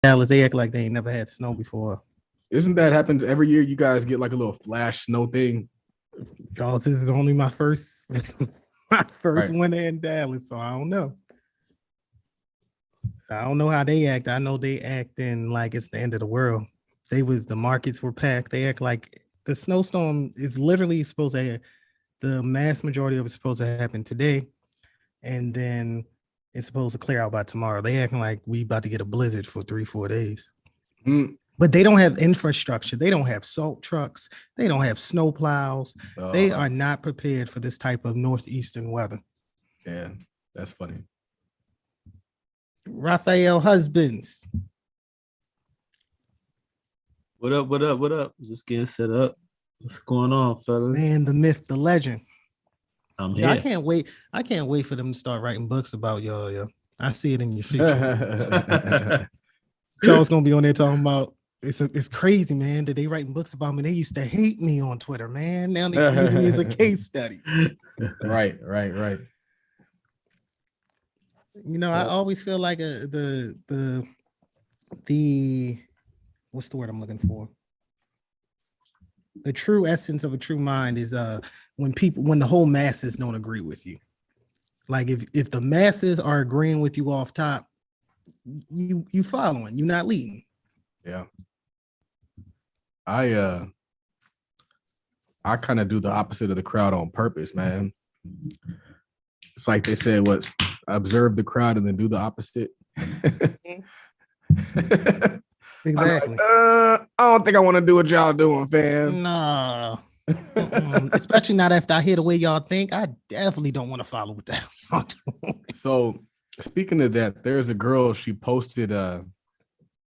Dallas, they act like they ain't never had snow before. Isn't that happens every year? You guys get like a little flash snow thing. Y'all, this is only my first my first Right. winter in Dallas, so I don't know. I don't know how they act. I know they acting like it's the end of the world. The markets were packed. They act like the snowstorm is literally supposed to the mass majority of it's supposed to happen today, and then it's supposed to clear out by tomorrow. They acting like we about to get a blizzard for 3-4 days. Mm. But they don't have infrastructure. They don't have salt trucks. They don't have snow plows. They are not prepared for this type of northeastern weather. Yeah, that's funny. Raphael Husbands. What up? What up? What up? Just getting set up. What's going on, fellas? Man, the myth, the legend. I'm here. I can't wait. I can't wait for them to start writing books about y'all. Yeah, I see it in your future. Charles gonna be on there talking about it's crazy, man. That they writing books about me. They used to hate me on Twitter, man. Now they're using me as a case study. Right. You know, I always feel like the what's the word I'm looking for? The true essence of a true mind is when the whole masses don't agree with you. Like if the masses are agreeing with you off top, you following, you're not leading. Yeah. I kind of do the opposite of the crowd on purpose, man. It's like they said, what's observe the crowd and then do the opposite. Exactly. Like, I don't think I want to do what y'all doing, fam. No. Especially not after I hear the way y'all think. I definitely don't want to follow what the hell y'all doing. So speaking of that, there's a girl, she posted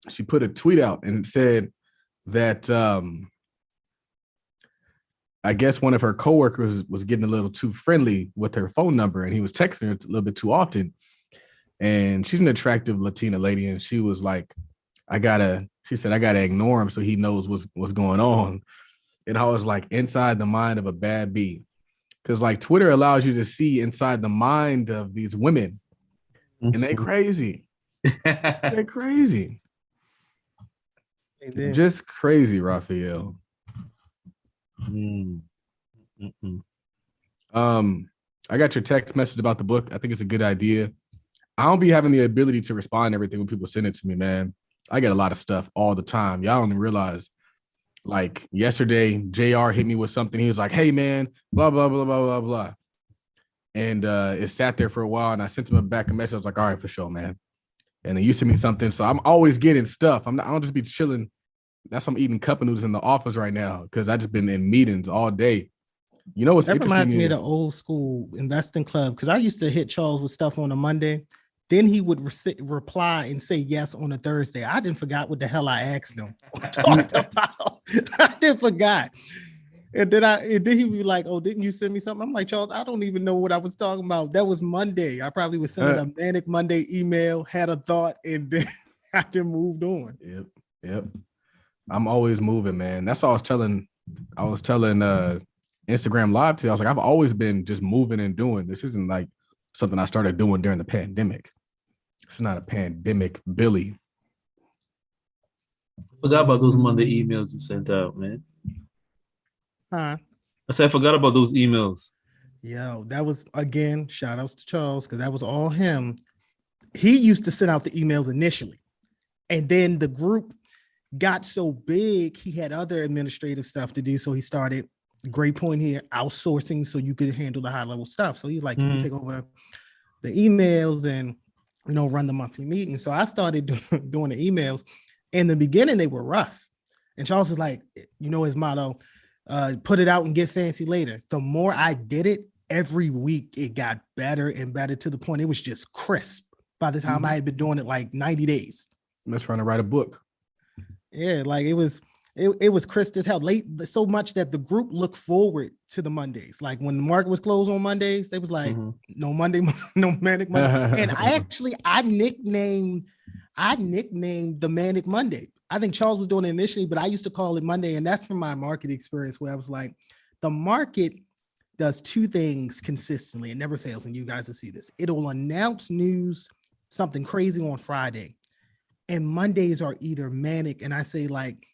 she put a tweet out and said that I guess one of her coworkers was getting a little too friendly with her phone number, and he was texting her a little bit too often. And she's an attractive Latina lady, and she was like, she said, I gotta ignore him so he knows what's going on. And I was like, inside the mind of a bad bee. Because like Twitter allows you to see inside the mind of these women. And they crazy. They're crazy. Just crazy, Raphael. I got your text message about the book. I think it's a good idea. I don't be having the ability to respond to everything when people send it to me, man. I get a lot of stuff all the time. Y'all don't realize. Like yesterday, JR hit me with something. He was like, hey, man, blah, blah, blah, blah, blah, blah. And it sat there for a while, and I sent him back a message. I was like, all right, for sure, man. And then you sent me something. So I'm always getting stuff. I don't just be chilling. That's why I'm eating cup noodles in the office right now because I just been in meetings all day. You know what's interesting? That reminds me of the old school investing club because I used to hit Charles with stuff on a Monday. Then he would reply and say yes on a Thursday. I didn't forget what the hell I asked him. I didn't forgot. And then he would be like, oh, didn't you send me something? I'm like, Charles, I don't even know what I was talking about. That was Monday. I probably was sending a Manic Monday email, had a thought, and then I just moved on. Yep. I'm always moving, man. That's all I was telling Instagram Live to. I was like, I've always been just moving and doing. This isn't like something I started doing during the pandemic. It's not a pandemic, Billy. Forgot about those Monday emails you sent out, man. Huh? I said I forgot about those emails. Yo, that was, again, shout outs to Charles, because that was all him. He used to send out the emails initially. And then the group got so big, he had other administrative stuff to do. So he started, great point here, outsourcing so you could handle the high level stuff. So he's like, can you take over the emails and, run the monthly meeting? So I started doing the emails. In the beginning, they were rough. And Charles was like, his motto, put it out and get fancy later. The more I did it, every week it got better and better to the point it was just crisp by the time I had been doing it like 90 days. I'm trying to write a book. Yeah, like it was crisp as hell. Late so much that the group looked forward to the Mondays. Like when the market was closed on Mondays, they was like, no Monday, no Manic Monday. And I nicknamed the Manic Monday. I think Charles was doing it initially, but I used to call it Monday. And that's from my market experience where I was like, the market does two things consistently. It never fails. And you guys will see this. It'll announce news, something crazy on Friday. and Mondays are either manic, and I say like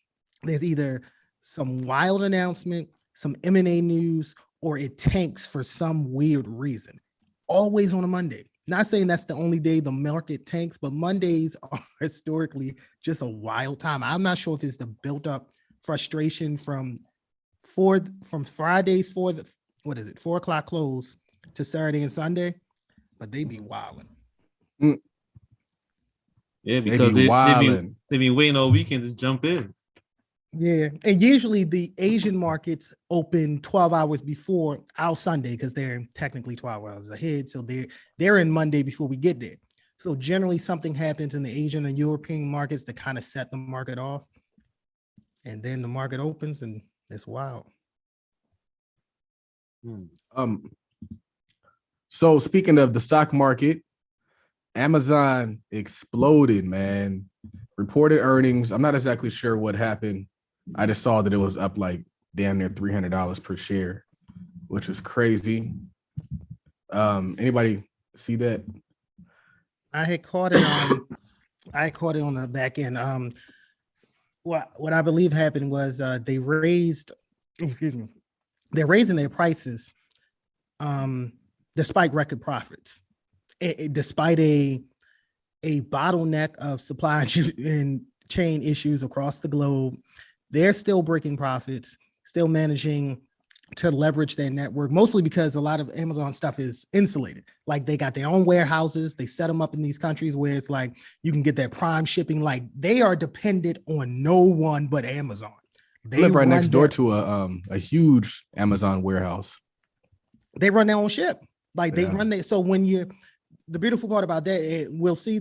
there's either some wild announcement, some M&A news, or it tanks for some weird reason. Always on a Monday. Not saying that's the only day the market tanks, but Mondays are historically just a wild time. I'm not sure if it's the built up frustration from Fridays for the 4:00 close to Saturday and Sunday, but they be wilding. Yeah, because they be waiting all weekend to jump in. Yeah, and usually the Asian markets open 12 hours before our Sunday because they're technically 12 hours ahead. So they're in Monday before we get there. So generally something happens in the Asian and European markets that kind of set the market off. And then the market opens and it's wild. So speaking of the stock market, Amazon exploded, man. Reported earnings. I'm not exactly sure what happened. I just saw that it was up like damn near $300 per share, which was crazy. Anybody see that? I had caught it on the back end. What I believe happened was they're raising their prices despite record profits. Despite a bottleneck of supply and chain issues across the globe, they're still breaking profits, still managing to leverage their network, mostly because a lot of Amazon stuff is insulated. Like they got their own warehouses, they set them up in these countries where it's like you can get their prime shipping. Like they are dependent on no one but Amazon. They live right next door to a huge Amazon warehouse. They run their own ship. Like they run their, so when the beautiful part about that, you'll see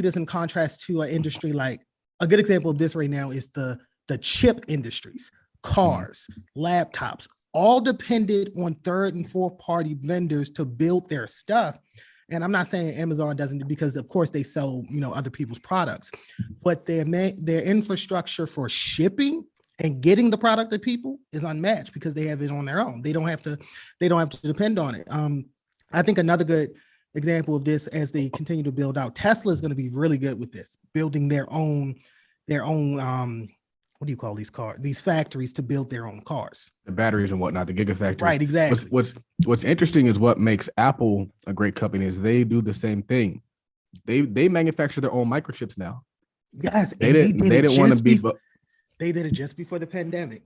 this in contrast to an industry like a good example of this right now is the chip industries, cars, laptops, all depended on third and fourth party vendors to build their stuff. And I'm not saying Amazon doesn't, because of course they sell, other people's products, but their infrastructure for shipping and getting the product to people is unmatched because they have it on their own. They don't have to depend on it. I think another good example of this as they continue to build out, Tesla is going to be really good with this, building their own what do you call these factories to build their own cars, the batteries and whatnot, the gigafactories. Right, exactly. What's interesting is what makes Apple a great company is they do the same thing. They manufacture their own microchips now. Yes, they didn't want to be. They did it just before the pandemic.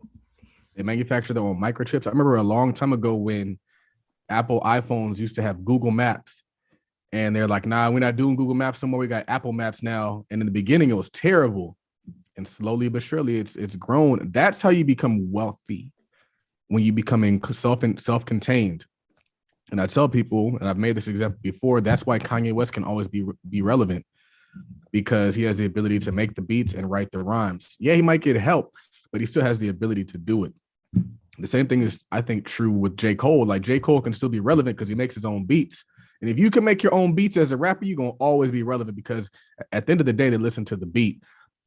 They manufacture their own microchips. I remember a long time ago when Apple iPhones used to have Google Maps, and they're like, "Nah, we're not doing Google Maps no more. We got Apple Maps now." And in the beginning, it was terrible. And slowly but surely, it's grown. That's how you become wealthy, when you becoming self-contained. And I tell people, and I've made this example before, that's why Kanye West can always be relevant, because he has the ability to make the beats and write the rhymes. Yeah, he might get help, but he still has the ability to do it. The same thing is, I think, true with J. Cole. Like J. Cole can still be relevant because he makes his own beats. And if you can make your own beats as a rapper, you're going to always be relevant because at the end of the day, they listen to the beat.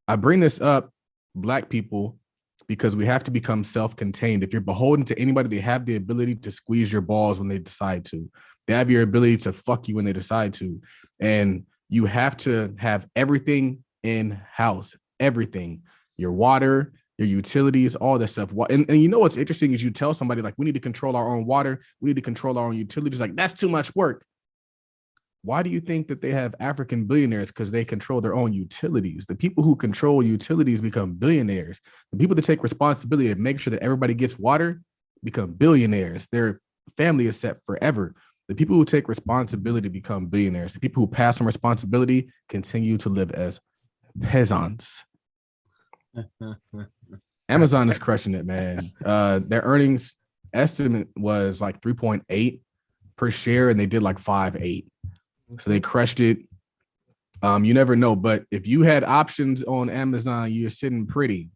I bring this up, Black people, because we have to become self-contained. If you're beholden to anybody, they have the ability to squeeze your balls when they decide to. They have your ability to fuck you when they decide to. And you have to have everything in-house, everything, your water, your utilities, all that stuff. And you know what's interesting is you tell somebody like, we need to control our own water, we need to control our own utilities. Like, that's too much work. Why do you think that they have African billionaires? Because they control their own utilities. The people who control utilities become billionaires. The people that take responsibility and make sure that everybody gets water become billionaires. Their family is set forever. The people who take responsibility become billionaires. The people who pass on responsibility continue to live as peasants. Amazon is crushing it, man. Their earnings estimate was like 3.8 per share, and they did like 5.8. So they crushed it. You never know, but if you had options on Amazon, you're sitting pretty.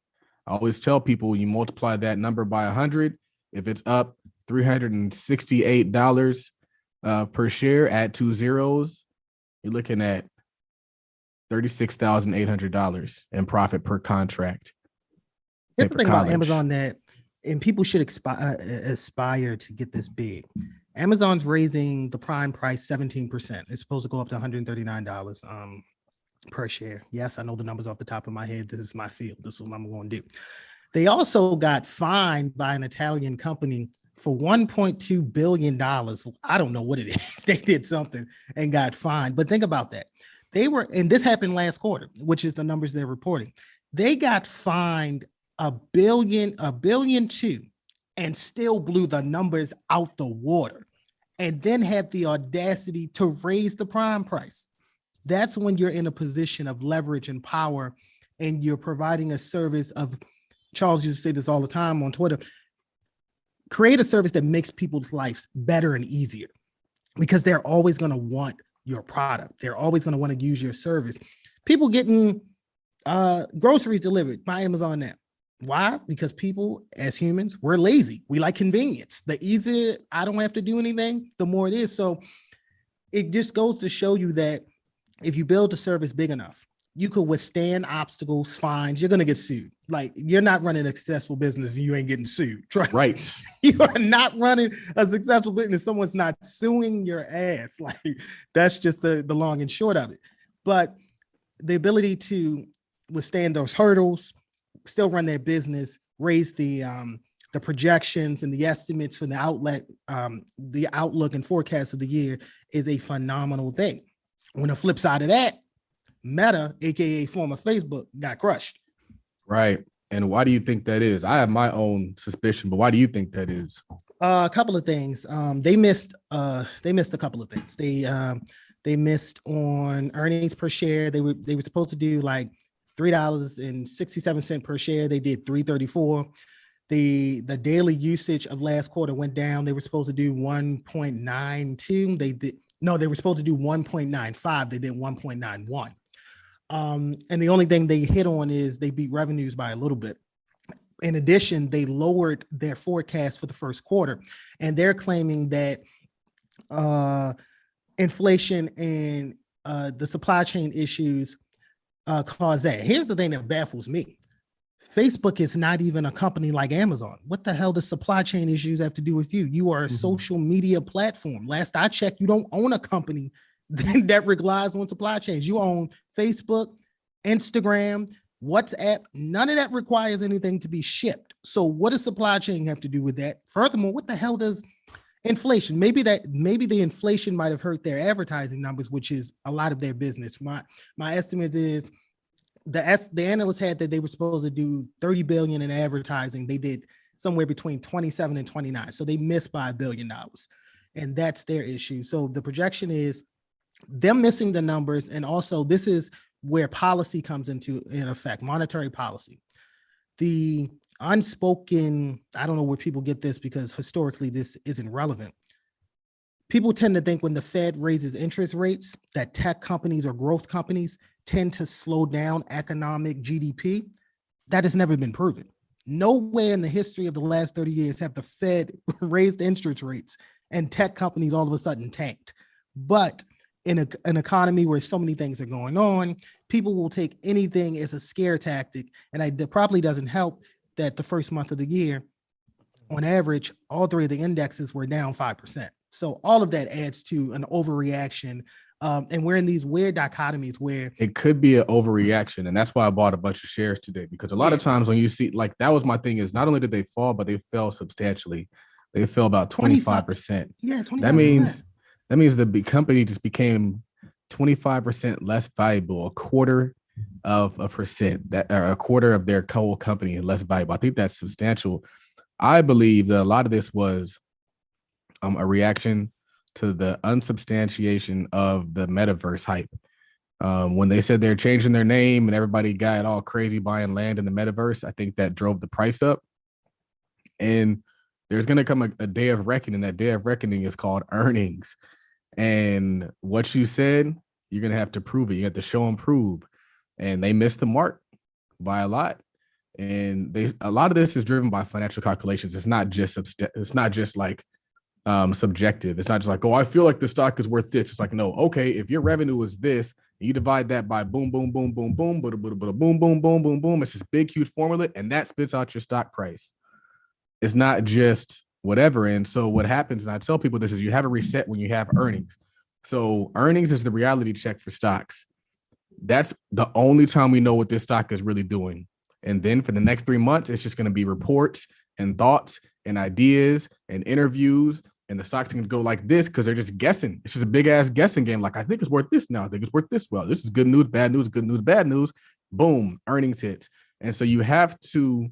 I always tell people you multiply that number by 100. If it's up $368 per share, add 2 zeros, you're looking at $36,800 in profit per contract. That's the thing about Amazon and people should aspire to get this big. Amazon's raising the prime price 17%. It's supposed to go up to $139. per share. Yes, I know the numbers off the top of my head. This is my field. This is what I'm going to do. They also got fined by an Italian company for $1.2 billion. I don't know what it is. They did something and got fined. But think about that. They were, and this happened last quarter, which is the numbers they're reporting. They got fined $1.2 billion, and still blew the numbers out the water, and then had the audacity to raise the prime price. That's when you're in a position of leverage and power, and you're providing a service of, Charles used to say this all the time on Twitter, create a service that makes people's lives better and easier, because they're always going to want your product. They're always going to want to use your service. People getting groceries delivered by Amazon now. Why? Because people, as humans, we're lazy. We like convenience. The easier I don't have to do anything, the more it is. So it just goes to show you that if you build a service big enough, you could withstand obstacles, fines. You're going to get sued. Like, you're not running a successful business if you ain't getting sued. Right. You are not running a successful business. Someone's not suing your ass. Like, that's just the long and short of it. But the ability to withstand those hurdles, still run their business, raise the projections and the estimates for the outlook and forecast of the year is a phenomenal thing. On the flip side of that, Meta, aka former Facebook, got crushed. Right. And why do you think that is? I have my own suspicion, but why do you think that is? A couple of things. They missed a couple of things. They missed on earnings per share. They were supposed to do like $3.67 per share. They did $3.34. The daily usage of last quarter went down. They were supposed to do 1.92. They were supposed to do 1.95. They did 1.91. And the only thing they hit on is they beat revenues by a little bit. In addition, they lowered their forecast for the first quarter, and they're claiming that inflation and the supply chain issues cause that. Here's the thing that baffles me. Facebook is not even a company like Amazon. What the hell does supply chain issues have to do with you? You are a social media platform. Last I checked, you don't own a company that relies on supply chains. You own Facebook, Instagram, WhatsApp. None of that requires anything to be shipped. So what does supply chain have to do with that? Furthermore, what the hell does inflation? Maybe the inflation might have hurt their advertising numbers, which is a lot of their business. My estimate is the analysts had that they were supposed to do 30 billion in advertising. They did somewhere between 27 and 29. So they missed by $1 billion. And that's their issue. So the projection is them missing the numbers. And also this is where policy comes into effect, monetary policy. The unspoken, I don't know where people get this because historically this isn't relevant. People tend to think when the Fed raises interest rates that tech companies or growth companies tend to slow down economic GDP. That has never been proven. Nowhere in the history of the last 30 years have the Fed raised interest rates and tech companies all of a sudden tanked. But in an economy where so many things are going on, people will take anything as a scare tactic. And it probably doesn't help that the first month of the year, on average, all three of the indexes were down 5%. So all of that adds to an overreaction. And we're in these weird dichotomies where it could be an overreaction. And that's why I bought a bunch of shares today, because a lot of times when you see, like, that was my thing, is not only did they fall, but they fell substantially. They fell about 25%. Yeah, 25%. That means the company just became 25% less valuable, a quarter of a percent, that or a quarter of their whole company less valuable. I think that's substantial. I believe that a lot of this was a reaction to the unsubstantiation of the metaverse hype. When they said they're changing their name and everybody got all crazy buying land in the metaverse, I think that drove the price up. And there's going to come a day of reckoning. That day of reckoning is called earnings. And what you said, you're going to have to prove it. You have to show and prove. And they missed the mark by a lot. And a lot of this is driven by financial calculations. It's not just like subjective. It's not just like, oh, I feel like the stock is worth this. It's like, no, okay, if your revenue is this, you divide that by boom, boom, boom, boom, boom, boom, boom, boom, boom, boom, boom, boom. It's this big, huge formula, and that spits out your stock price. It's not just whatever. And so what happens, and I tell people this, is you have a reset when you have earnings. So earnings is the reality check for stocks. That's the only time we know what this stock is really doing. And then for the next 3 months, it's just going to be reports and thoughts and ideas and interviews. And the stock's going to go like this because they're just guessing. It's just a big ass guessing game. Like, I think it's worth this now. I think it's worth this. Well, this is good news, bad news, good news, bad news. Boom, earnings hits. And so you have to,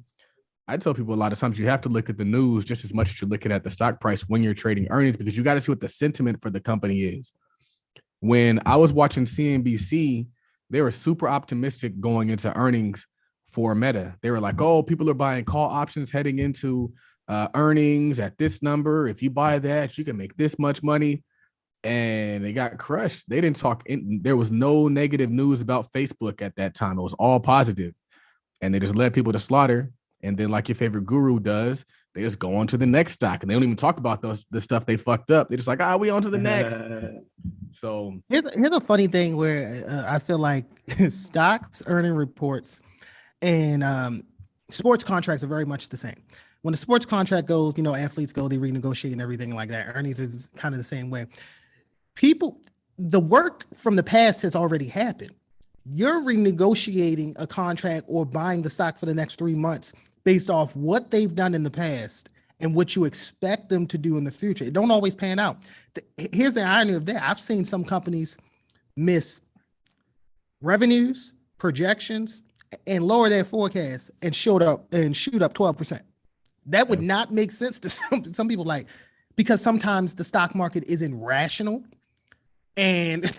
I tell people a lot of times, you have to look at the news just as much as you're looking at the stock price when you're trading earnings, because you got to see what the sentiment for the company is. When I was watching CNBC, they were super optimistic going into earnings for Meta. They were like, oh, people are buying call options heading into earnings at this number. If you buy that, you can make this much money. And they got crushed. They didn't talk. There was no negative news about Facebook at that time. It was all positive. And they just led people to slaughter. And then, like your favorite guru does, they just go on to the next stock. And they don't even talk about the stuff they fucked up. They're just like, we on to the next. So here's a funny thing where I feel like stocks, earning reports, and sports contracts are very much the same. When the sports contract goes, athletes go, they renegotiate and everything like that. Earnings is kind of the same way. The work from the past has already happened. You're renegotiating a contract or buying the stock for the next 3 months based off what they've done in the past and what you expect them to do in the future. It don't always pan out. Here's the irony of that. I've seen some companies miss revenues, projections, and lower their forecast and shoot up 12%. That would not make sense to some people, because sometimes the stock market isn't rational. And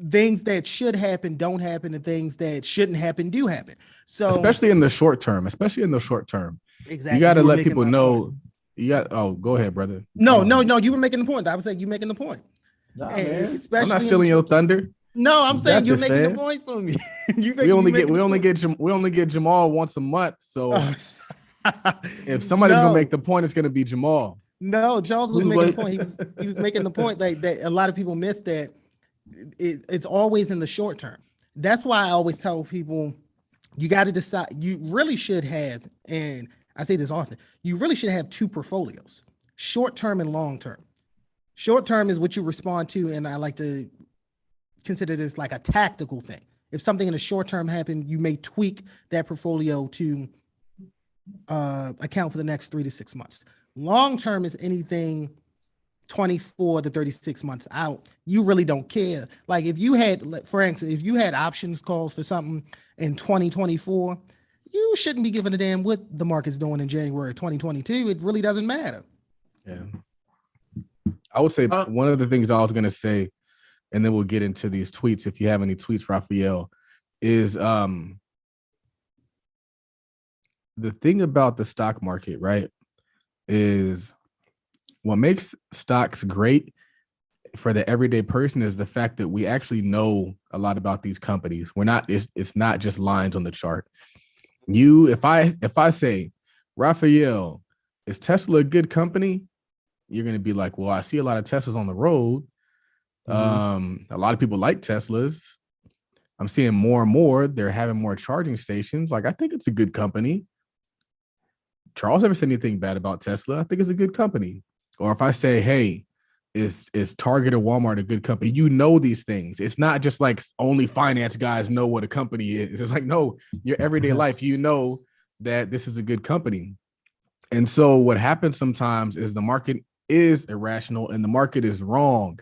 things that should happen don't happen, and things that shouldn't happen do happen. So especially in the short term, exactly. You got to let people know. Go ahead, brother. No, you were making the point. I was saying you making the point. Nah, man. I'm not stealing your thunder. No, I'm saying you're making the point for me. We only get Jamaal once a month. So if somebody's gonna make the point, it's gonna be Jamaal. No, Charles was making the point. He was making the point that a lot of people miss that it's always in the short term. That's why I always tell people, you got to decide. You really should have, and I say this often, you really should have two portfolios, short term and long term. Short term is what you respond to, and I like to consider this like a tactical thing. If something in the short term happened, you may tweak that portfolio to account for the next 3 to 6 months. Long term is anything 24 to 36 months out. You really don't care. Like if you had, for instance, if you had options calls for something in 2024, you shouldn't be giving a damn what the market's doing in January 2022. It really doesn't matter. Yeah. I would say one of the things I was going to say, and then we'll get into these tweets, if you have any tweets, Raphael, is the thing about the stock market, right, is what makes stocks great for the everyday person is the fact that we actually know a lot about these companies. It's not just lines on the chart. If I say, Raphael, is Tesla a good company? You're going to be like, well, I see a lot of Teslas on the road. A lot of people like Teslas. I'm seeing more and more. They're having more charging stations. Like, I think it's a good company. Charles ever said anything bad about Tesla? I think it's a good company. Or if I say, hey, is Target or Walmart a good company? You know these things. It's not just like only finance guys know what a company is. It's like, no, your everyday life, you know that this is a good company. And so what happens sometimes is the market is irrational and the market is wrong,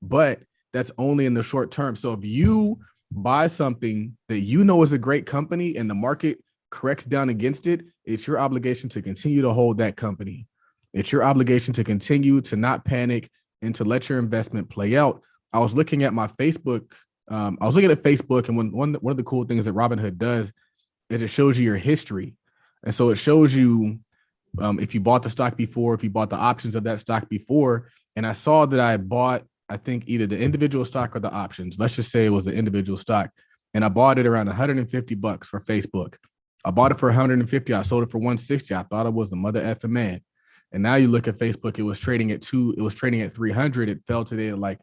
but that's only in the short term. So if you buy something that you know is a great company and the market corrects down against it, it's your obligation to continue to hold that company. It's your obligation to continue to not panic and to let your investment play out. I was looking at my Facebook. I was looking at Facebook, and one of the cool things that Robinhood does is it shows you your history. And so it shows you if you bought the stock before, if you bought the options of that stock before. And I saw that I bought, I think, either the individual stock or the options. Let's just say it was the individual stock. And I bought it around $150 for Facebook. I bought it for 150. I sold it for 160. I thought it was the mother effing man. And now you look at Facebook, it was trading at 300. It fell today at like,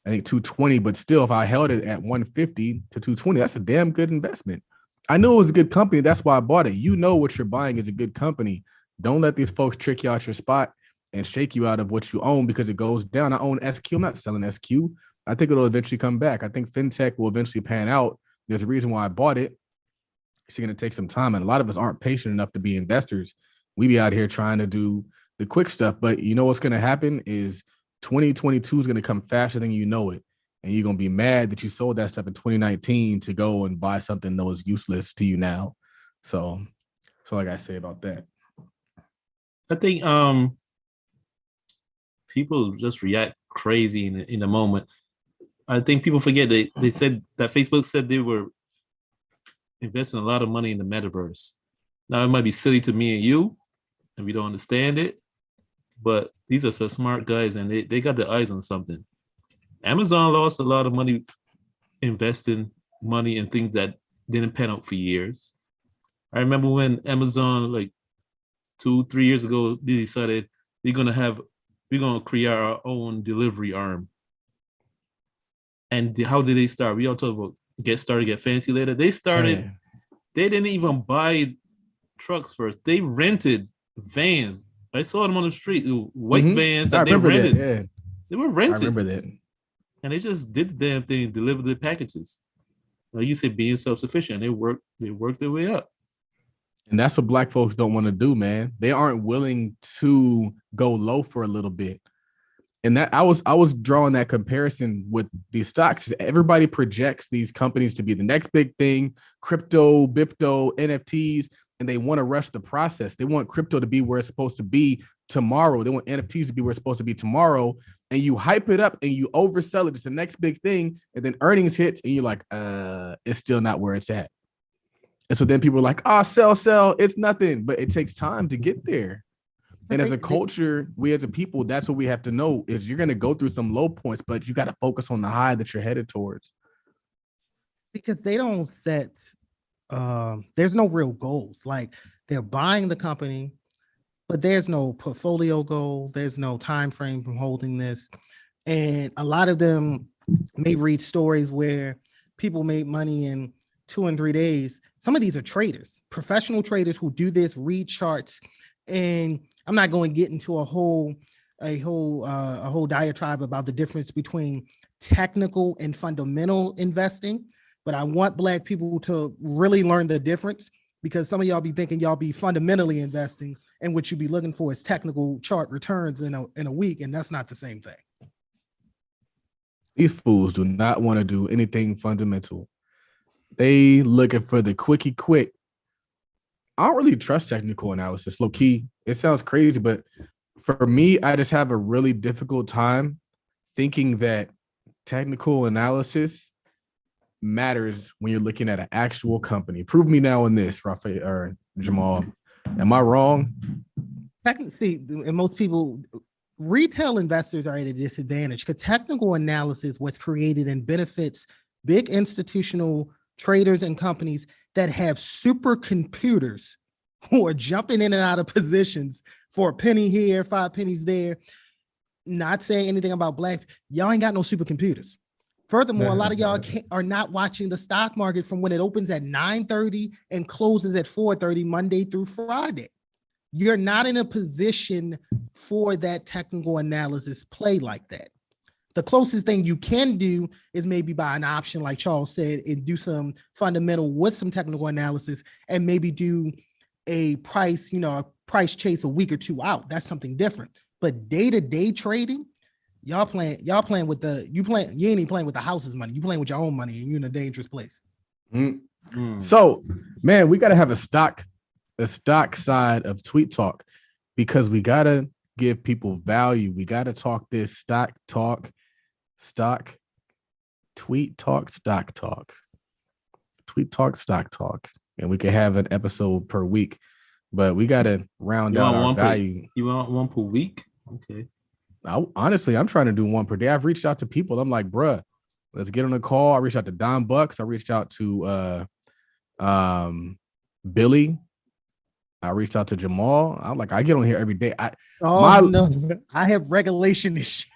I think 220, but still, if I held it at 150 to 220, that's a damn good investment. I knew it was a good company. That's why I bought it. You know what you're buying is a good company. Don't let these folks trick you out your spot and shake you out of what you own because it goes down. I own SQ. I'm not selling SQ. I think it'll eventually come back. I think fintech will eventually pan out. There's a reason why I bought it. It's going to take some time. And a lot of us aren't patient enough to be investors. We be out here trying to do the quick stuff. But you know what's going to happen is 2022 is going to come faster than you know it. And you're going to be mad that you sold that stuff in 2019 to go and buy something that was useless to you now. So like I say about that. I think people just react crazy in the moment. I think people forget they said that Facebook said they were investing a lot of money in the metaverse. Now it might be silly to me and you, and we don't understand it, but these are some smart guys and they got their eyes on something. Amazon lost a lot of money investing money in things that didn't pan out for years. I remember when Amazon, like 2-3 years ago, they decided we're gonna create our own delivery arm. And how did they start? We all talk about get started, get fancy later. They didn't even buy trucks first. They rented vans. I saw them on the street, white vans that they rented. Yeah. They were rented. I remember that. And they just did the damn thing, delivered the packages. Like you said, being self-sufficient. They worked their way up. And that's what Black folks don't want to do, man. They aren't willing to go low for a little bit. And that I was drawing that comparison with these stocks. Everybody projects these companies to be the next big thing, crypto, BIPTO, NFTs, and they want to rush the process. They want crypto to be where it's supposed to be tomorrow. They want NFTs to be where it's supposed to be tomorrow. And you hype it up and you oversell it. It's the next big thing. And then earnings hits and you're like, it's still not where it's at. And so then people are like, sell, it's nothing. But it takes time to get there. And as a culture, we as a people, that's what we have to know is you're going to go through some low points, but you got to focus on the high that you're headed towards. Because they don't set, there's no real goals. Like they're buying the company, but there's no portfolio goal. There's no time frame from holding this. And a lot of them may read stories where people made money in 2 and 3 days. Some of these are traders, professional traders who do this, read charts. And I'm not going to get into a whole diatribe about the difference between technical and fundamental investing, but I want Black people to really learn the difference, because some of y'all be thinking y'all be fundamentally investing, and what you be looking for is technical chart returns in a week, and that's not the same thing. These fools do not want to do anything fundamental. They looking for the quickie quick. I don't really trust technical analysis, low key. It sounds crazy, but for me, I just have a really difficult time thinking that technical analysis matters when you're looking at an actual company. Prove me now in this, Rafael or Jamaal. Am I wrong? Technically, and most people, retail investors are at a disadvantage because technical analysis was created and benefits big institutional traders and companies that have supercomputers who are jumping in and out of positions for a penny here, 5 pennies there. Not saying anything about Black, y'all ain't got no supercomputers. Furthermore, a lot of y'all are not watching the stock market from when it opens at 9:30 and closes at 4:30 Monday through Friday. You're not in a position for that technical analysis play like that. The closest thing you can do is maybe buy an option, like Charles said, and do some fundamental with some technical analysis, and maybe do a price chase a week or two out. That's something different. But day-to-day trading, you ain't even playing with the house's money. You playing with your own money, and you're in a dangerous place. So, man, we got to have a stock side of Tweet Talk, because we got to give people value. We got to talk this stock talk. Tweet Talk, stock talk. Tweet Talk, stock talk. And we could have an episode per week, but we got to round out our value. You want one per week? Okay. Honestly, I'm trying to do one per day. I've reached out to people. I'm like, bruh, let's get on a call. I reached out to Don Bucks. I reached out to Billy. I reached out to Jamaal. I'm like, I get on here every day. I have regulation issues.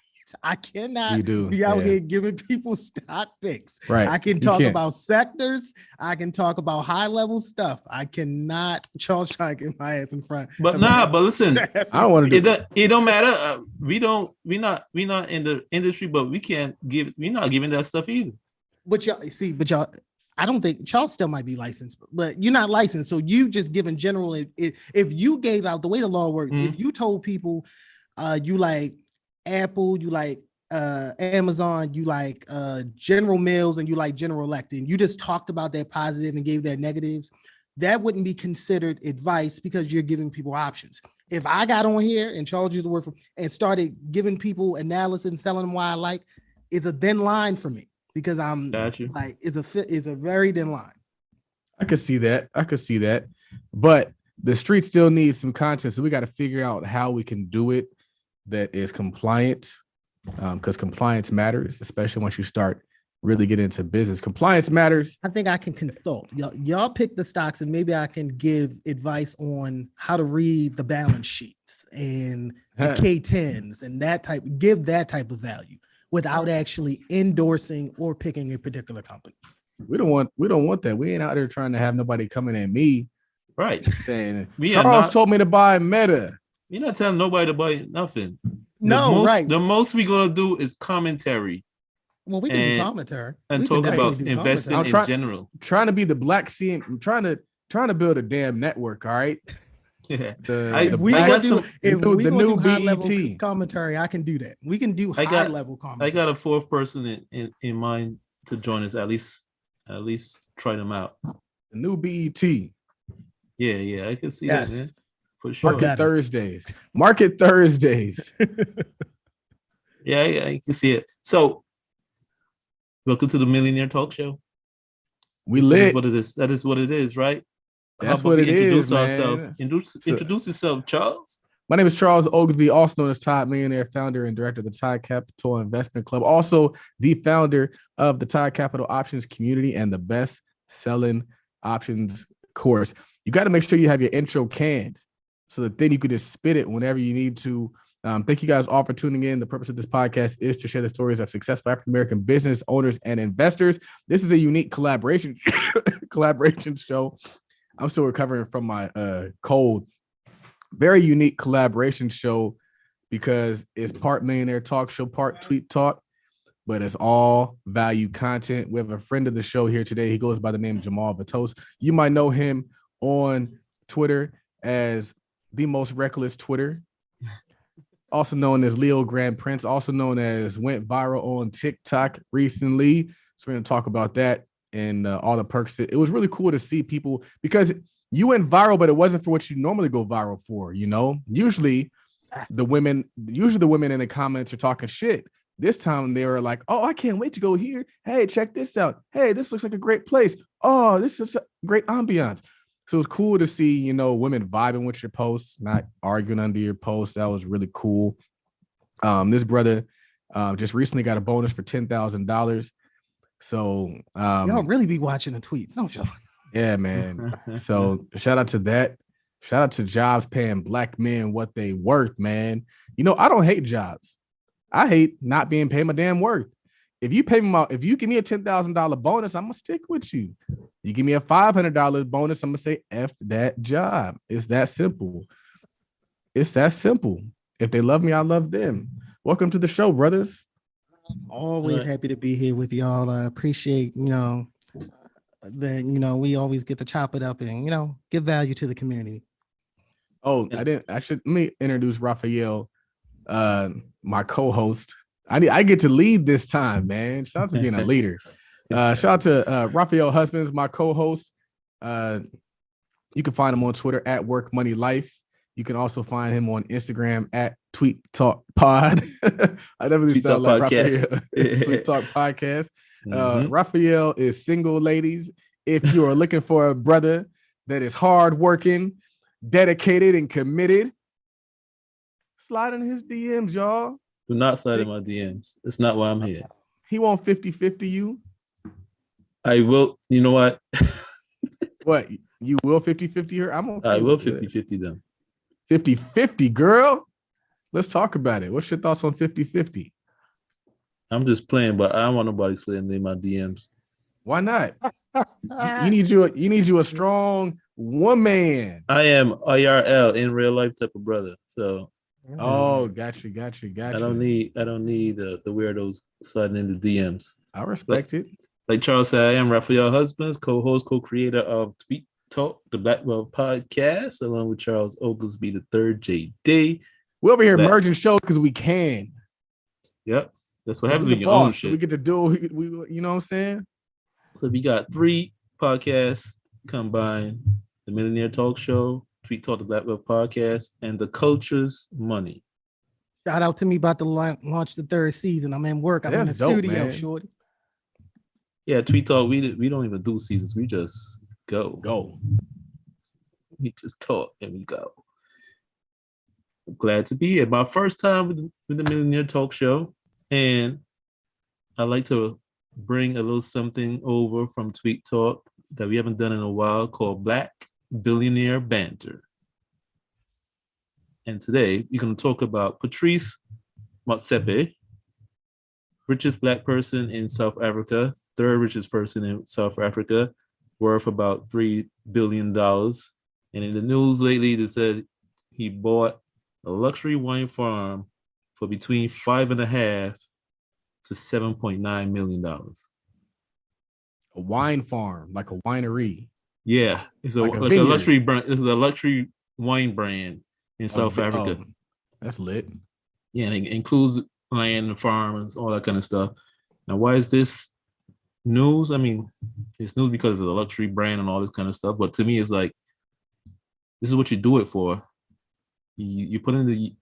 I cannot be out here giving people stock picks. Right. I can talk about sectors. I can talk about high level stuff. I cannot. Charles trying to get my ass in front. But listen, I don't want to do it. It don't matter. We're not in the industry, but we're not giving that stuff either. But y'all, I don't think Charles still might be licensed, but you're not licensed. So you just giving general. If you gave out the way the law works, if you told people you like Apple, you like Amazon, you like General Mills, and you like General Electric, and you just talked about their positive and gave their negatives, that wouldn't be considered advice because you're giving people options. If I got on here and Charles used the word for and started giving people analysis and telling them why I like, it's a thin line for me because I'm like, it's a very thin line. I could see that. But the street still needs some content. So we got to figure out how we can do it that is compliant, because compliance matters, especially once you start really get into business. Compliance matters. I think I can consult. Y'all pick the stocks and maybe I can give advice on how to read the balance sheets and the K10s and give that type of value without actually endorsing or picking a particular company. We don't want that. We ain't out there trying to have nobody coming at me. Right. Saying Charles told me to buy Meta. You're not telling nobody to buy nothing. The most we're gonna do is commentary. Well, we can do commentary and talk about investing in general. Trying to be the black sea. I'm trying to build a damn network. All right. Yeah. If we do high level commentary, I can do that. We can do high level commentary. I got a fourth person in mind to join us. At least try them out. The new BET. Yeah, I can see that, man. For sure. Market Thursdays. Yeah, I can see it. So, welcome to the Millionaire Talk Show. That is what it is, right? That's what it is, man. Introduce yourself, Charles. My name is Charles Oglesby, also known as Todd Millionaire, founder and director of the Todd Capital Investment Club. Also, the founder of the Todd Capital Options Community and the best-selling options course. You got to make sure you have your intro canned so that then you can just spit it whenever you need to. Thank you guys all for tuning in. The purpose of this podcast is to share the stories of successful African-American business owners and investors. This is a unique collaboration show. I'm still recovering from my cold. Very unique collaboration show because it's part Millionaire Talk Show, part Tweet Talk, but it's all value content. We have a friend of the show here today. He goes by the name Jamaal Vatos. You might know him on Twitter as the most reckless Twitter, also known as Leo Grand Prince, also known as went viral on TikTok recently. So we're going to talk about that and all the perks. It was really cool to see people because you went viral, but it wasn't for what you normally go viral for. You know, usually the women in the comments are talking shit. This time they were like, "Oh, I can't wait to go here. Hey, check this out. Hey, this looks like a great place. Oh, this is a great ambiance." So it's cool to see, you know, women vibing with your posts, not arguing under your posts. That was really cool. This brother just recently got a bonus for $10,000. So y'all really be watching the tweets, don't y'all? Yeah, man. So shout out to that. Shout out to jobs paying black men what they worth, man. You know, I don't hate jobs. I hate not being paid my damn worth. If you give me a $10,000 bonus, I'm gonna stick with you. You give me a $500 bonus, I'm gonna say F that job. It's that simple. It's that simple. If they love me, I love them. Welcome to the show, brothers. Always happy to be here with y'all. I appreciate, that, we always get to chop it up and, give value to the community. Oh, let me introduce Raphael, my co-host. I get to lead this time, man. Shout out to being a leader. Shout out to Raphael Husbands, my co-host. You can find him on Twitter at Work Money Life. You can also find him on Instagram at Tweet Talk Pod. I never really sound like Raphael. Tweet Talk Podcast. Raphael is single, ladies. If you are looking for a brother that is hardworking, dedicated, and committed, slide in his DMs, y'all. Do not slide in my DMs. It's not why I'm here. He won't 50-50 you. I will. You know what? What? You will 50-50 her? I'm okay. I will 50-50 them. 50-50, girl. Let's talk about it. What's your thoughts on 50-50? I'm just playing, but I don't want nobody sliding in my DMs. Why not? You need you a strong woman. I am IRL in real life type of brother. So got you. I don't need the weirdos sliding in the DMs. I respect it. Like Charles said, I am Raphael Husbands, co-host, co-creator of Tweet Talk, the Black Wealth Podcast, along with Charles Oglesby the third, JD. We're over here merging shows because we can. Yep, that's what happens when when you own shit. So we get to do, we you know what I'm saying? So we got 3 podcasts combined: the Millionaire Talk Show, Tweet Talk, the Black Wealth Podcast, and the Culture's Money. Shout out to me about to launch the 3rd season. I'm in work. I'm in the studio, man. Shorty. Yeah, Tweet Talk, we don't even do seasons. We just go. We just talk and we go. I'm glad to be here. My first time with the Millionaire Talk Show. And I'd like to bring a little something over from Tweet Talk that we haven't done in a while called Black Billionaire Banter. And today we're going to talk about Patrice Motsepe, richest Black person in South Africa, 3rd richest person in South Africa, worth about $3 billion. And in the news lately, they said he bought a luxury wine farm for between $5.5 to $7.9 million. A wine farm, like a winery. Yeah, it's like a luxury brand. It's a luxury wine brand in South Africa. That's lit. Yeah, and it includes land and farms, all that kind of stuff. Now, why is this news? I mean, it's news because of the luxury brand and all this kind of stuff. But to me, it's like, this is what you do it for. You put in the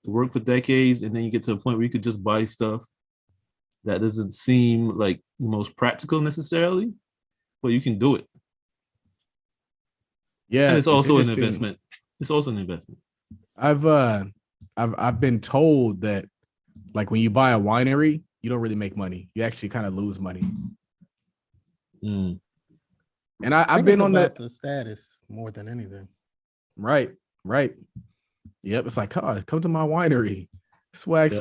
work for decades, and then you get to a point where you could just buy stuff that doesn't seem like the most practical necessarily, but you can do it. Yeah, and it's also an investment. It's also an investment. I've been told that, like, when you buy a winery, you don't really make money. You actually kind of lose money. Mm. And I've been on that the status more than anything. Right. Yep, it's like, come to my winery. Swag.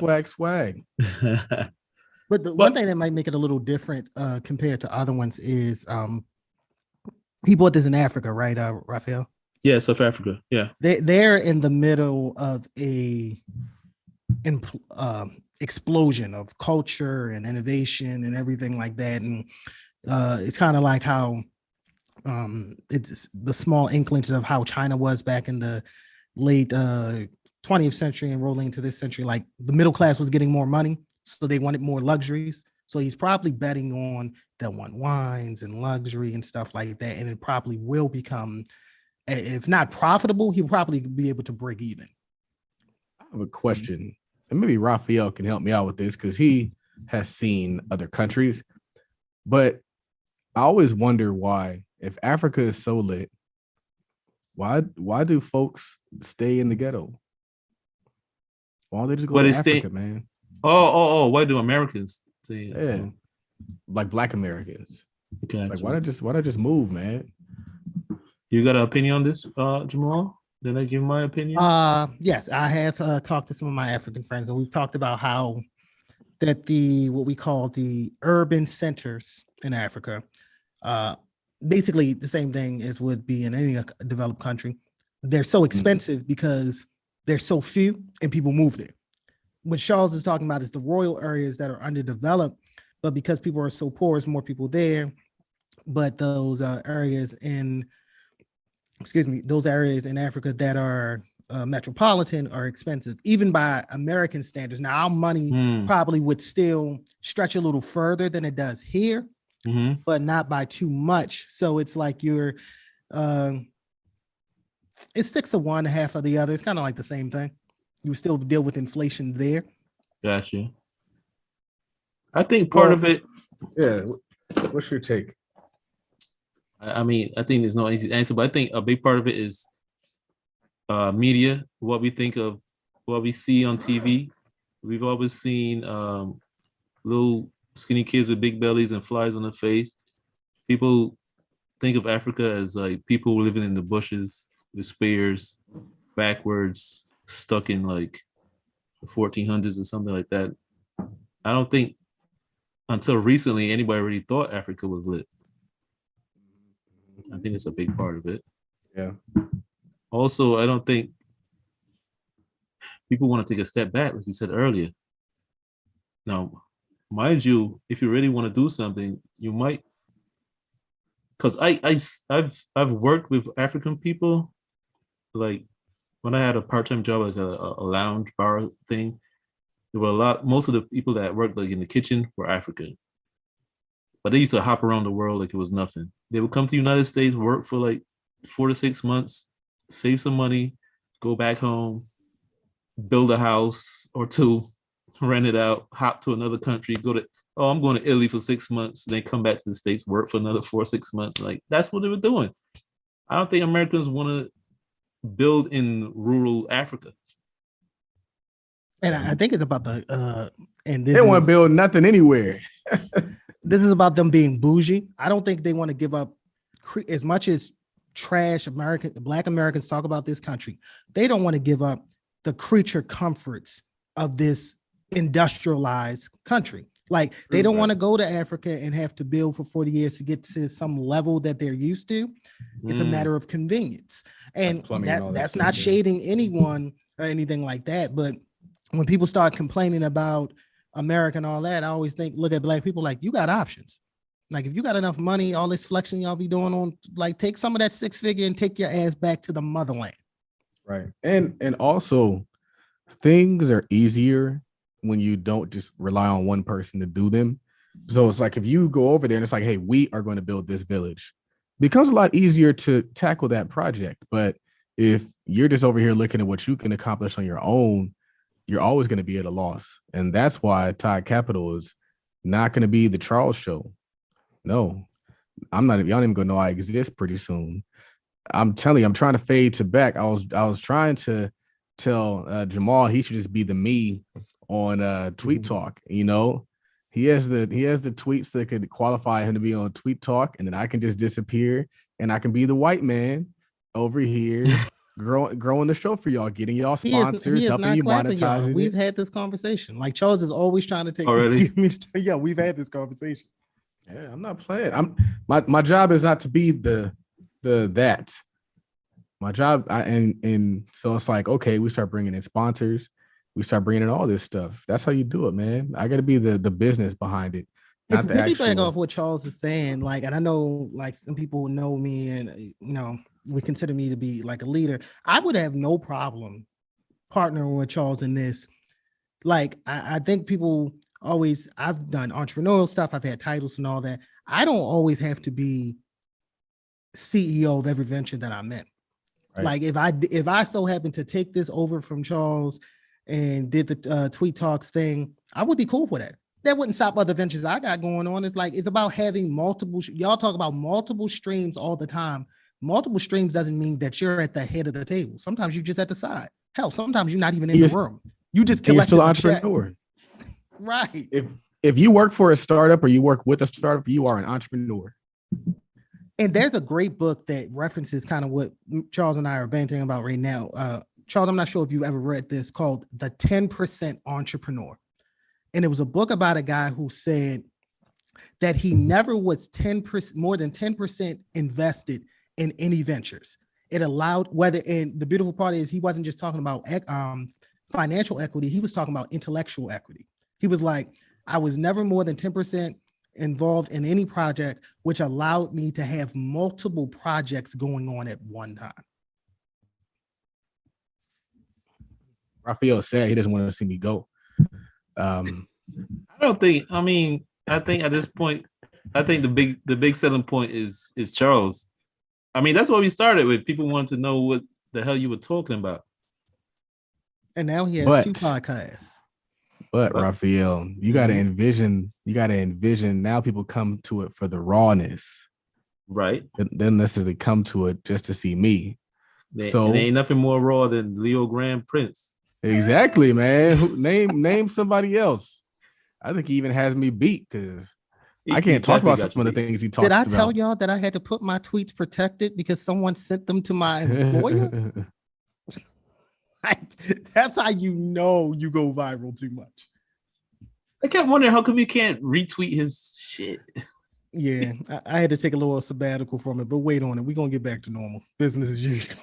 But one thing that might make it a little different compared to other ones is he bought this in Africa, right, Raphael? Yeah, South Africa. Yeah. They're in the middle of a explosion of culture and innovation and everything like that. And it's kind of like how it's the small inklings of how China was back in the late 20th century and rolling into this century. Like, the middle class was getting more money, so they wanted more luxuries. So he's probably betting on that one wines and luxury and stuff like that. And it probably will become, if not profitable, he'll probably be able to break even. I have a question, and maybe Raphael can help me out with this because he has seen other countries. But I always wonder why, if Africa is so lit, why do folks stay in the ghetto? Why don't they just go to Africa, man? Oh, why do Americans stay? Yeah, like Black Americans. Gotcha. Like, why not just move, man? You got an opinion on this, Jamaal? Did I give my opinion? Yes, I have talked to some of my African friends, and we've talked about how that what we call the urban centers in Africa, basically the same thing as would be in any developed country. They're so expensive because there's so few and people move there. What Charles is talking about is the royal areas that are underdeveloped, but because people are so poor, there's more people there. But those areas in Africa that are metropolitan are expensive, even by American standards. Now, our money probably would still stretch a little further than it does here, but not by too much. So it's like you're, it's 6 to 1, half of the other. It's kind of like the same thing. You still deal with inflation there. Gotcha. I think part of it. Yeah. What's your take? I mean, I think there's no easy answer, but I think a big part of it is media, what we think of, what we see on TV. We've always seen little skinny kids with big bellies and flies on their face. People think of Africa as like people living in the bushes with spears, backwards, stuck in like the 1400s or something like that. I don't think until recently anybody really thought Africa was lit. I think it's a big part of it. Yeah. Also, I don't think people want to take a step back, like you said earlier. Now, mind you, if you really want to do something, you might. Because I've worked with African people, like when I had a part-time job like a lounge bar thing. There were most of the people that worked like in the kitchen were African, but they used to hop around the world like it was nothing. They would come to the United States, work for like 4 to 6 months, save some money, go back home, build a house or two, rent it out, hop to another country, I'm going to Italy for 6 months, then come back to the States, work for another 4 or 6 months. Like that's what they were doing. I don't think Americans want to build in rural Africa. And I think it's about and They this don't want to is build nothing anywhere. this is about them being bougie. I don't think they want to give up as much as trash Black Americans talk about this country. They don't want to give up the creature comforts of this industrialized country. Like they don't want to go to Africa and have to build for 40 years to get to some level that they're used to. It's a matter of convenience. And that's not shading anyone or anything like that. But when people start complaining about America and all that, I always look at Black people like, you got options. Like if you got enough money, all this flexing y'all be doing on, like take some of that 6-figure and take your ass back to the motherland. Right. And also things are easier when you don't just rely on one person to do them. So it's like if you go over there and it's like, hey, we are going to build this village, it becomes a lot easier to tackle that project. But if you're just over here looking at what you can accomplish on your own, you're always going to be at a loss. And that's why Tide Capital is not going to be the Charles show. No, I'm not. Y'all don't even gonna know I exist pretty soon. I'm telling you, I'm trying to fade to back. I was trying to tell Jamaal he should just be the me on Tweet Talk. You know, he has the tweets that could qualify him to be on Tweet Talk, and then I can just disappear and I can be the white man over here growing the show for y'all, getting y'all sponsors, helping you monetize it. We've had this conversation. Like Charles is always trying to take already. Yeah, we've had this conversation. Yeah, I'm not playing. My job is not to be the that. My job, and so it's like, okay, we start bringing in sponsors, we start bringing in all this stuff. That's how you do it, man. I got to be the business behind it, not the actual. Back off what Charles is saying, like, and I know, like, some people know me, and we consider me to be like a leader. I would have no problem partnering with Charles in this. Like, I think people always, I've done entrepreneurial stuff, I've had titles and all that. I don't always have to be CEO of every venture that I'm in. Right. Like if I so happen to take this over from Charles and did the Tweet Talks thing, I would be cool with that. That wouldn't stop other ventures I got going on. It's about having multiple. Y'all talk about multiple streams all the time. Multiple streams doesn't mean that you're at the head of the table. Sometimes you're just at the side. Hell, sometimes you're not even in the room. You just collected you're still an entrepreneur. Right. If you work for a startup or you work with a startup, you are an entrepreneur. And there's a great book that references kind of what Charles and I are bantering about right now. Charles, I'm not sure if you've ever read this, called The 10% Entrepreneur. And it was a book about a guy who said that he never was 10% more than 10% invested in any ventures. It allowed and the beautiful part is he wasn't just talking about financial equity. He was talking about intellectual equity. He was like, I was never more than 10% involved in any project, which allowed me to have multiple projects going on at one time. Raphael said he doesn't want to see me go. I think at this point, I think the big selling point is Charles. I mean, that's what we started with. People wanted to know what the hell you were talking about. And now he has 2 podcasts. But Raphael, you gotta envision now people come to it for the rawness. Right. They don't necessarily come to it just to see me. So there ain't nothing more raw than Leo Graham Prince. Exactly, man. Name somebody else. I think he even has me beat because I can't talk about some of the things he talks about. Did I tell y'all that I had to put my tweets protected because someone sent them to my employer? That's how you know you go viral too much. I kept wondering how come you can't retweet his shit. Yeah, I had to take a little sabbatical from it, but wait on it. We're gonna get back to normal business as usual.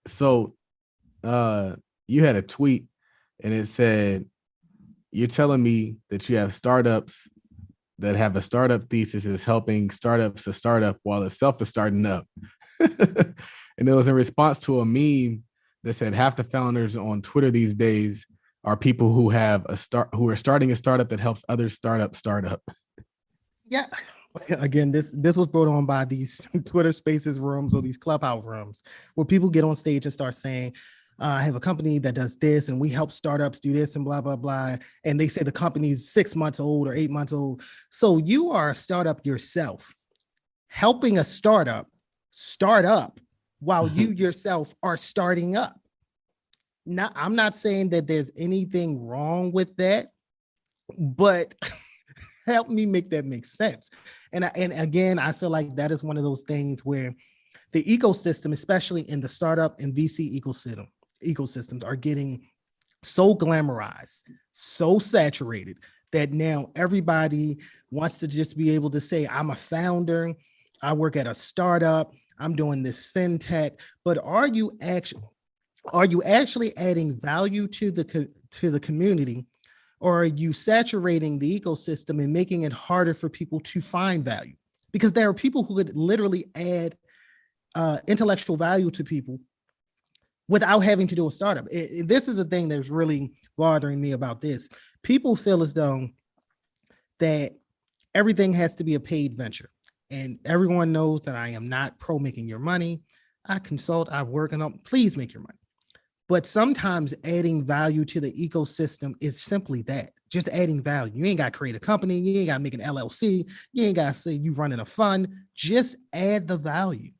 So you had a tweet and it said you're telling me that you have startups that have a startup thesis is helping startups to start up while itself is starting up. And it was in response to a meme that said half the founders on Twitter these days are people who are starting a startup that helps other startups start up. Yeah. Again, this was brought on by these Twitter Spaces rooms or these Clubhouse rooms where people get on stage and start saying, I have a company that does this and we help startups do this and blah, blah, blah. And they say the company's 6 months old or 8 months old. So you are a startup yourself, helping a startup start up while you yourself are starting up. Now, I'm not saying that there's anything wrong with that, but help me make that make sense. And again, I feel like that is one of those things where the ecosystem, especially in the startup and VC ecosystems, are getting so glamorized, so saturated that now everybody wants to just be able to say, I'm a founder, I work at a startup, I'm doing this fintech. But are you actually adding value to the community? Or are you saturating the ecosystem and making it harder for people to find value? Because there are people who could literally add intellectual value to people without having to do a startup. This is the thing that's really bothering me about this. People feel as though that everything has to be a paid venture. And everyone knows that I am not pro making your money. I consult, I work on, please make your money. But sometimes adding value to the ecosystem is simply that, just adding value. You ain't got to create a company. You ain't got to make an LLC. You ain't got to say you running a fund. Just add the value.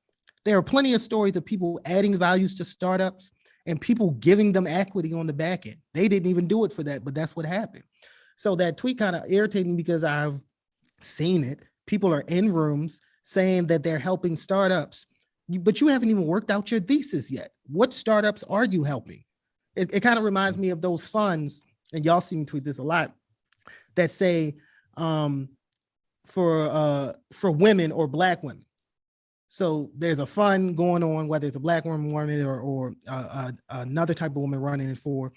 There are plenty of stories of people adding values to startups and people giving them equity on the back end. They didn't even do it for that, but that's what happened. So that tweet kind of irritated me because I've seen it. People are in rooms saying that they're helping startups, but you haven't even worked out your thesis yet. What startups are you helping? It kind of reminds me of those funds, and y'all see me tweet this a lot, that say for women or Black women. So there's a fund going on, whether it's a Black woman running it or another type of woman running it for,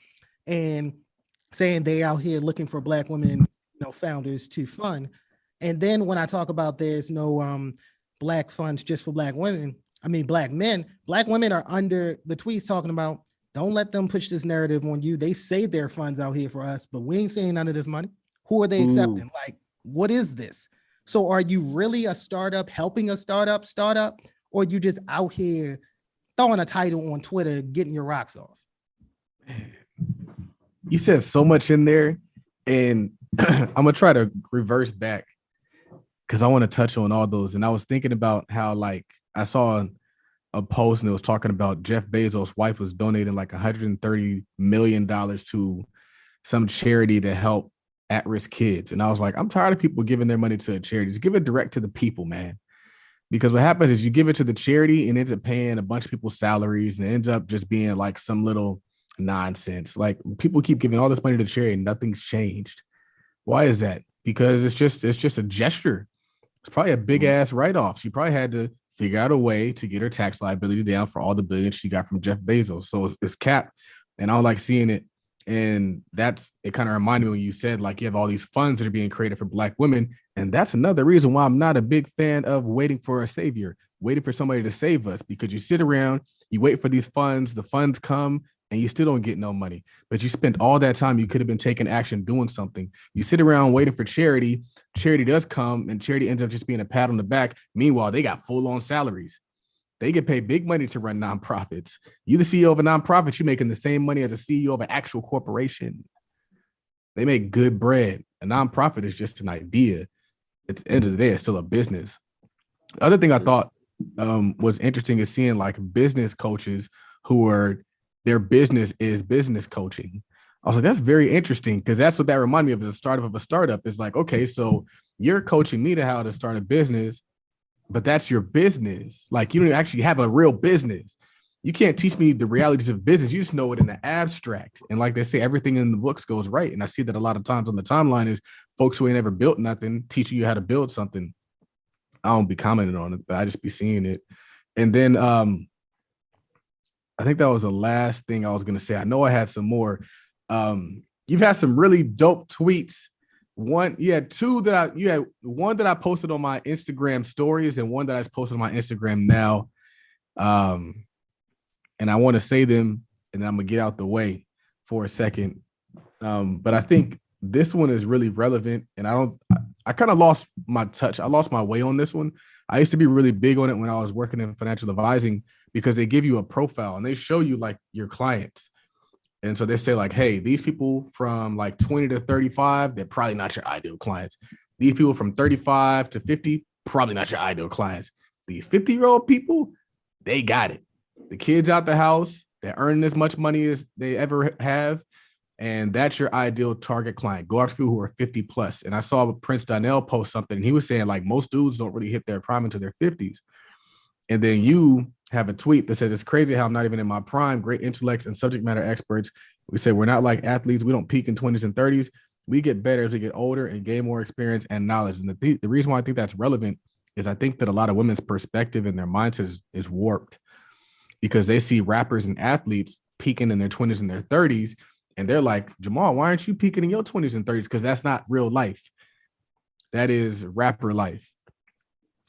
and saying they out here looking for Black women, founders to fund. And then when I talk about there's no Black funds just for Black women, I mean, Black men, Black women are under the tweets talking about, don't let them push this narrative on you. They say their funds out here for us, but we ain't saying none of this money. Who are they accepting? Like, what is this? So are you really a startup helping a startup, or you just out here throwing a title on Twitter, getting your rocks off? You said so much in there, and I'm going to try to reverse back because I want to touch on all those. And I was thinking about how, like, I saw a post and it was talking about Jeff Bezos' wife was donating like $130 million to some charity to help at-risk kids. And I was like, I'm tired of people giving their money to a charity. Just give it direct to the people, man. Because what happens is you give it to the charity and ends up paying a bunch of people's salaries and it ends up just being like some little nonsense. Like people keep giving all this money to charity and nothing's changed. Why is that? Because it's just a gesture. It's probably a big ass write-off. She probably had to figure out a way to get her tax liability down for all the billions she got from Jeff Bezos. So it's capped. And I don't like seeing it. And it kind of reminded me when you said, like, you have all these funds that are being created for Black women. And that's another reason why I'm not a big fan of waiting for a savior, waiting for somebody to save us, because you sit around, you wait for these funds, the funds come, and you still don't get no money. But you spent all that time, you could have been taking action, doing something. You sit around waiting for charity does come, and charity ends up just being a pat on the back. Meanwhile, they got full-on salaries. They get paid big money to run nonprofits. You the CEO of a nonprofit, you're making the same money as a CEO of an actual corporation. They make good bread. A nonprofit is just an idea. At the end of the day, it's still a business. The other thing I thought was interesting is seeing like business coaches who are, their business is business coaching. I was like, that's very interesting, because that's what that reminded me of, as a startup of a startup. It's like, okay, so you're coaching me to how to start a business, but that's your business. Like, you don't actually have a real business. You can't teach me the realities of business. You just know it in the abstract. And like they say, everything in the books goes right. And I see that a lot of times on the timeline is folks who ain't ever built nothing teaching you how to build something. I don't be commenting on it, but I just be seeing it. And then I think that was the last thing I was going to say. I know I had some more. You've had some really dope tweets. You had one that I posted on my Instagram stories and one that I posted on my Instagram now. And I want to say them, and I'm gonna get out the way for a second. But I think this one is really relevant, and I kind of lost my touch. I lost my way on this one. I used to be really big on it when I was working in financial advising because they give you a profile and they show you like your clients. And so they say like, hey, these people from like 20 to 35, they're probably not your ideal clients. These people from 35 to 50, probably not your ideal clients. These 50-year-old people, they got it. The kids out the house, they're earning as much money as they ever have. And that's your ideal target client. Go after people who are 50 plus. And I saw Prince Donnell post something, and he was saying like most dudes don't really hit their prime until their 50s. And then you have a tweet that says, it's crazy how I'm not even in my prime. Great intellects and subject matter experts. We say we're not like athletes. We don't peak in 20s and 30s. We get better as we get older and gain more experience and knowledge. And the reason why I think that's relevant is I think that a lot of women's perspective and their mindset is warped because they see rappers and athletes peaking in their 20s and their 30s. And they're like, Jamaal, why aren't you peaking in your 20s and 30s? Because that's not real life. That is rapper life.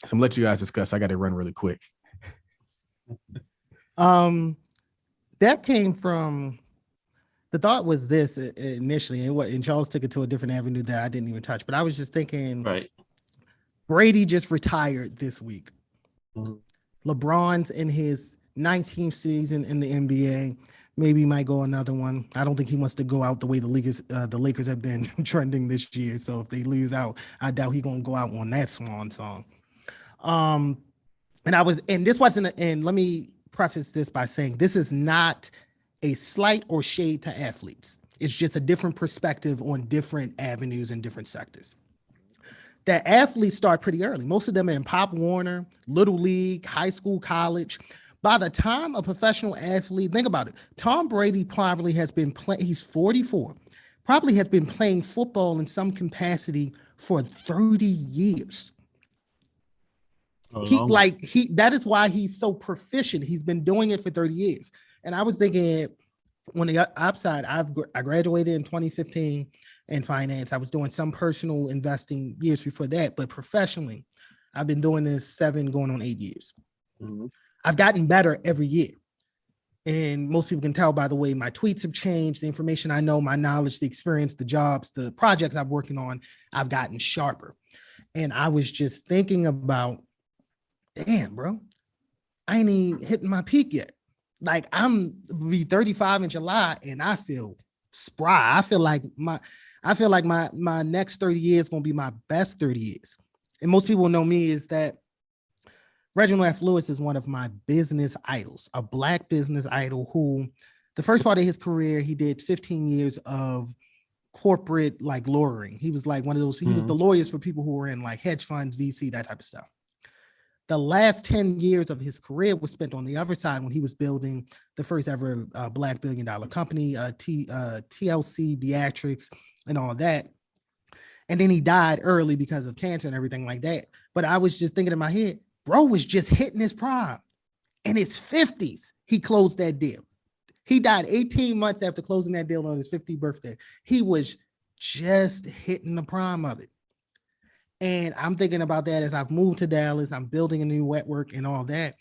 So I'm gonna let you guys discuss. I got to run really quick. That came from, the thought was this initially, and Charles took it to a different avenue that I didn't even touch. But I was just thinking, Right. Brady just retired this week. Mhm. LeBron's in his 19th season in the NBA. Maybe might go another one. I don't think he wants to go out the way the Lakers have been trending this year. So if they lose out, I doubt he's gonna go out on that swan song. And this wasn't, and let me preface this by saying this is not a slight or shade to athletes. It's just a different perspective on different avenues and different sectors. That athletes start pretty early. Most of them are in Pop Warner, Little League, high school, college. By the time a professional athlete, think about it, Tom Brady probably has been playing, he's 44, probably has been playing football in some capacity for 30 years. That is why he's so proficient. He's been doing it for 30 years. And I was thinking on the upside, I graduated in 2015 in finance. I was doing some personal investing years before that, but professionally, I've been doing this 7 going on 8 years. Mm-hmm. I've gotten better every year. And most people can tell by the way my tweets have changed, the information I know, my knowledge, the experience, the jobs, the projects I'm working on, I've gotten sharper. And I was just thinking about, damn, bro, I ain't even hitting my peak yet. Like I'm be 35 in July and I feel spry. I feel like my next 30 years gonna be my best 30 years. And most people know me is that Reginald F. Lewis is one of my business idols, a Black business idol who the first part of his career, he did 15 years of corporate like lawyering. He was like one of those, he was the lawyers for people who were in like hedge funds, VC, that type of stuff. The last 10 years of his career was spent on the other side when he was building the first ever Black billion-dollar company, TLC, Beatrix, and all that. And then he died early because of cancer and everything like that. But I was just thinking in my head, bro was just hitting his prime. In his 50s, he closed that deal. He died 18 months after closing that deal on his 50th birthday. He was just hitting the prime of it. And I'm thinking about that as I've moved to Dallas, I'm building a new network and all that.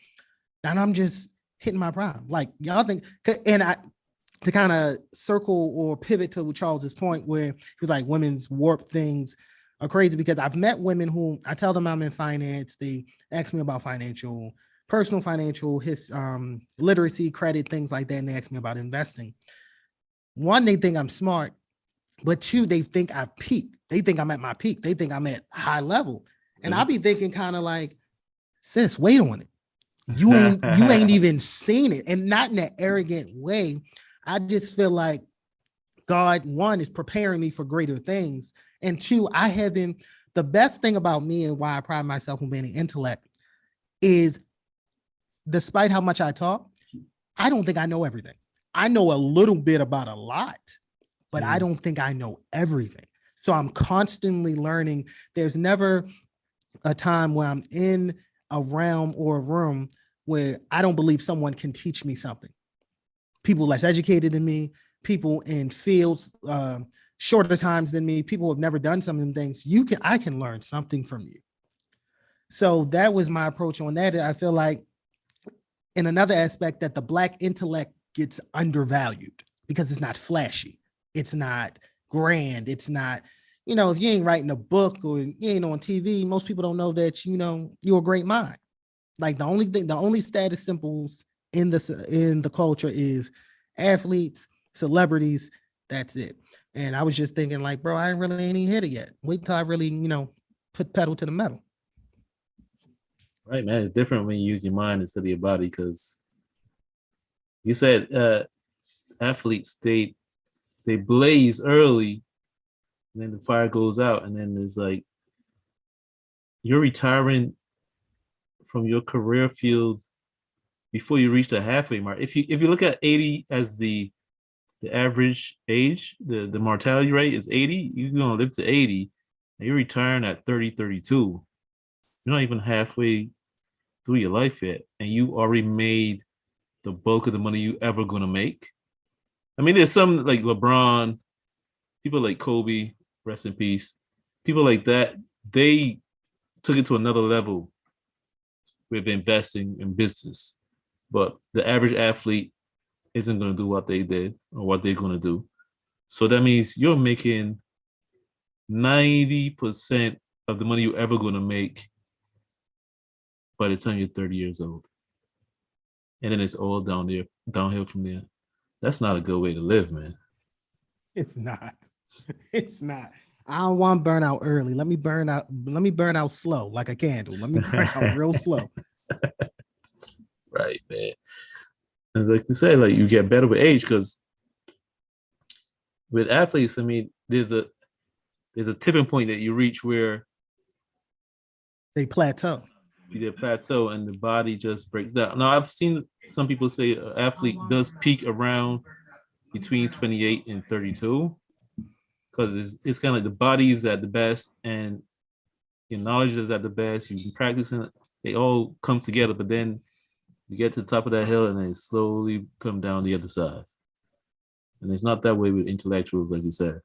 And I'm just hitting my prime. Like y'all think, and to kind of circle or pivot to Charles's point where he was like women's warped things are crazy, because I've met women who I tell them I'm in finance. They ask me about personal financial, literacy, credit, things like that. And they ask me about investing. One, they think I'm smart, but two, they think I've peaked. They think I'm at my peak. They think I'm at high level. And I'll be thinking kind of like, sis, wait on it. You ain't even seen it. And not in an arrogant way. I just feel like God, one, is preparing me for greater things. And two, the best thing about me and why I pride myself on being an intellect is, despite how much I talk, I don't think I know everything. I know a little bit about a lot, but I don't think I know everything. So I'm constantly learning. There's never a time where I'm in a realm or a room where I don't believe someone can teach me something. People less educated than me, people in fields shorter times than me, people who have never done some of them things. I can learn something from you. So that was my approach on that. I feel like in another aspect that the Black intellect gets undervalued because it's not flashy. It's not grand. It's not, if you ain't writing a book or you ain't on TV, most people don't know that, you're a great mind. Like the only status symbols in the culture is athletes, celebrities. That's it. And I was just thinking like, bro, I ain't really ain't hit it yet. Wait till I really, put pedal to the metal. Right, man. It's different when you use your mind instead of your body, because you said athletes, they blaze early, and then the fire goes out, and then there's like you're retiring from your career field before you reach the halfway mark. If you look at 80 as the average age, the mortality rate is 80, you're gonna live to 80, and you're retiring at 30, 32. You're not even halfway through your life yet, and you already made the bulk of the money you ever gonna make. I mean, there's some like LeBron, people like Kobe, rest in peace, people like that, they took it to another level with investing in business. But the average athlete isn't going to do what they did or what they're going to do. So that means you're making 90% of the money you're ever going to make by the time you're 30 years old. And then it's all downhill from there. That's not a good way to live, man. It's not. It's not. I don't want to burn out early. Let me burn out slow, like a candle. Let me burn out real slow. Right, man. And like you said, like you get better with age, because with athletes, I mean, there's a tipping point that you reach where they plateau. You plateau and the body just breaks down. Now, I've seen some people say an athlete does peak around between 28 and 32, because it's kind of like the body is at the best and your knowledge is at the best. You've been practicing it. They all come together, but then you get to the top of that hill and they slowly come down the other side. And it's not that way with intellectuals, like you said.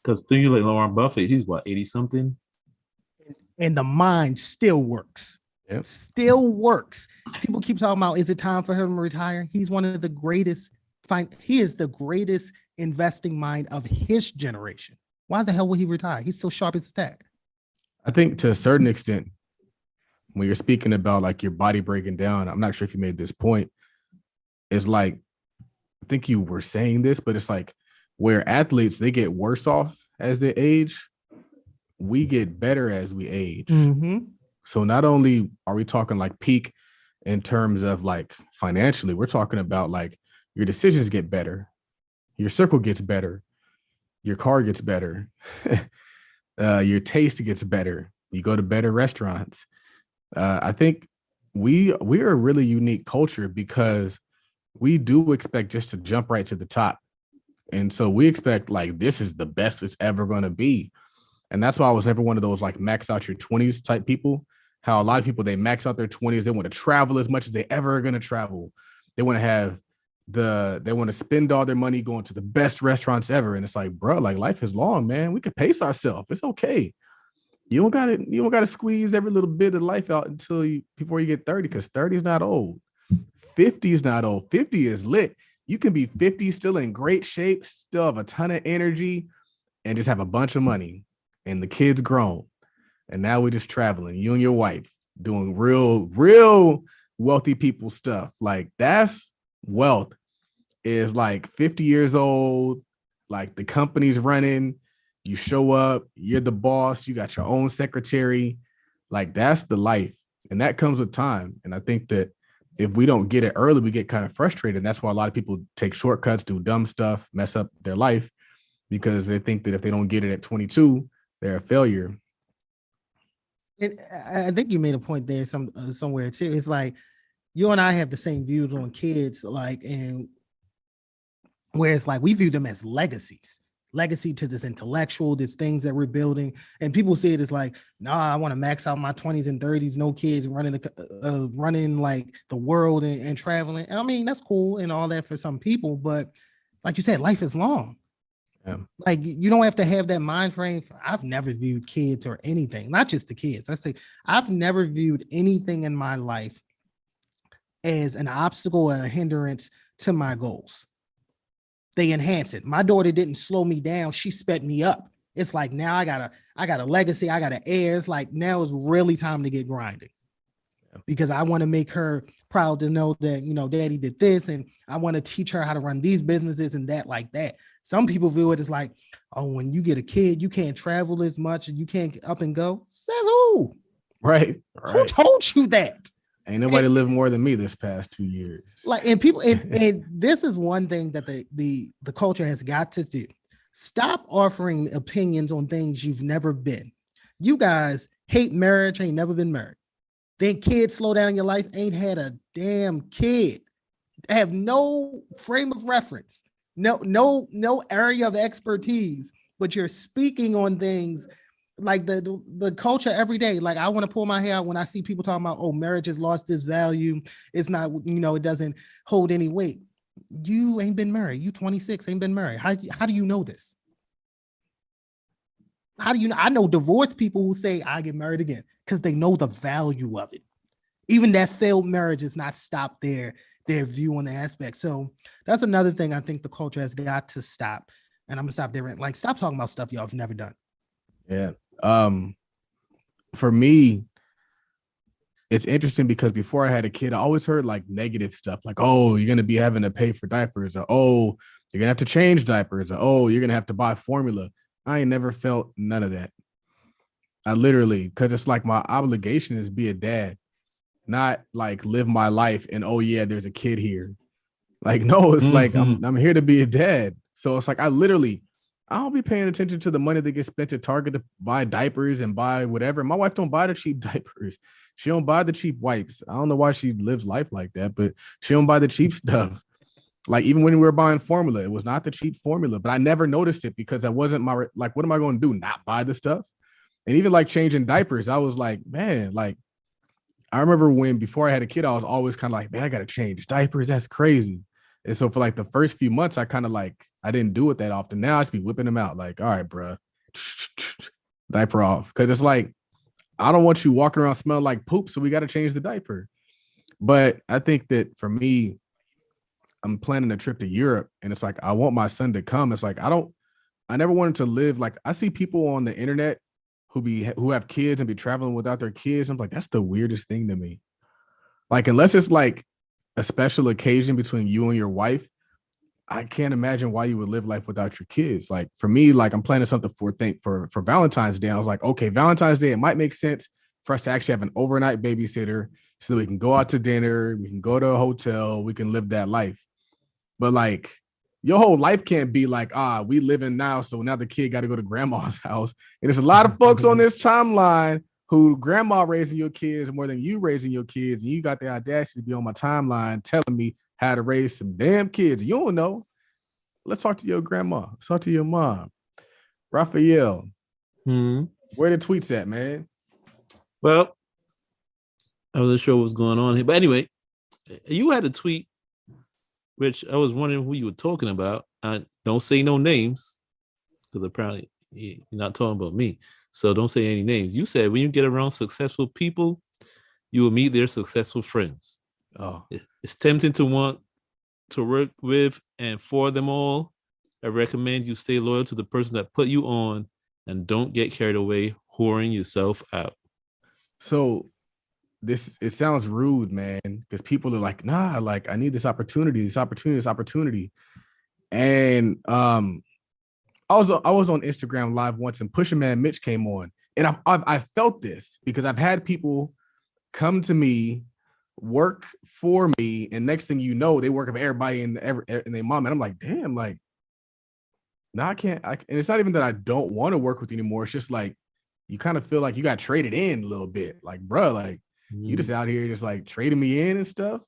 Because people like Warren Buffett, he's what, 80 something? And the mind still works. Yep. Still works. People keep talking about, is it time for him to retire? He's one of the greatest. He is the greatest investing mind of his generation. Why the hell would he retire? He's so sharp as a tack. I think to a certain extent, when you're speaking about like your body breaking down, I'm not sure if you made this point. It's like, I think you were saying this, but it's like where athletes, they get worse off as they age, we get better as we age. Mm-hmm. So not only are we talking like peak in terms of like financially, we're talking about like your decisions get better, your circle gets better, your car gets better, your taste gets better, you go to better restaurants. I think we are a really unique culture because we do expect just to jump right to the top. And so we expect like this is the best it's ever going to be. And that's why I was never one of those like max out your 20s type people. How a lot of people, they max out their 20s. They want to travel as much as they ever are going to travel. They want to spend all their money going to the best restaurants ever. And it's like, bro, like life is long, man. We could pace ourselves. It's okay. You don't gotta squeeze every little bit of life out before you get 30, because 30 is not old. 50 is not old. 50 is lit. You can be 50, still in great shape, still have a ton of energy, and just have a bunch of money. And the kid's grown. And now we're just traveling, you and your wife, doing real wealthy people stuff. Like that's wealth. Is like 50 years old, like the company's running. You show up, you're the boss, you got your own secretary. Like that's the life. And that comes with time. And I think that if we don't get it early, we get kind of frustrated. And that's why a lot of people take shortcuts, do dumb stuff, mess up their life, because they think that if they don't get it at 22, they're a failure. I think you made a point there somewhere too. It's like you and I have the same views on kids, like, and where it's like we view them as legacy to this intellectual, these things that we're building. And people say it as like, I want to max out my 20s and 30s, no kids, running like the world and traveling. I mean, that's cool and all that for some people, but Like you said, life is long. Yeah. Like you don't have to have that mind frame. I've never viewed kids or anything, not just the kids. I say I've never viewed anything in my life as an obstacle or a hindrance to my goals. They enhance it. My daughter didn't slow me down. She sped me up. It's like now I got a legacy. I got an heir. It's like now it's really time to get grinding because I want to make her proud to know that, you know, daddy did this and I want to teach her how to run these businesses and that like that. Some people view it as like, oh, when you get a kid, you can't travel as much and you can't get up and go. Says who? Right. Who told you that? Ain't nobody lived more than me this past 2 years. Like, and people, and this is one thing that the culture has got to do. Stop offering opinions on things you've never been. You guys hate marriage, ain't never been married. Then kids slow down your life, ain't had a damn kid. Have no frame of reference, no area of expertise, but you're speaking on things like the culture every day. Like I want to pull my hair out when I see people talking about, oh, marriage has lost its value. It's not, you know, it doesn't hold any weight. You ain't been married. You 26, ain't been married. How do you know this? How do you know? I know divorced people who say I get married again because they know the value of it. Even that failed marriage has not stopped their view on the aspect. So that's another thing I think the culture has got to stop. And I'm gonna stop there. Like, stop talking about stuff y'all have never done. Yeah. For me, it's interesting because before I had a kid, I always heard like negative stuff, like, oh, you're gonna be having to pay for diapers, or oh, you're gonna have to change diapers, or oh, you're gonna have to buy formula. I ain't never felt none of that. I literally, because it's like my obligation is be a dad, not like live my life and oh yeah, there's a kid here. Like, no, it's like I'm here to be a dad. So it's like I don't be paying attention to the money that gets spent at Target to buy diapers and buy whatever. My wife don't buy the cheap diapers. She don't buy the cheap wipes. I don't know why she lives life like that, but she don't buy the cheap stuff. Like even when we were buying formula, it was not the cheap formula, but I never noticed it because that wasn't my, like, what am I going to do? Not buy the stuff? And even like changing diapers, I was like, man, like, I remember when before I had a kid, I was always kind of like, man, I got to change diapers. That's crazy. And so for like the first few months, I kind of like, I didn't do it that often. Now I just be whipping them out. Like, all right, bro, diaper off. Cause it's like, I don't want you walking around smelling like poop. So we got to change the diaper. But I think that for me, I'm planning a trip to Europe and it's like, I want my son to come. It's like, I never wanted to live. Like I see people on the internet who have kids and be traveling without their kids. I'm like, that's the weirdest thing to me. Like, unless it's like a special occasion between you and your wife, I can't imagine why you would live life without your kids. Like for me, like I'm planning something for Valentine's Day. I was like, okay, Valentine's Day, it might make sense for us to actually have an overnight babysitter so that we can go out to dinner, we can go to a hotel, we can live that life. But like your whole life can't be like, we live in now, so now the kid got to go to grandma's house. And there's a lot of folks on this timeline who grandma raising your kids more than you raising your kids. And you got the audacity to be on my timeline telling me how to raise some damn kids. You don't know. Let's talk to your grandma. Let's talk to your mom. Raphael, where the tweets at, man? Well, I wasn't sure what was going on here. But anyway, you had a tweet, which I was wondering who you were talking about. I don't say no names, because apparently you're not talking about me. So don't say any names. You said when you get around successful people, you will meet their successful friends. Oh, it's tempting to want to work with and for them all. I recommend you stay loyal to the person that put you on and don't get carried away whoring yourself out. So it sounds rude, man, because people are like, nah, like I need this opportunity. And I was on Instagram Live once and Pusha Man Mitch came on, and I felt this because I've had people come to me, work for me, and next thing you know, they work with everybody in their mom, and I'm like, damn, like, now I can't. And it's not even that I don't want to work with you anymore. It's just like you kind of feel like you got traded in a little bit, like, bro, like you just out here just like trading me in and stuff.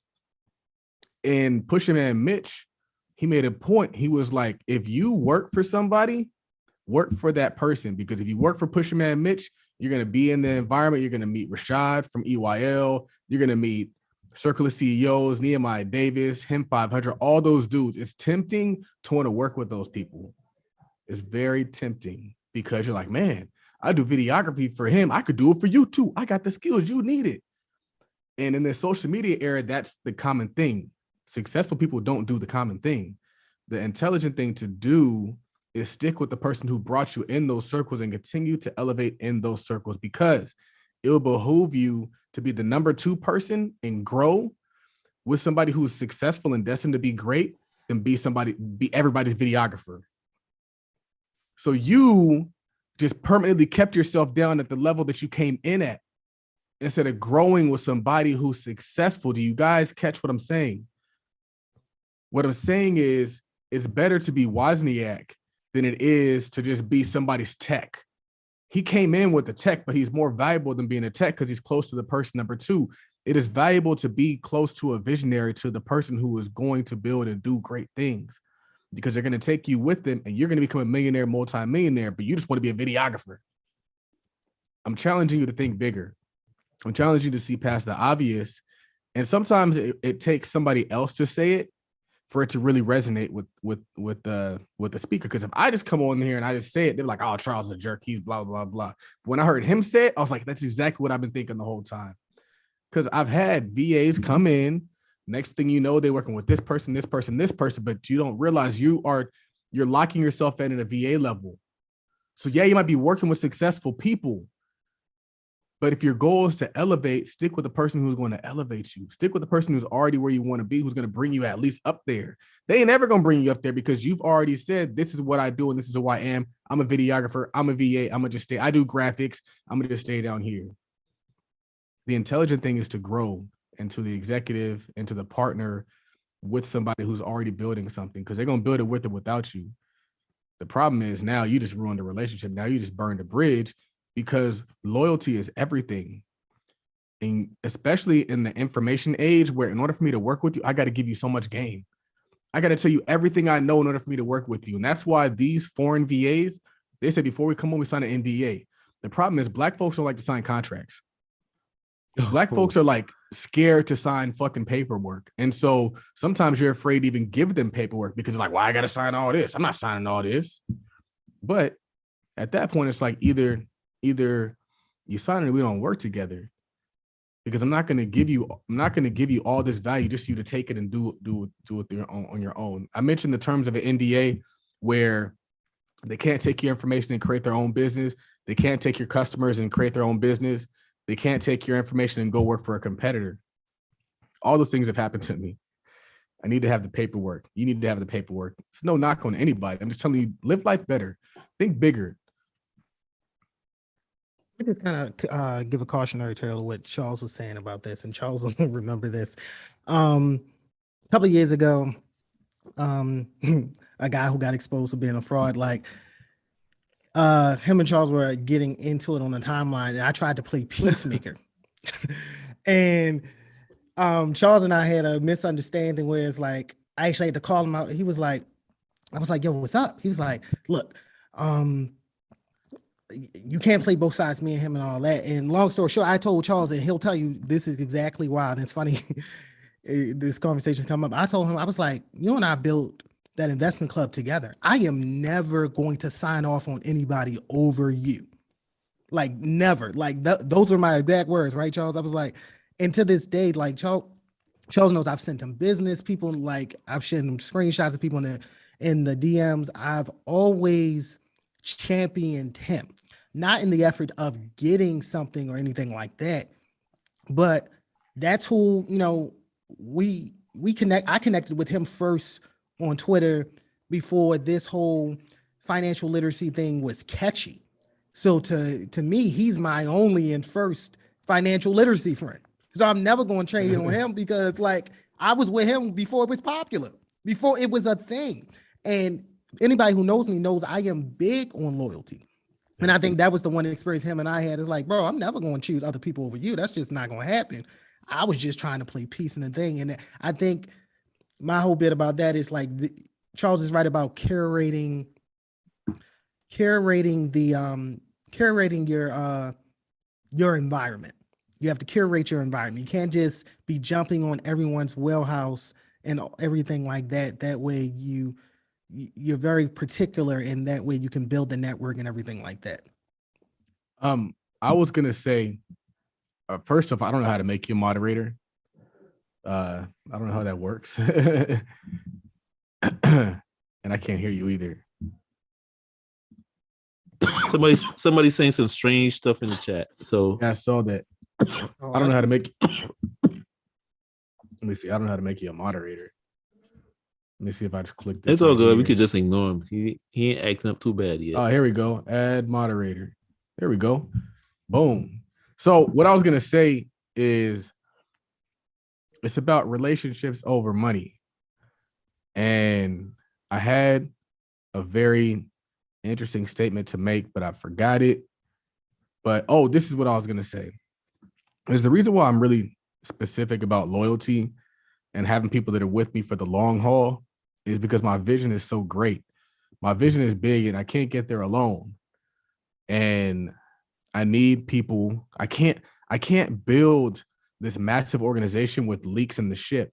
And Pusha Man Mitch, he made a point. He was like, if you work for somebody, work for that person. Because if you work for Pusha Man Mitch, you're going to be in the environment. You're going to meet Rashad from EYL. You're going to meet Circle of CEOs, Nehemiah Davis, Him 500, all those dudes. It's tempting to want to work with those people. It's very tempting because you're like, man, I do videography for him. I could do it for you too. I got the skills you needed. And in the social media era, that's the common thing. Successful people don't do the common thing. The intelligent thing to do is stick with the person who brought you in those circles and continue to elevate in those circles, because it will behoove you to be the number 2 person and grow with somebody who's successful and destined to be great than be everybody's videographer. So you just permanently kept yourself down at the level that you came in at instead of growing with somebody who's successful. Do you guys catch what I'm saying? What I'm saying is it's better to be Wozniak than it is to just be somebody's tech. He came in with the tech, but he's more valuable than being a tech because he's close to the person number 2. It is valuable to be close to a visionary, to the person who is going to build and do great things, because they're going to take you with them and you're going to become a millionaire, multi-millionaire, but you just want to be a videographer. I'm challenging you to think bigger. I'm challenging you to see past the obvious. And sometimes it takes somebody else to say it for it to really resonate with the speaker. Because if I just come on here and I just say it, they're like, oh, Charles is a jerk. He's blah, blah, blah. But when I heard him say it, I was like, that's exactly what I've been thinking the whole time. Because I've had VAs come in. Next thing you know, they're working with this person, this person, this person, but you don't realize you're locking yourself in at a VA level. So yeah, you might be working with successful people, but if your goal is to elevate, stick with the person who's going to elevate you. Stick with the person who's already where you want to be, who's going to bring you at least up there. They ain't ever going to bring you up there because you've already said, this is what I do and this is who I am. I'm a videographer. I'm a VA. I'm going to just stay. I do graphics. I'm going to just stay down here. The intelligent thing is to grow into the executive, into the partner with somebody who's already building something, because they're going to build it with or without you. The problem is now you just ruined the relationship. Now you just burned a bridge, because loyalty is everything. And especially in the information age, where in order for me to work with you, I got to give you so much game. I got to tell you everything I know in order for me to work with you. And that's why these foreign VAs, they said before we come on, we sign an NDA. The problem is Black folks don't like to sign contracts. Black folks are like scared to sign fucking paperwork. And so sometimes you're afraid to even give them paperwork because it's like, why I got to sign all this? I'm not signing all this. But at that point, it's like either you sign it or we don't work together, because I'm not going to give you all this value just for you to take it and do it on your own. I mentioned the terms of an NDA where they can't take your information and create their own business. They can't take your customers and create their own business. They can't take your information and go work for a competitor. All those things have happened to me. I need to have the paperwork. You need to have the paperwork. It's no knock on anybody. I'm just telling you, live life better. Think bigger. I just kind of give a cautionary tale of what Charles was saying about this, and Charles will remember this. A couple of years ago, a guy who got exposed for being a fraud, like him and Charles were getting into it on the timeline, and I tried to play peacemaker. And Charles and I had a misunderstanding where it's like, I actually had to call him out. He was like, I was like, yo, what's up? He was like, look, you can't play both sides, me and him and all that. And long story short, I told Charles, and he'll tell you this is exactly why. And it's funny, this conversation's come up. I told him, I was like, you and I built that investment club together. I am never going to sign off on anybody over you. Like never. Like those are my exact words, right, Charles? I was like, and to this day, like Charles knows I've sent him business people, like I've sent him screenshots of people in the DMs. I've always championed him, not in the effort of getting something or anything like that, but that's who, we connect. I connected with him first on Twitter before this whole financial literacy thing was catchy. So to me, he's my only and first financial literacy friend. So I'm never going to trade on him, because like I was with him before it was popular, before it was a thing. And anybody who knows me knows I am big on loyalty. And I think that was the one experience him and I had. Is like, bro, I'm never going to choose other people over you. That's just not going to happen. I was just trying to play peace in the thing. And I think my whole bit about that is like, Charles is right about curating your environment. You have to curate your environment. You can't just be jumping on everyone's wellhouse and everything like that. That way you're very particular, and that way you can build the network and everything like that. I was gonna say, first off, I don't know how to make you a moderator. I don't know how that works, and I can't hear you either. Somebody's saying some strange stuff in the chat. So yeah, I saw that. I don't know how to make. Let me see. I don't know how to make you a moderator. Let me see if I just click this. It's all right good. here. We could just ignore him. He ain't acting up too bad yet. Oh, here we go. Add moderator. There we go. Boom. So what I was gonna say is, it's about relationships over money, and I had a very interesting statement to make, but I forgot it. But this is what I was gonna say. There's the reason why I'm really specific about loyalty and having people that are with me for the long haul is because my vision is so great. My vision is big and I can't get there alone. And I need people. I can't build this massive organization with leaks in the ship.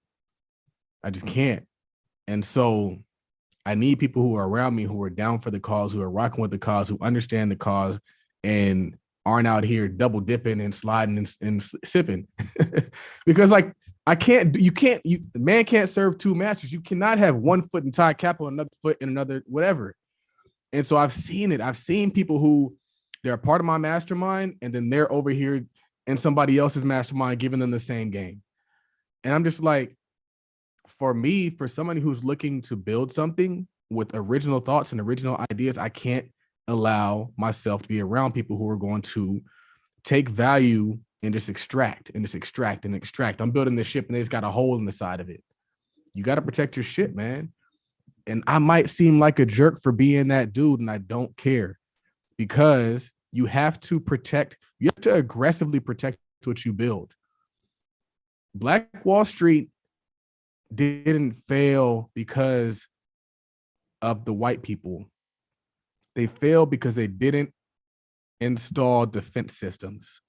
I just can't. And so I need people who are around me, who are down for the cause, who are rocking with the cause, who understand the cause, and aren't out here double dipping and sliding and sipping. Because like man can't serve two masters. You cannot have one foot in Thai capital, another foot in another, whatever. And so I've seen it. I've seen people who they're a part of my mastermind, and then they're over here in somebody else's mastermind giving them the same game. And I'm just like, for me, for somebody who's looking to build something with original thoughts and original ideas, I can't allow myself to be around people who are going to take value and just extract and just extract and extract. I'm building this ship and it's got a hole in the side of it. You got to protect your shit, man. And I might seem like a jerk for being that dude, and I don't care, because you have to aggressively protect what you build. Black Wall Street didn't fail because of the white people. They failed because they didn't install defense systems.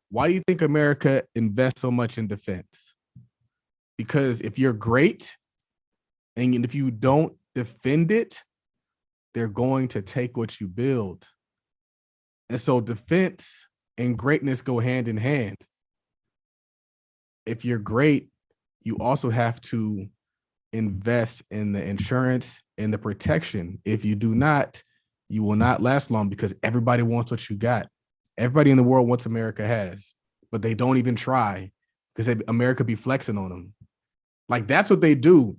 Why do you think America invests so much in defense? Because if you're great and if you don't defend it, they're going to take what you build. And so defense and greatness go hand in hand. If you're great, you also have to invest in the insurance and the protection. If you do not, you will not last long, because everybody wants what you got. Everybody in the world wants America has, but they don't even try because America be flexing on them. Like, that's what they do.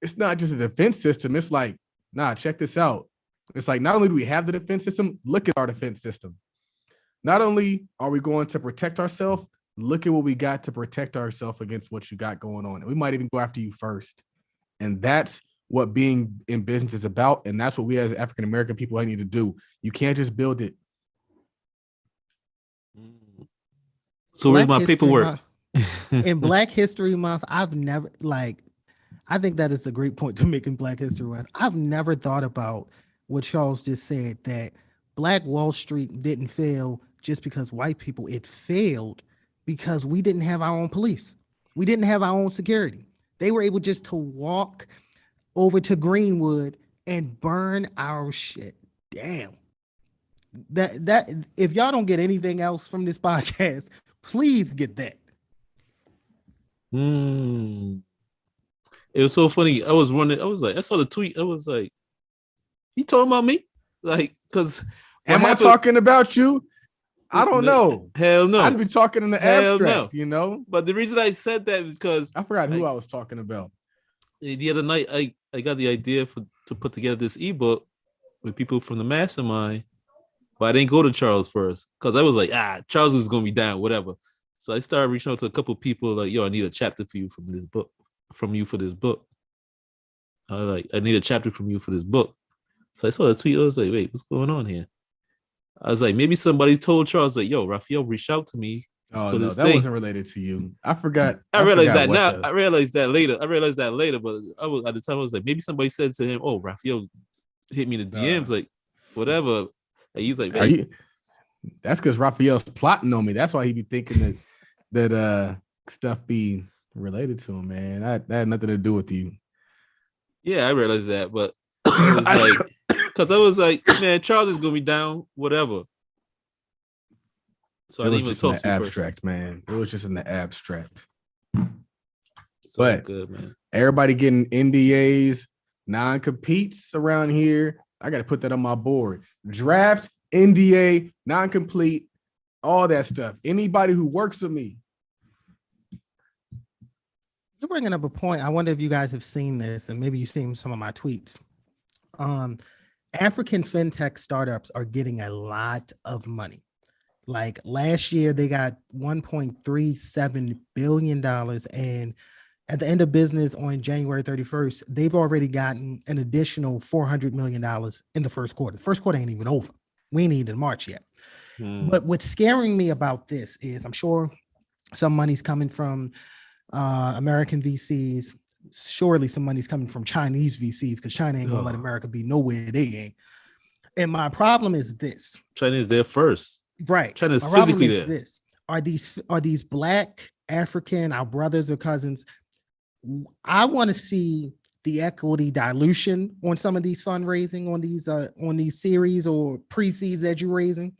It's not just a defense system. It's like, nah, check this out. It's like, not only do we have the defense system, look at our defense system. Not only are we going to protect ourselves, look at what we got to protect ourselves against what you got going on. And we might even go after you first. And that's what being in business is about. And that's what we as African-American people need to do. You can't just build it. So where's my paperwork? In Black History Month, I think that is the great point to make in Black History Month. I've never thought about what Charles just said, that Black Wall Street didn't fail just because white people. It failed because we didn't have our own police. We didn't have our own security. They were able just to walk over to Greenwood and burn our shit down. That if y'all don't get anything else from this podcast, please get that. It was so funny. I was like, I saw the tweet. I was like, he talking about me? Like, because am I talking about you? I don't know. Hell no. I'd be talking in the abstract, you know? But the reason I said that is because I forgot who I was talking about. The other night, I got the idea to put together this ebook with people from the mastermind, but I didn't go to Charles first because I was like, Charles was going to be down, whatever. So I started reaching out to a couple of people like, yo, I need a chapter for you for this book. I need a chapter from you for this book. So I saw the tweet. I was like, wait, what's going on here? I was like, maybe somebody told Charles, like, yo, Raphael reached out to me. Oh, no, that wasn't related to you. I forgot. I realized that now. I realized that later. But I was at the time, I was like, maybe somebody said to him, oh, Raphael hit me in the DMs, like, whatever. And he's like, That's because Raphael's plotting on me. That's why he be thinking that stuff be related to him, man. That had nothing to do with you. Yeah, I realized that, but it was like, because I was like, man, Charles is gonna be down, whatever. So It I was didn't even just in talk the to you first. abstract, man. It was just in the abstract. So But good, man. everybody getting NDAs, non-competes around here. I got to put that on my board. Draft, NDA, non-complete, all that stuff. Anybody who works with me. You're bringing up a point. I wonder if you guys have seen this, and maybe you've seen some of my tweets. African fintech startups are getting a lot of money. Like last year, they got $1.37 billion. And at the end of business on January 31st, they've already gotten an additional $400 million in the first quarter. The first quarter ain't even over. We ain't even in March yet. But what's scaring me about this is I'm sure some money's coming from American VCs. Surely some money's coming from Chinese VCs because China ain't gonna let America be nowhere they ain't. And my problem is this. China is there first. Right. China is my problem physically is there. this. Are these Black African, our brothers or cousins? I want to see the equity dilution on some of these fundraising on these series or pre-seeds that you're raising.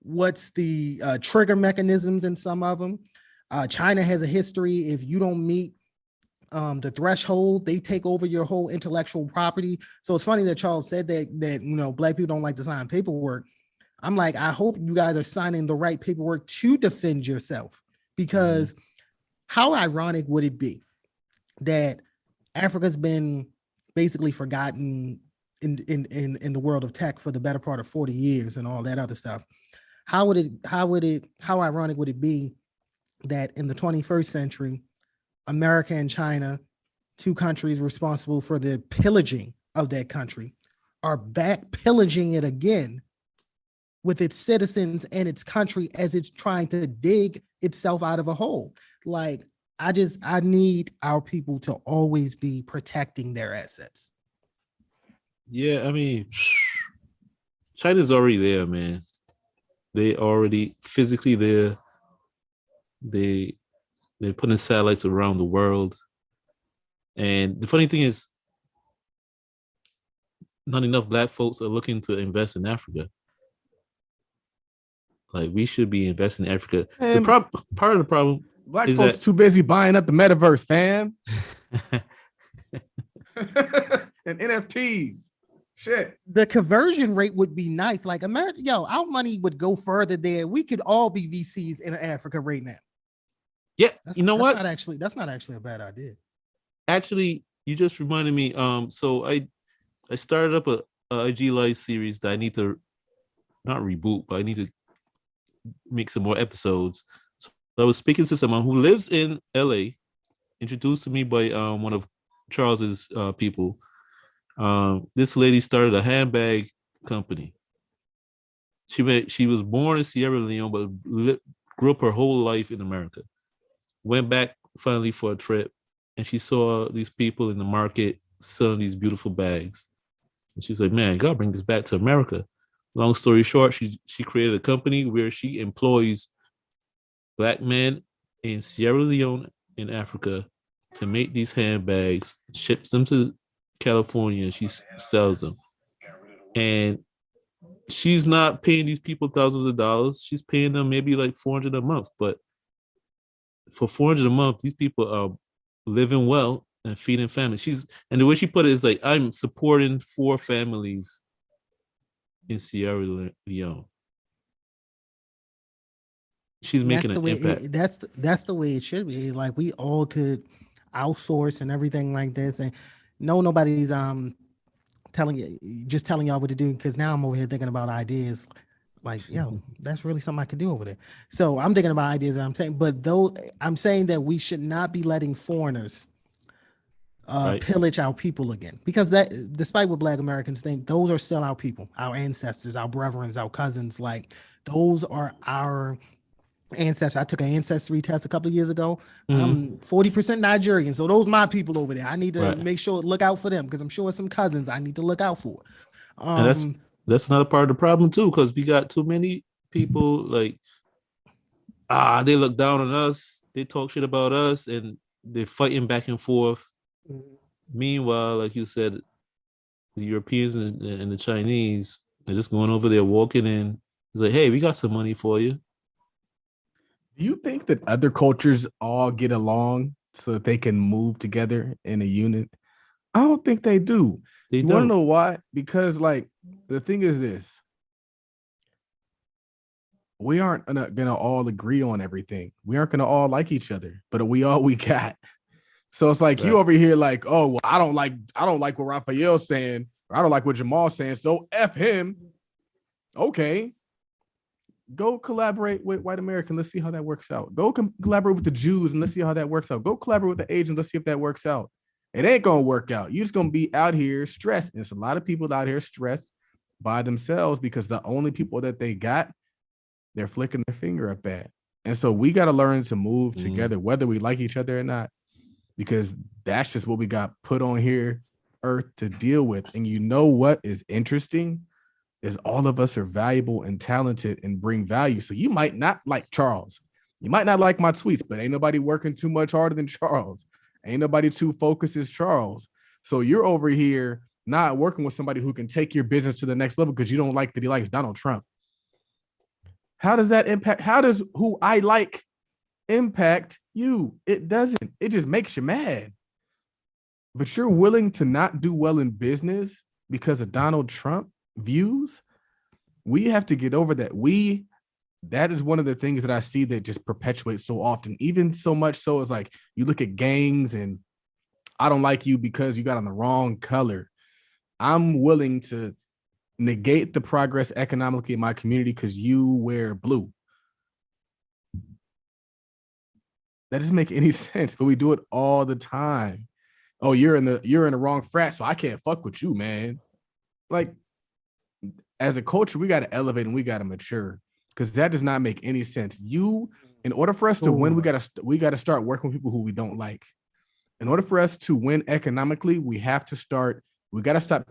What's the trigger mechanisms in some of them? China has a history. If you don't meet the threshold, they take over your whole intellectual property. So it's funny that Charles said that Black people don't like to sign paperwork. I'm like, I hope you guys are signing the right paperwork to defend yourself, because how ironic would it be that Africa's been basically forgotten in the world of tech for the better part of 40 years and all that other stuff? How ironic would it be that in the 21st century, America and China, two countries responsible for the pillaging of that country, are back pillaging it again with its citizens and its country as it's trying to dig itself out of a hole? Like, I need our people to always be protecting their assets. Yeah, I mean, China's already there, man. They already physically there. They're putting satellites around the world. And the funny thing is, not enough Black folks are looking to invest in Africa. Like, we should be investing in Africa. Part of the problem, Black is folks that too busy buying up the metaverse, fam. And NFTs. Shit. The conversion rate would be nice. Like America, our money would go further there. We could all be VCs in Africa right now. yeah, That's what? That's not actually a bad idea. Actually, you just reminded me. So I started up a IG Live series that I need to not reboot, but I need to make some more episodes. So I was speaking to someone who lives in LA, introduced to me by one of Charles's people. This lady started a handbag company. She was born in Sierra Leone, but grew up her whole life in America. Went back finally for a trip, and she saw these people in the market selling these beautiful bags. And she's like, man, I gotta bring this back to America. Long story short, she created a company where she employs Black men in Sierra Leone in Africa to make these handbags, ships them to California, and she sells them. And she's not paying these people thousands of dollars. She's paying them maybe like $400 a month. But for $400 a month, these people are living well and feeding families. And the way she put it is like, I'm supporting 4 families in Sierra Leone. She's making an impact. That's the way it should be. Like, we all could outsource and everything like this, and nobody's telling y'all what to do, because now I'm over here thinking about ideas. Like, that's really something I could do over there. So I'm thinking about ideas that I'm saying, but though I'm saying that we should not be letting foreigners pillage our people again, because that, despite what Black Americans think, those are still our people, our ancestors, our brethren, our cousins. Like, those are our ancestors. I took an ancestry test a couple of years ago. I'm 40% Nigerian, so those are my people over there. I need to make sure, look out for them, because I'm sure some cousins I need to look out for. And that's another part of the problem too, because we got too many people like, they look down on us, they talk shit about us, and they're fighting back and forth. Meanwhile, like you said, the Europeans and the Chinese, they're just going over there, walking in. It's like, hey, we got some money for you. Do you think that other cultures all get along so that they can move together in a unit? I don't think they do. They You want to don't. know why? Because like the thing is this. We aren't gonna all agree on everything. We aren't gonna all like each other, but we all we got. So it's like you Right. over here, like, oh, well, I don't like what Raphael's saying, or I don't like what Jamal's saying. So F him. Okay. Go collaborate with white American. Let's see how that works out. Go collaborate with the Jews and let's see how that works out. Go collaborate with the Asians. Let's see if that works out. It ain't gonna work out. You're just gonna be out here stressed. And there's a lot of people out here stressed by themselves because the only people that they got, they're flicking their finger up at. And so we got to learn to move together, whether we like each other or not, because that's just what we got put on here, earth, to deal with. And you know what is interesting is all of us are valuable and talented and bring value. So you might not like Charles. You might not like my tweets, but ain't nobody working too much harder than Charles. Ain't nobody too focused as Charles. So you're over here not working with somebody who can take your business to the next level because you don't like that he likes Donald Trump. How does that impact? How does who I like impact you? It doesn't. It just makes you mad. But you're willing to not do well in business because of Donald Trump views? We have to get over that. That is one of the things that I see that just perpetuates so often, even so much so it's like you look at gangs and I don't like you because you got on the wrong color. I'm willing to negate the progress economically in my community because you wear blue. That doesn't make any sense, but we do it all the time. Oh, you're in the wrong frat, so I can't fuck with you, man. Like, as a culture, we got to elevate and we got to mature because that does not make any sense. In order for us to win, we got to start working with people who we don't like. In order for us to win economically, we got to stop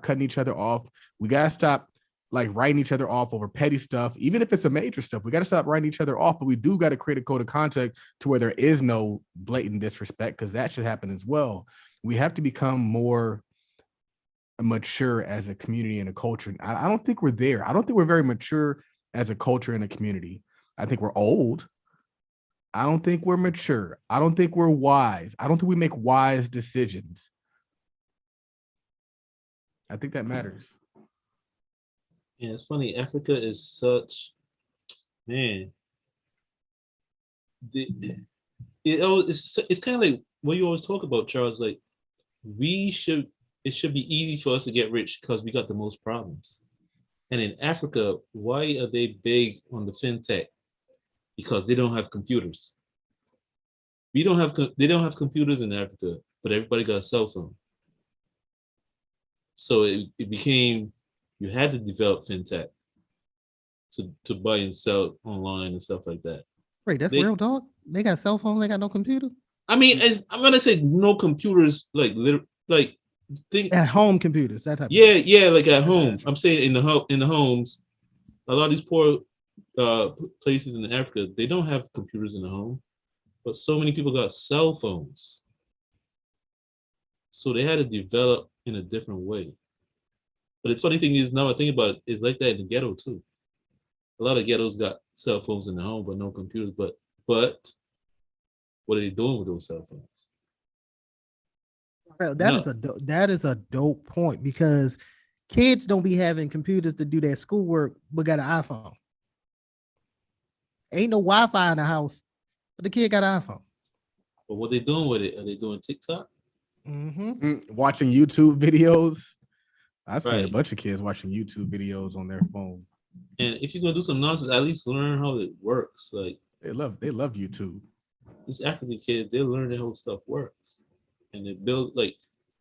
cutting each other off. We got to stop like writing each other off over petty stuff. Even if it's a major stuff, we got to stop writing each other off, but we do got to create a code of conduct to where there is no blatant disrespect because that should happen as well. We have to become more mature as a community and a culture. I don't think we're there. I don't think we're very mature as a culture and a community. I think we're old. I don't think we're mature. I don't think we're wise. I don't think we make wise decisions. I think that matters. Yeah, it's funny. Africa is such, man. It's kind of like what you always talk about, Charles. Like it should be easy for us to get rich because we got the most problems. And in Africa, why are they big on the fintech? Because they don't have computers. They don't have computers in Africa, but everybody got a cell phone. So it became, you had to develop fintech to buy and sell online and stuff like that. Wait, that's real dog? They got cell phones, they got no computer? I mean, I'm gonna say no computers, like think at home computers, that type yeah, like at home. I'm saying in the homes, a lot of these poor places in Africa, they don't have computers in the home, but so many people got cell phones. So they had to develop in a different way. But the funny thing is, now I think about it, it's like that in the ghetto too. A lot of ghettos got cell phones in the home, but no computers. But what are they doing with those cell phones? Well, that is a dope point because kids don't be having computers to do their schoolwork, but got an iPhone. Ain't no Wi-Fi in the house, but the kid got an iPhone. But what they doing with it? Are they doing TikTok? Watching YouTube videos. I've seen a bunch of kids watching YouTube videos on their phone. And if you're gonna do some nonsense, at least learn how it works. Like they love YouTube. These African kids, they learn how stuff works, and they build. Like,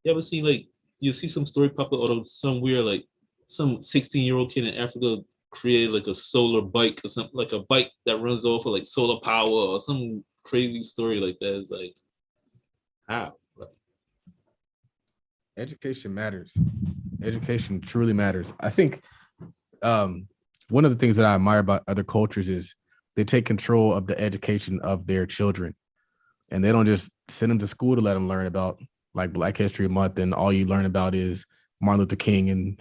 you ever seen, like, you see some story pop up out of somewhere, like some 16-year-old kid in Africa created like a solar bike or something, like a bike that runs off of like solar power or some crazy story like that. Is like, how? Like, education matters. Education truly matters. I think one of the things that I admire about other cultures is they take control of the education of their children, and they don't just send them to school to let them learn about like Black History Month, and all you learn about is Martin Luther King and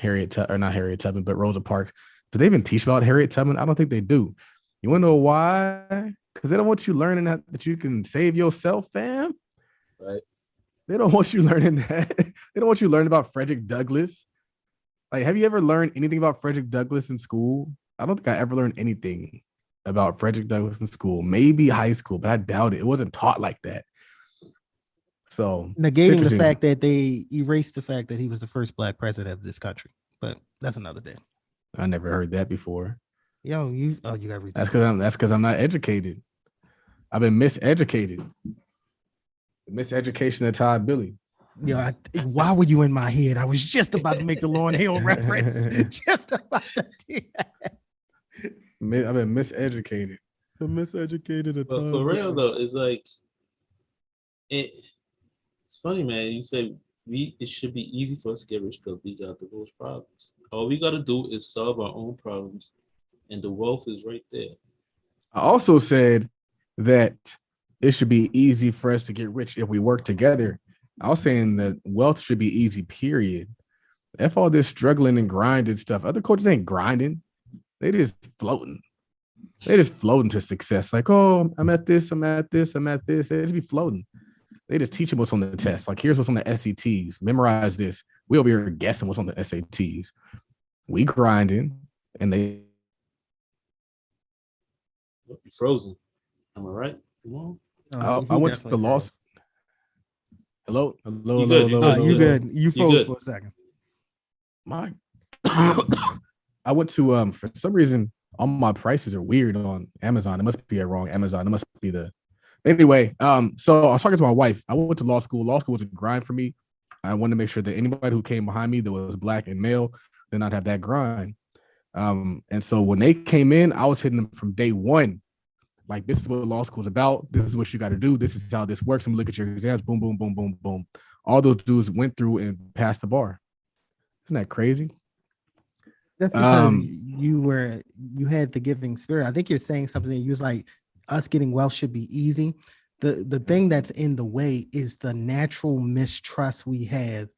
not Harriet Tubman, but Rosa Parks. Do they even teach about Harriet Tubman? I don't think they do. You want to know why? Because they don't want you learning that you can save yourself, fam. Right. They don't want you learning that. They don't want you learning about Frederick Douglass. Like, have you ever learned anything about Frederick Douglass in school? I don't think I ever learned anything about Frederick Douglass in school. Maybe high school, but I doubt it. It wasn't taught like that. So Negating the fact that they erased the fact that he was the first Black president of this country. But that's another day. I never heard that before. Yo, you got to read this. That's because I'm not educated. I've been miseducated. Miseducation of Todd Billy. Yo, why were you in my head? I was just about to make the Lauryn Hill reference. Just about to. I've been miseducated. The miseducated. But for real though, it's like it's funny, man. You say it should be easy for us to get rich because we got the most problems. All we got to do is solve our own problems, and the wealth is right there. I also said that it should be easy for us to get rich if we work together. I was saying that wealth should be easy, period. F all this struggling and grinding stuff. Other coaches ain't grinding. They just floating. They just floating to success. Like, oh, I'm at this, I'm at this, I'm at this. They just be floating. They just teach them what's on the test. Like, here's what's on the SATs. Memorize this. We over here guessing what's on the SATs. We grinding, and they. You're frozen. Am I right? Come on. I went to the law. Hello. You good? You froze for a second. I went to for some reason all my prices are weird on Amazon. It must be a wrong Amazon. It must be the anyway. So I was talking to my wife. I went to law school. Law school was a grind for me. I wanted to make sure that anybody who came behind me that was Black and male did not have that grind. And so when they came in, I was hitting them from day one. Like, this is what law school is about. This is what you got to do. This is how this works. I'm gonna look at your exams. Boom, boom, boom, boom, boom. All those dudes went through and passed the bar. Isn't that crazy? That's because you had the giving spirit. I think you're saying something that you was like, us getting wealth should be easy. The thing that's in the way is the natural mistrust we have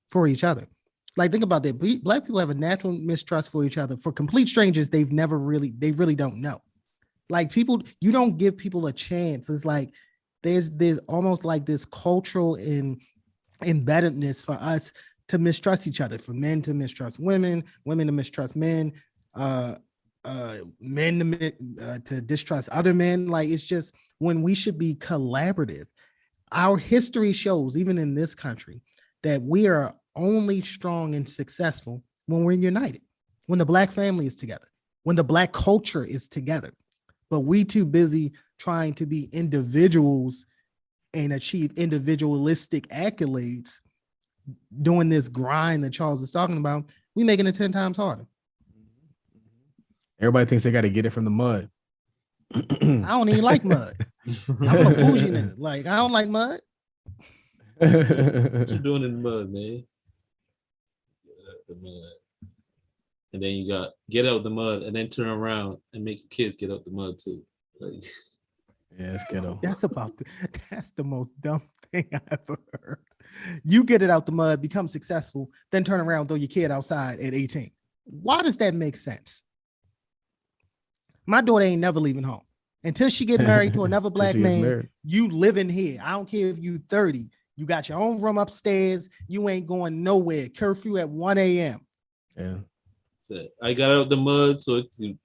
for each other. Like, think about that. Black people have a natural mistrust for each other. For complete strangers, they really don't know. Like, people, you don't give people a chance. It's like there's almost like this cultural embeddedness for us to mistrust each other, for men to mistrust women, women to mistrust men, men to distrust other men. Like, it's just when we should be collaborative. Our history shows, even in this country, that we are only strong and successful when we're united, when the Black family is together, when the Black culture is together. But we too busy trying to be individuals and achieve individualistic accolades, doing this grind that Charles is talking about. We making it 10 times harder. Everybody thinks they got to get it from the mud. I don't even like mud. I'm a bougie nigga. Like, I don't like mud. What you doing in the mud, man? Get out the mud. And then you got get out the mud and then turn around and make your kids get out the mud too. Like, yeah, it's ghetto. That's the most dumb thing I ever heard. You get it out the mud, become successful, then turn around, throw your kid outside at 18. Why does that make sense? My daughter ain't never leaving home until she get married to another Black man. You living here. I don't care if you 30. You got your own room upstairs. You ain't going nowhere. Curfew at 1 a.m. Yeah. So I got out the mud so it can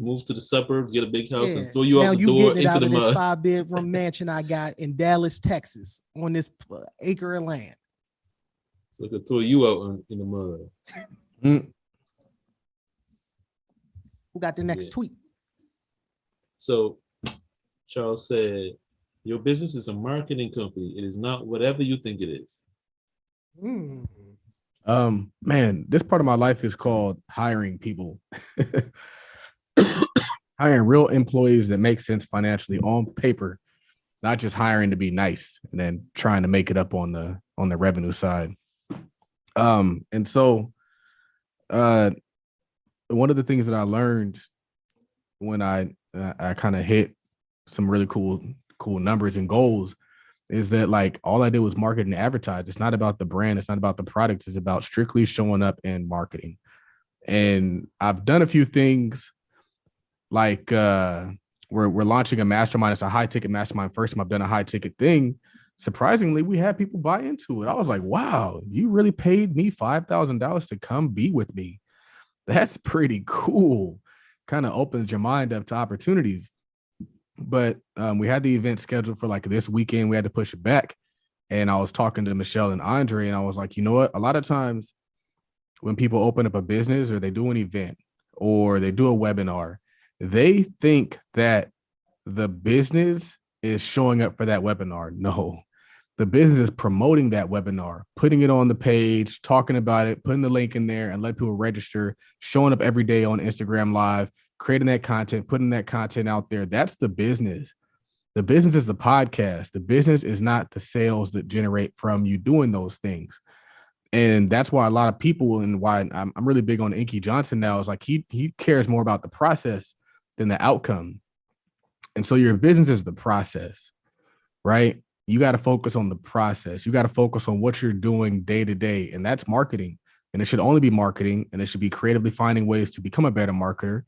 move to the suburbs, get a big house, and throw you now out the door into the mud. This 5-bedroom mansion I got in Dallas, Texas, on this acre of land. So I could throw you out in the mud. Mm. Who got the next tweet? So Charles said, your business is a marketing company. It is not whatever you think it is. Man, this part of my life is called hiring people. Hiring real employees that make sense financially on paper, not just hiring to be nice and then trying to make it up on the revenue side. And so one of the things that I learned when I kind of hit some really cool numbers and goals is that like all I did was market and advertise. It's not about the brand, it's not about the products, it's about strictly showing up and marketing. And I've done a few things like we're launching a mastermind. It's a high ticket mastermind. First time I've done a high ticket thing. Surprisingly, we had people buy into it. I was like, wow, you really paid me $5,000 to come be with me. That's pretty cool. Kind of opens your mind up to opportunities. But we had the event scheduled for like this weekend. We had to push it back. And I was talking to Michelle and Andre, and I was like, you know what? A lot of times when people open up a business or they do an event or they do a webinar, they think that the business is showing up for that webinar. No, the business is promoting that webinar, putting it on the page, talking about it, putting the link in there and let people register, showing up every day on Instagram Live, creating that content, putting that content out there. That's the business. The business is the podcast. The business is not the sales that generate from you doing those things. And that's why a lot of people, and why I'm really big on Inky Johnson now, is like he cares more about the process than the outcome. And so your business is the process, right? You got to focus on the process. You got to focus on what you're doing day to day. And that's marketing. And it should only be marketing. And it should be creatively finding ways to become a better marketer.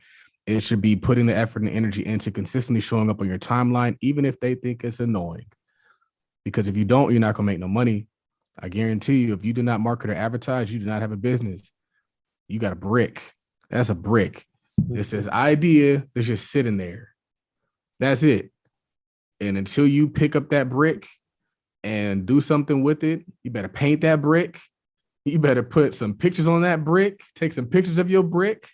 It should be putting the effort and energy into consistently showing up on your timeline, even if they think it's annoying. Because if you don't, you're not going to make no money. I guarantee you, if you do not market or advertise, you do not have a business. You got a brick. That's a brick. It's this idea that's just sitting there. That's it. And until you pick up that brick and do something with it, you better paint that brick. You better put some pictures on that brick, take some pictures of your brick,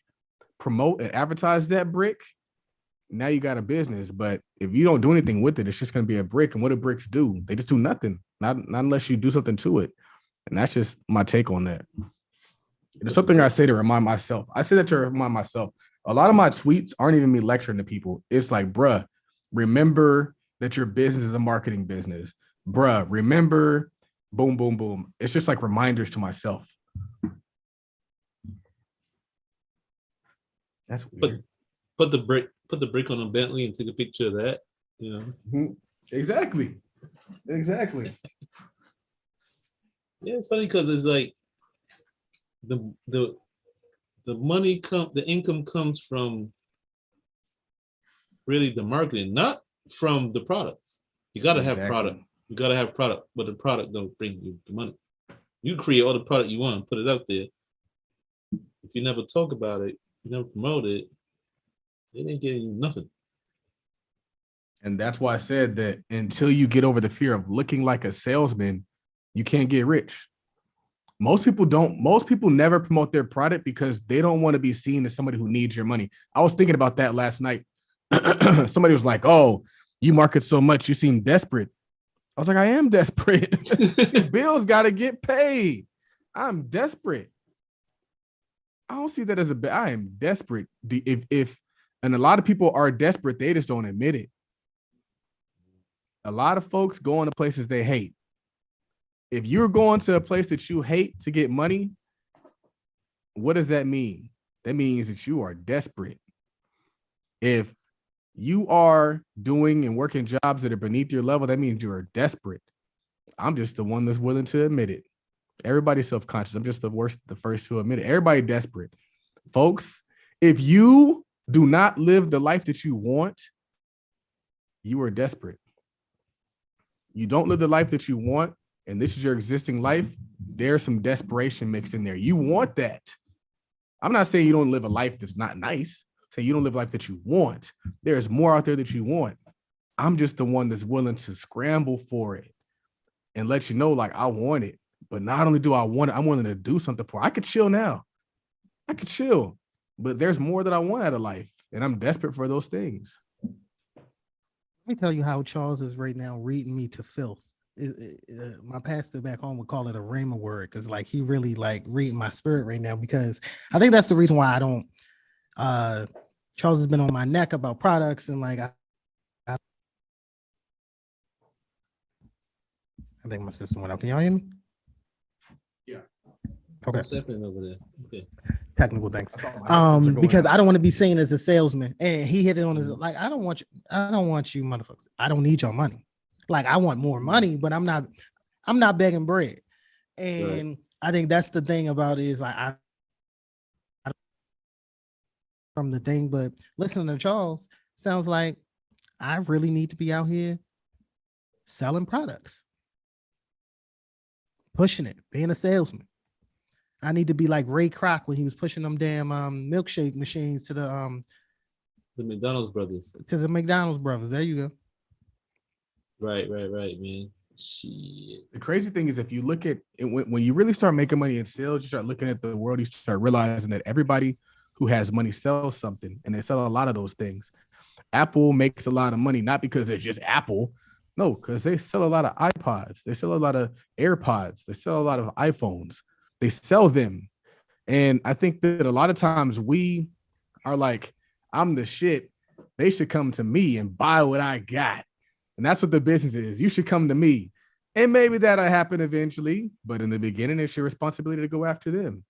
promote and advertise that brick. Now you got a business. But if you don't do anything with it, it's just going to be a brick. And what do bricks do? They just do nothing, not unless you do something to it. And that's just my take on that. It's something I say to remind myself. I say that to remind myself. A lot of my tweets aren't even me lecturing to people. It's like, bruh, remember that your business is a marketing business. Bruh, remember, boom, boom, boom. It's just like reminders to myself. That's weird. Put the brick on a Bentley and take a picture of that. You know. Mm-hmm. Exactly. Yeah, it's funny because it's like the money the income comes from really the marketing, not from the products. You got to have product. You got to have product, but the product don't bring you the money. You create all the product you want and put it out there. If you never talk about it, you never promote it, it ain't getting you nothing. And that's why I said that until you get over the fear of looking like a salesman, you can't get rich. Most people never promote their product because they don't want to be seen as somebody who needs your money. I was thinking about that last night. Somebody was like, oh, you market so much, you seem desperate. I was like, I am desperate. Bills got to get paid. I'm desperate. I don't see that as I am desperate. And a lot of people are desperate, they just don't admit it. A lot of folks go into places they hate. If you're going to a place that you hate to get money, what does that mean? That means that you are desperate. If you are doing and working jobs that are beneath your level, that means you are desperate. I'm just the one that's willing to admit it. Everybody's self-conscious. I'm just the first to admit it. Everybody desperate. Folks, if you do not live the life that you want, you are desperate. You don't live the life that you want, and this is your existing life, there's some desperation mixed in there. You want that. I'm not saying you don't live a life that's not nice. I'm saying you don't live a life that you want. There's more out there that you want. I'm just the one that's willing to scramble for it and let you know, like, I want it. But not only do I want it, I'm willing to do something for it. I could chill now. I could chill. But there's more that I want out of life, and I'm desperate for those things. Let me tell you how Charles is right now reading me to filth. My pastor back home would call it a rhema word, because like he really like reading my spirit right now, because I think that's the reason why I don't Charles has been on my neck about products, and like I think my system went out. Can y'all hear me? Yeah. Okay. What's happening over there? Okay. technical things. Are going Because out. I don't want to be seen as a salesman. And he hit it on his like, I don't want you motherfuckers. I don't need your money. Like, I want more money, but I'm not begging bread. And I think that's the thing about it is like I from the thing, but listening to Charles sounds like I really need to be out here selling products, pushing it, being a salesman. I need to be like Ray Kroc when he was pushing them damn milkshake machines to the McDonald's brothers. McDonald's brothers. There you go. Right, man. Shit. The crazy thing is, if you look at it, when you really start making money in sales, you start looking at the world, you start realizing that everybody who has money sells something, and they sell a lot of those things. Apple makes a lot of money, not because it's just Apple. No, because they sell a lot of iPods. They sell a lot of AirPods. They sell a lot of iPhones. They sell them. And I think that a lot of times we are like, I'm the shit. They should come to me and buy what I got. And that's what the business is. You should come to me. And maybe that'll happen eventually. But in the beginning, it's your responsibility to go after them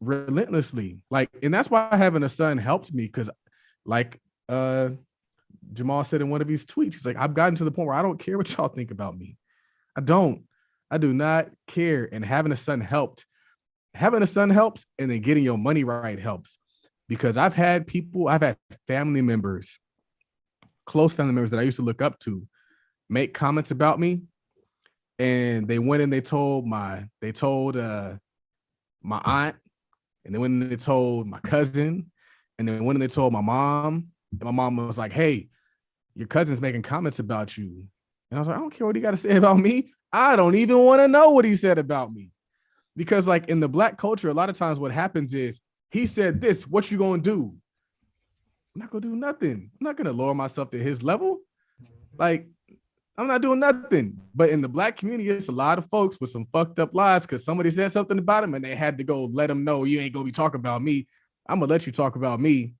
relentlessly. Like, and that's why having a son helps me, because like Jamaal said in one of his tweets, he's like, I've gotten to the point where I don't care what y'all think about me. I do not care. And having a son helped. Having a son helps, and then getting your money right helps. Because I've had family members, close family members that I used to look up to, make comments about me. And they went and they told my aunt, and then went and they told my cousin, and then went and they told my mom. And my mom was like, hey, your cousin's making comments about you. And I was like, I don't care what he got to say about me. I don't even want to know what he said about me. Because like in the Black culture, a lot of times what happens is, he said this, what you gonna do? I'm not gonna do nothing. I'm not gonna lower myself to his level. Like, I'm not doing nothing. But in the Black community, it's a lot of folks with some fucked up lives because somebody said something about him and they had to go let him know, you ain't gonna be talking about me. I'm gonna let you talk about me,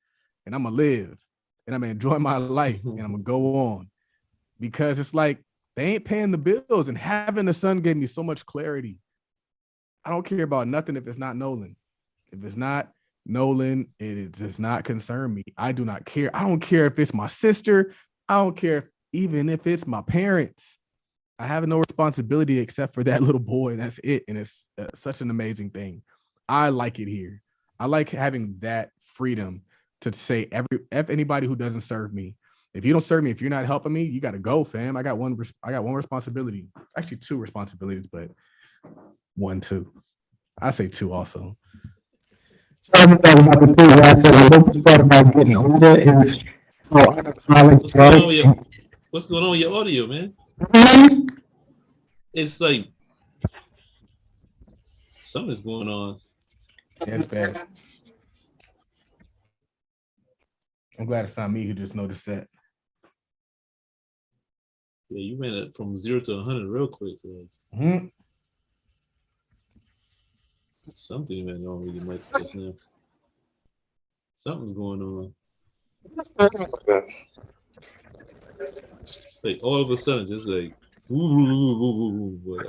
and I'm gonna live, and I'm gonna enjoy my life, and I'm gonna go on. Because it's like, they ain't paying the bills, and having a son gave me so much clarity. I don't care about nothing if it's not Nolan. If it's not Nolan, it does not concern me. I do not care. I don't care if it's my sister. I don't care even if it's my parents. I have no responsibility except for that little boy. That's it. And it's such an amazing thing. I like it here. I like having that freedom to say F anybody who doesn't serve me. If you don't serve me, if you're not helping me, you got to go, fam. I got one responsibility. Actually, two responsibilities, but 1, 2. I say 2 also. About the thing where I said the dopest part about getting older is how unapologetic. What's going on with your audio, man? It's like something's going on. Yeah, it's bad. I'm glad it's not me who just noticed that. Yeah, you ran it from 0 to 100 real quick. Mm-hmm. Something went on with your mic just now. Something's going on. Like all of a sudden, just like, oh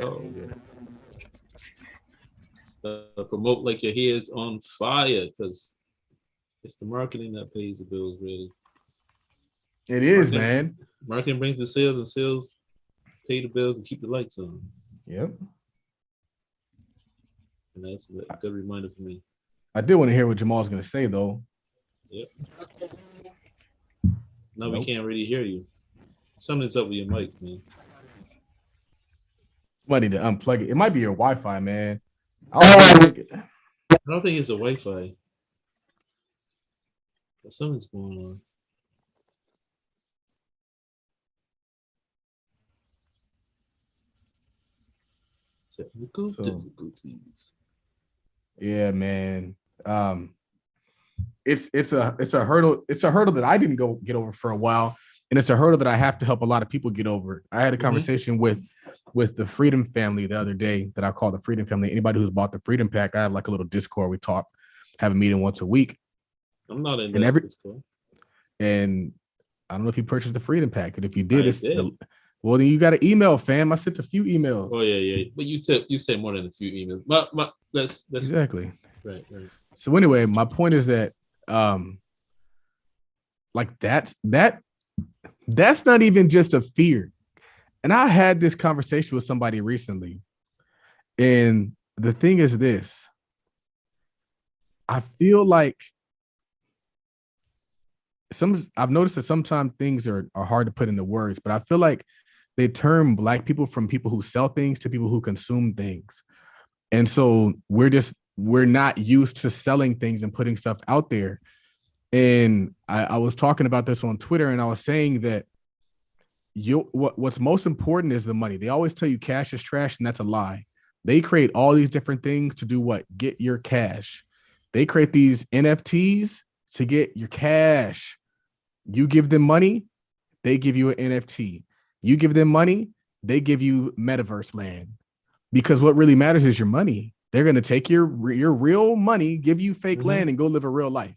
yeah. Promote like your hair's on fire, because it's the marketing that pays the bills, really. It is, Marketing, man. Marketing brings the sales, and sales pay the bills and keep the lights on. Yep. And that's a good reminder for me. I did want to hear what Jamaal's going to say, though. Yep. No, we can't really hear you. Something's up with your mic, man. Somebody to unplug it. It might be your Wi-Fi, man. I don't think it's a Wi-Fi. But something's going on. Technical difficulties. Yeah, man. It's a hurdle. It's a hurdle that I didn't get over for a while, and it's a hurdle that I have to help a lot of people get over. I had a conversation with the Freedom family the other day that I call the Freedom family. Anybody who's bought the Freedom Pack, I have like a little Discord. We talk, have a meeting once a week. I'm not in that Discord. And I don't know if you purchased the Freedom Pack, and if you did, well, then you got an email, fam. I sent a few emails. Oh yeah. But you said more than a few emails. But let's exactly. Right. So anyway, my point is that like that's not even just a fear. And I had this conversation with somebody recently. And the thing is this. I feel like I've noticed that sometimes things are hard to put into words, but I feel like they term Black people from people who sell things to people who consume things. And so we're not used to selling things and putting stuff out there. And I was talking about this on Twitter, and I was saying that what's most important is the money. They always tell you cash is trash, and that's a lie. They create all these different things to do what? Get your cash. They create these NFTs to get your cash. You give them money, they give you an NFT. You give them money, they give you metaverse land. Because what really matters is your money. They're going to take your real money, give you fake land, and go live a real life.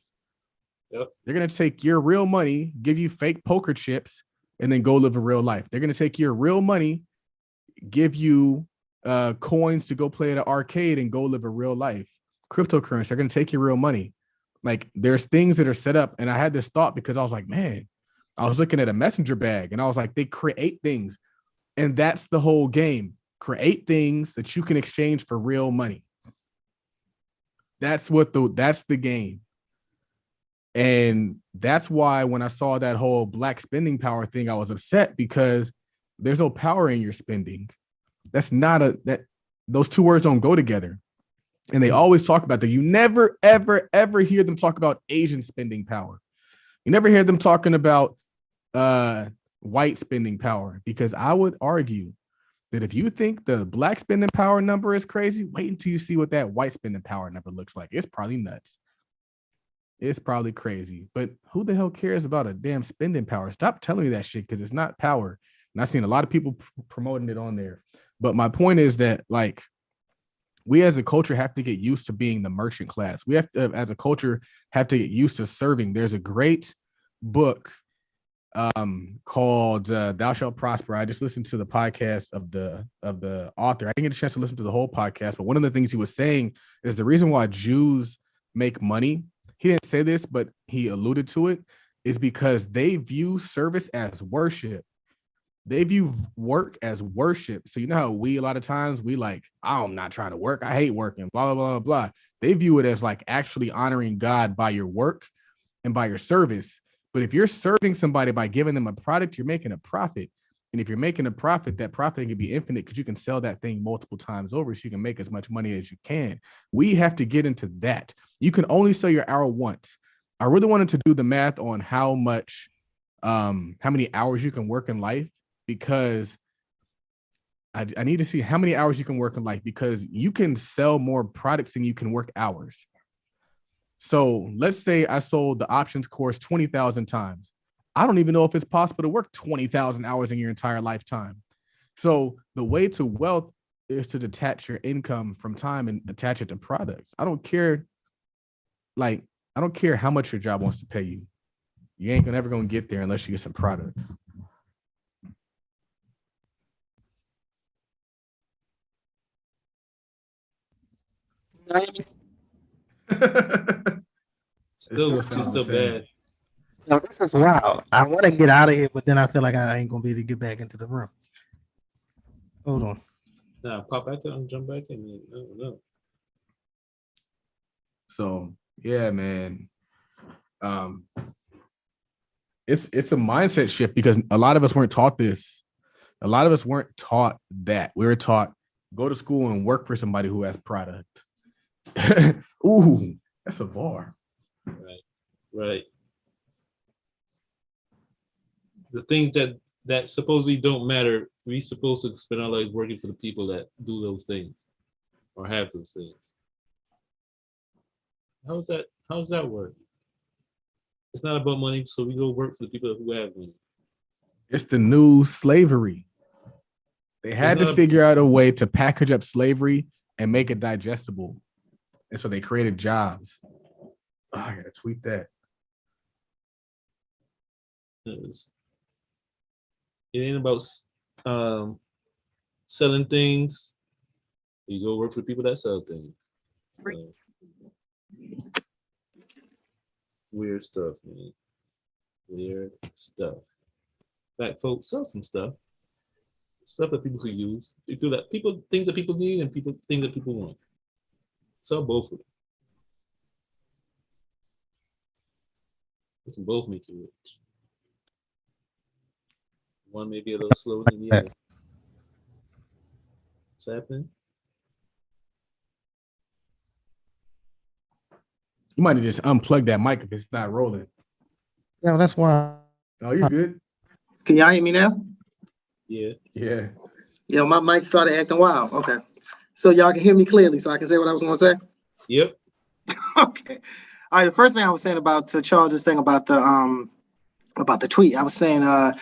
Yep. They're going to take your real money, give you fake poker chips, and then go live a real life. They're going to take your real money, give you coins to go play at an arcade and go live a real life. Cryptocurrency, they're going to take your real money. Like there's things that are set up. And I had this thought because I was like, man, I was looking at a messenger bag and I was like, they create things. And that's the whole game. Create things that you can exchange for real money. That's the game. And that's why when I saw that whole Black spending power thing, I was upset because there's no power in your spending. That's not those two words don't go together. And they always talk about that. You never, ever, ever hear them talk about Asian spending power. You never hear them talking about white spending power, because I would argue that if you think the Black spending power number is crazy, wait until you see what that white spending power number looks like. It's probably nuts. It's probably crazy. But who the hell cares about a damn spending power? Stop telling me that shit, because it's not power. And I've seen a lot of people promoting it on there. But my point is that, like, we as a culture have to get used to being the merchant class. We have to, as a culture, have to get used to serving. There's a great book called Thou Shalt Prosper. I just listened to the podcast of the author. I didn't get a chance to listen to the whole podcast, but one of the things he was saying is the reason why Jews make money. He didn't say this, but he alluded to it, is because they view service as worship. They view work as worship. So you know how a lot of times we like, oh, I'm not trying to work. I hate working, blah, blah, blah, blah. They view it as like actually honoring God by your work and by your service. But if you're serving somebody by giving them a product, you're making a profit. And if you're making a profit, that profit can be infinite because you can sell that thing multiple times over so you can make as much money as you can. We have to get into that. You can only sell your hour once. I really wanted to do the math on how many hours you can work in life, because I need to see how many hours you can work in life, because you can sell more products than you can work hours. So let's say I sold the options course 20,000 times. I don't even know if it's possible to work 20,000 hours in your entire lifetime. So the way to wealth is to detach your income from time and attach it to products. I don't care how much your job wants to pay you. You ain't never gonna get there unless you get some product. It's still bad. No, this is wild. I want to get out of here, but then I feel like I ain't gonna be able to get back into the room. Hold on. Nah, pop back there and jump back in. No. So yeah, man. It's a mindset shift, because a lot of us weren't taught this. A lot of us weren't taught that. We were taught go to school and work for somebody who has product. Ooh, that's a bar. Right. The things that supposedly don't matter, we supposed to spend our life working for the people that do those things or have those things. How's that work? It's not about money, so we go work for the people who have money. It's the new slavery. They had to figure out a way to package up slavery and make it digestible. And so they created jobs. Oh, I gotta tweet that. It ain't about selling things. You go work for people that sell things. So, Weird stuff, man. Weird stuff. Black folks sell some stuff. Stuff that people could use. They do that. People things that people need and people things that people want. Sell both of them. We can both make you rich. One may be a little slower than the other. What's happening? You might have just unplugged that mic if it's not rolling. Yeah, that's why. Oh, you're good. Can y'all hear me now? Yeah. Yeah. Yeah, my mic started acting wild. Okay. So y'all can hear me clearly, so I can say what I was going to say? Yep. Okay. All right, the first thing I was saying about to Charles's thing about the tweet, I was saying the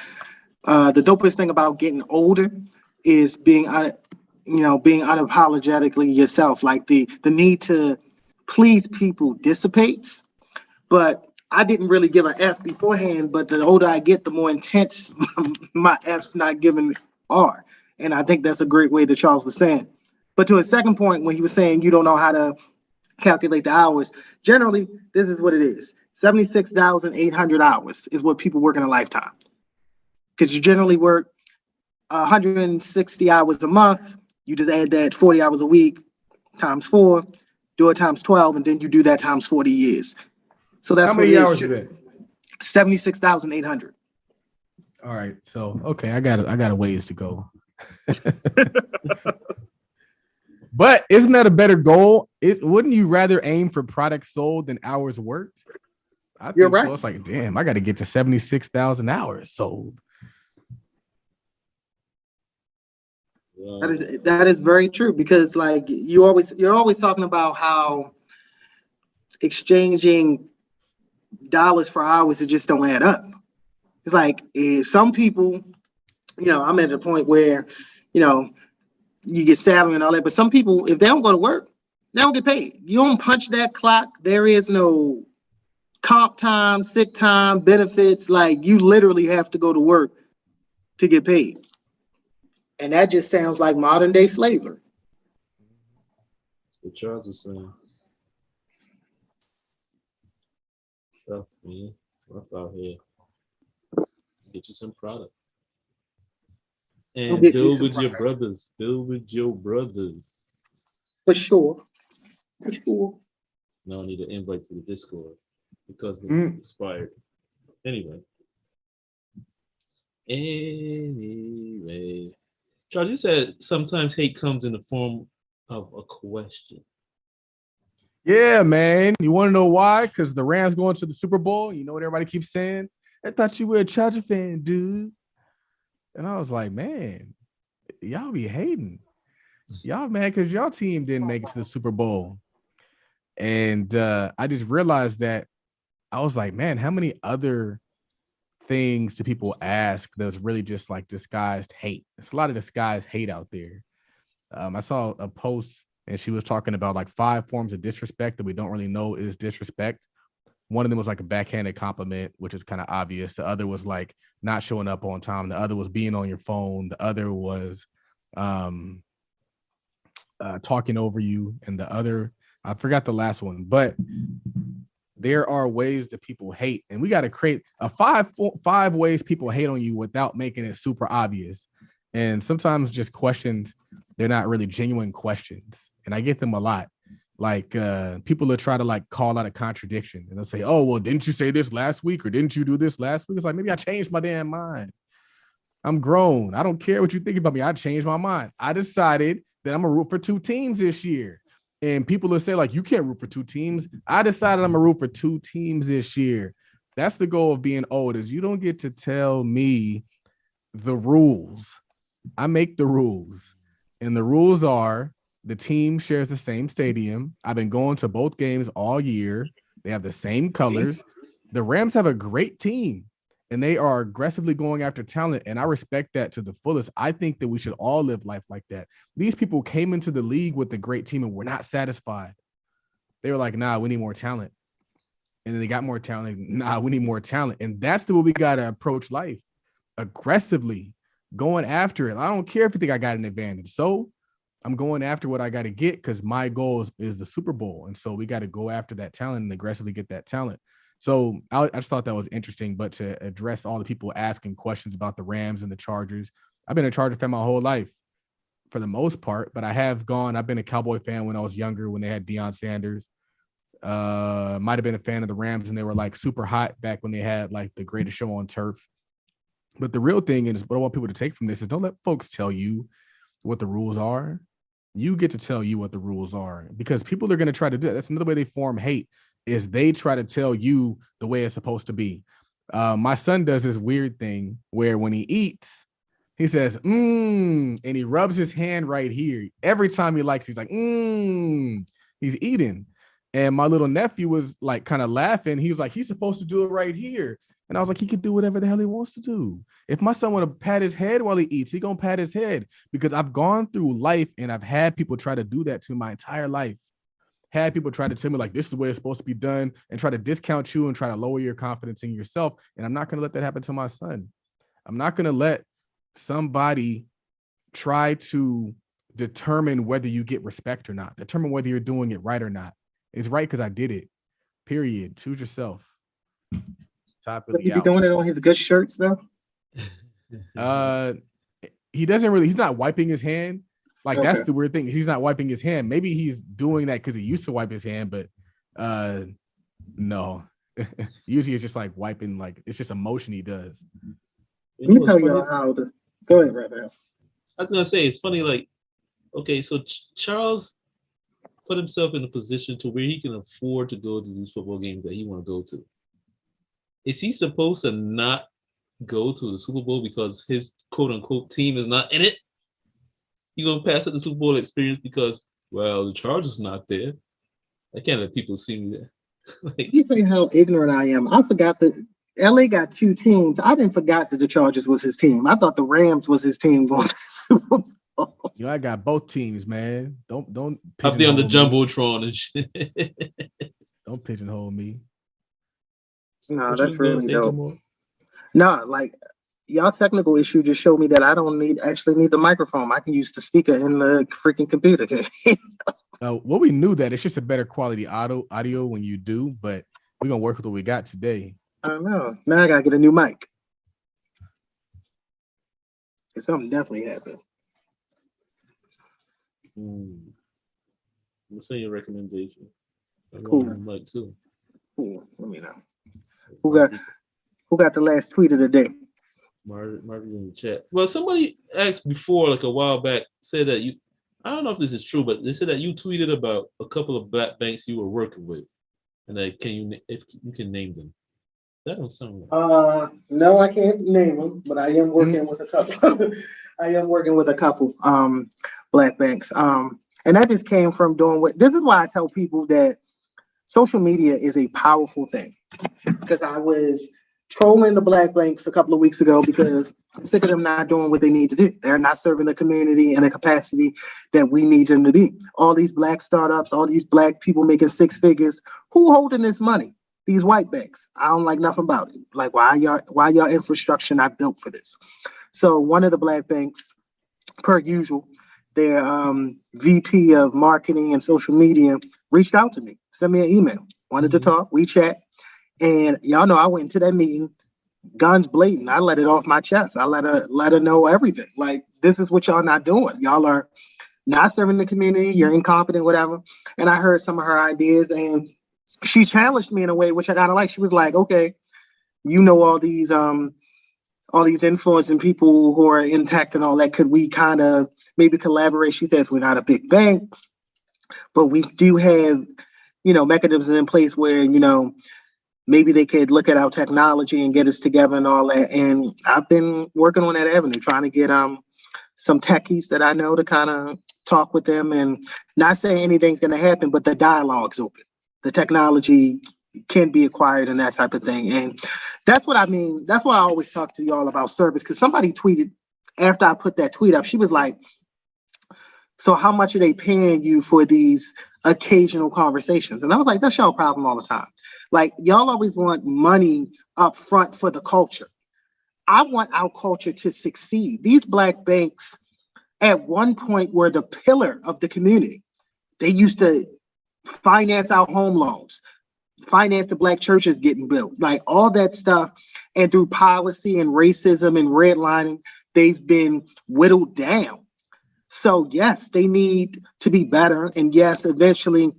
dopest thing about getting older is being unapologetically yourself. Like the need to please people dissipates. But I didn't really give an F beforehand, but the older I get, the more intense my F's not given are. And I think that's a great way that Charles was saying. But to his second point, when he was saying you don't know how to calculate the hours, generally, this is what it is. 76,800 hours is what people work in a lifetime. Because you generally work 160 hours a month. You just add that 40 hours a week times 4, do it times 12, and then you do that times 40 years. So that's How many what hours it is is. that? 76,800. All right. So okay, I got a ways to go. But isn't that a better goal? Wouldn't you rather aim for products sold than hours worked? I think You're right. so. It's like, damn, I got to get to 76,000 hours sold. That is very true, because like you're always talking about how exchanging dollars for hours that just don't add up. It's like some people, I'm at a point where, you get salary and all that, but some people, if they don't go to work, they don't get paid. You don't punch that clock. There is no comp time, sick time, benefits. Like you literally have to go to work to get paid. And that just sounds like modern day slavery. What Charles was saying. Stuff, man. Rough out here. Get you some product. And build with your brothers. Build with your brothers. For sure. For sure. Now I need an invite to the Discord because it's expired. Anyway. Charles, you said sometimes hate comes in the form of a question. Yeah, man. You want to know why? Because the Rams going to the Super Bowl. You know what everybody keeps saying? I thought you were a Charger fan, dude. And I was like, man, y'all be hating. Y'all mad because y'all team didn't make it to the Super Bowl. And I just realized that I was like, man, how many other things do people ask that's really just like disguised hate? It's a lot of disguised hate out there. I saw a post and she was talking about like 5 forms of disrespect that we don't really know is disrespect. One of them was like a backhanded compliment, which is kind of obvious. The other was like not showing up on time. The other was being on your phone. The other was talking over you. And the other, I forgot the last one, but there are ways that people hate, and we got to create a five ways people hate on you without making it super obvious. And sometimes just questions, they're not really genuine questions. And I get them a lot. Like people will try to like call out a contradiction and they'll say, oh, well, didn't you say this last week? Or didn't you do this last week? It's like, maybe I changed my damn mind. I'm grown. I don't care what you think about me. I changed my mind. I decided that I'm going to root for 2 teams this year. And people will say like, you can't root for 2 teams. I decided I'm going to root for 2 teams this year. That's the goal of being old, is you don't get to tell me the rules. I make the rules. And the rules are, the team shares the same stadium. I've been going to both games all year. They have the same colors. The Rams have a great team, and they are aggressively going after talent, and I respect that to the fullest. I think that we should all live life like that. These people came into the league with a great team and were not satisfied. They were like, nah, we need more talent. And then they got more talent. Nah, we need more talent. And that's the way we got to approach life, aggressively, going after it. I don't care if you think I got an advantage. So I'm going after what I got to get because my goal is the Super Bowl. And so we got to go after that talent and aggressively get that talent. So I just thought that was interesting. But to address all the people asking questions about the Rams and the Chargers, I've been a Charger fan my whole life for the most part, but I've been a Cowboy fan when I was younger, when they had Deion Sanders. Might have been a fan of the Rams and they were like super hot back when they had like the greatest show on turf. But the real thing is what I want people to take from this is don't let folks tell you what the rules are. You get to tell you what the rules are because people are going to try to do it. That's another way they form hate is they try to tell you the way it's supposed to be. My son does this weird thing where when he eats, he says, and he rubs his hand right here. Every time he likes, he's like, he's eating. And my little nephew was like kind of laughing. He was like, he's supposed to do it right here. And I was like, he could do whatever the hell he wants to do. If my son want to pat his head while he eats, he gonna pat his head because I've gone through life and I've had people try to do that to my entire life. Had people try to tell me like, this is the way it's supposed to be done and try to discount you and try to lower your confidence in yourself. And I'm not going to let that happen to my son. I'm not going to let somebody try to determine whether you get respect or not, determine whether you're doing it right or not. It's right because I did it. Period. Choose yourself. Top of He the be doing it on his good shirts though. He doesn't really. He's not wiping his hand. Like Okay. that's the weird thing. He's not wiping his hand. Maybe he's doing that because he used to wipe his hand, but no. Usually it's just like wiping. Like it's just a motion he does. You Let know me what's tell you funny? how to go ahead right now. I was gonna say it's funny. Like, okay, so Charles put himself in a position to where he can afford to go to these football games that he want to go to. Is he supposed to not go to the Super Bowl because his quote unquote team is not in it? You gonna pass up the Super Bowl experience because, well, the Chargers not there. I can't let people see me there. Like, Let me tell you how ignorant I am. I forgot that LA got two teams. I didn't forget that the Chargers was his team. I thought the Rams was his team going to the Super Bowl. You know, I got both teams, man. Don't up there on the pigeonhole me. jumbotron and shit. Don't pigeonhole me. No, What you that's gonna really say, dope. Jamaal? No, like y'all technical issue just showed me that I don't actually need the microphone. I can use the speaker in the freaking computer. Well, we knew that it's just a better quality audio when you do, but we're gonna work with what we got today. I don't know. Now I gotta get a new mic. Something definitely happened. I'm gonna send you a recommendation. I Cool. want a mic too. Cool. Let me know. Who got the last tweet of the day? Margaret in the chat. Well, somebody asked before, like a while back, said that you. I don't know if this is true, but they said that you tweeted about a couple of black banks you were working with, and that if you can name them. That don't sound right. No, I can't name them, but I am working with a couple. I am working with a couple black banks. And that just came from doing this is why I tell people that social media is a powerful thing. Because I was trolling the black banks a couple of weeks ago because I'm sick of them not doing what they need to do. They're not serving the community in a capacity that we need them to be. All these black startups, all these black people making six figures, who holding this money? These white banks. I don't like nothing about it. Like why y'all infrastructure not built for this? So one of the black banks, per usual, their VP of marketing and social media reached out to me, sent me an email, wanted to talk, we chat. And y'all know I went into that meeting, guns blazing. I let it off my chest. I let her know everything. Like, this is what y'all not doing. Y'all are not serving the community. You're incompetent, whatever. And I heard some of her ideas, and she challenged me in a way which I kind of like. She was like, "Okay, you know all these influencing people who are in tech and all that. Could we kind of maybe collaborate?" She says, "We're not a big bank, but we do have, mechanisms in place where, maybe they could look at our technology and get us together and all that." And I've been working on that avenue, trying to get some techies that I know to kind of talk with them, and not saying anything's going to happen, but the dialogue's open. The technology can be acquired and that type of thing. And that's what I mean. That's why I always talk to y'all about service, because somebody tweeted after I put that tweet up, she was like, "So how much are they paying you for these occasional conversations?" And I was like, that's y'all problem all the time. Like, y'all always want money up front for the culture. I want our culture to succeed. These black banks, at one point were the pillar of the community. They used to finance our home loans, finance the black churches getting built, like all that stuff. And through policy and racism and redlining, they've been whittled down. So yes, they need to be better. And yes, eventually,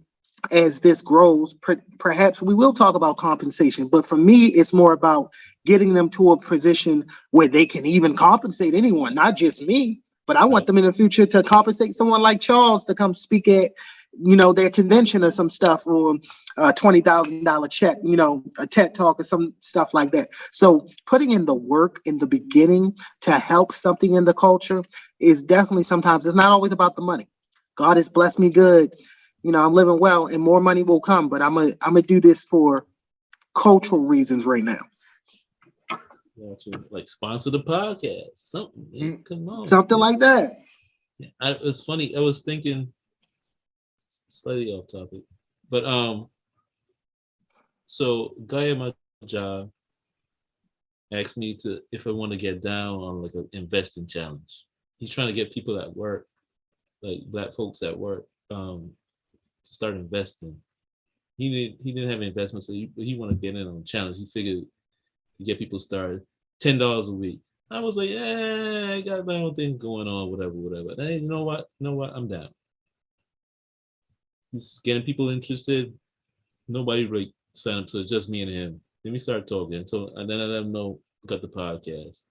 as this grows, perhaps we will talk about compensation. But for me, it's more about getting them to a position where they can even compensate anyone, not just me. But I want them in the future to compensate someone like Charles to come speak at, their convention or some stuff, or a $20,000 check, a TED talk or some stuff like that. So putting in the work in the beginning to help something in the culture is definitely, sometimes it's not always about the money. God has blessed me good. I'm living well, and more money will come, but I'm gonna do this for cultural reasons right now. Like sponsor the podcast, something. Man, come on, something like that. It's funny. I was thinking, slightly off topic, but so guy at my job asked me if I want to get down on like an investing challenge. He's trying to get people at work, like black folks at work, to start investing. He didn't have investment, so he wanted to get in on the challenge. He figured to get people started, $10 a week. I was like, I got my own things going on, whatever. Hey, you know what? I'm down. He's getting people interested. Nobody really signed up, so it's just me and him. Then we started talking, and then I let him know I got the podcast.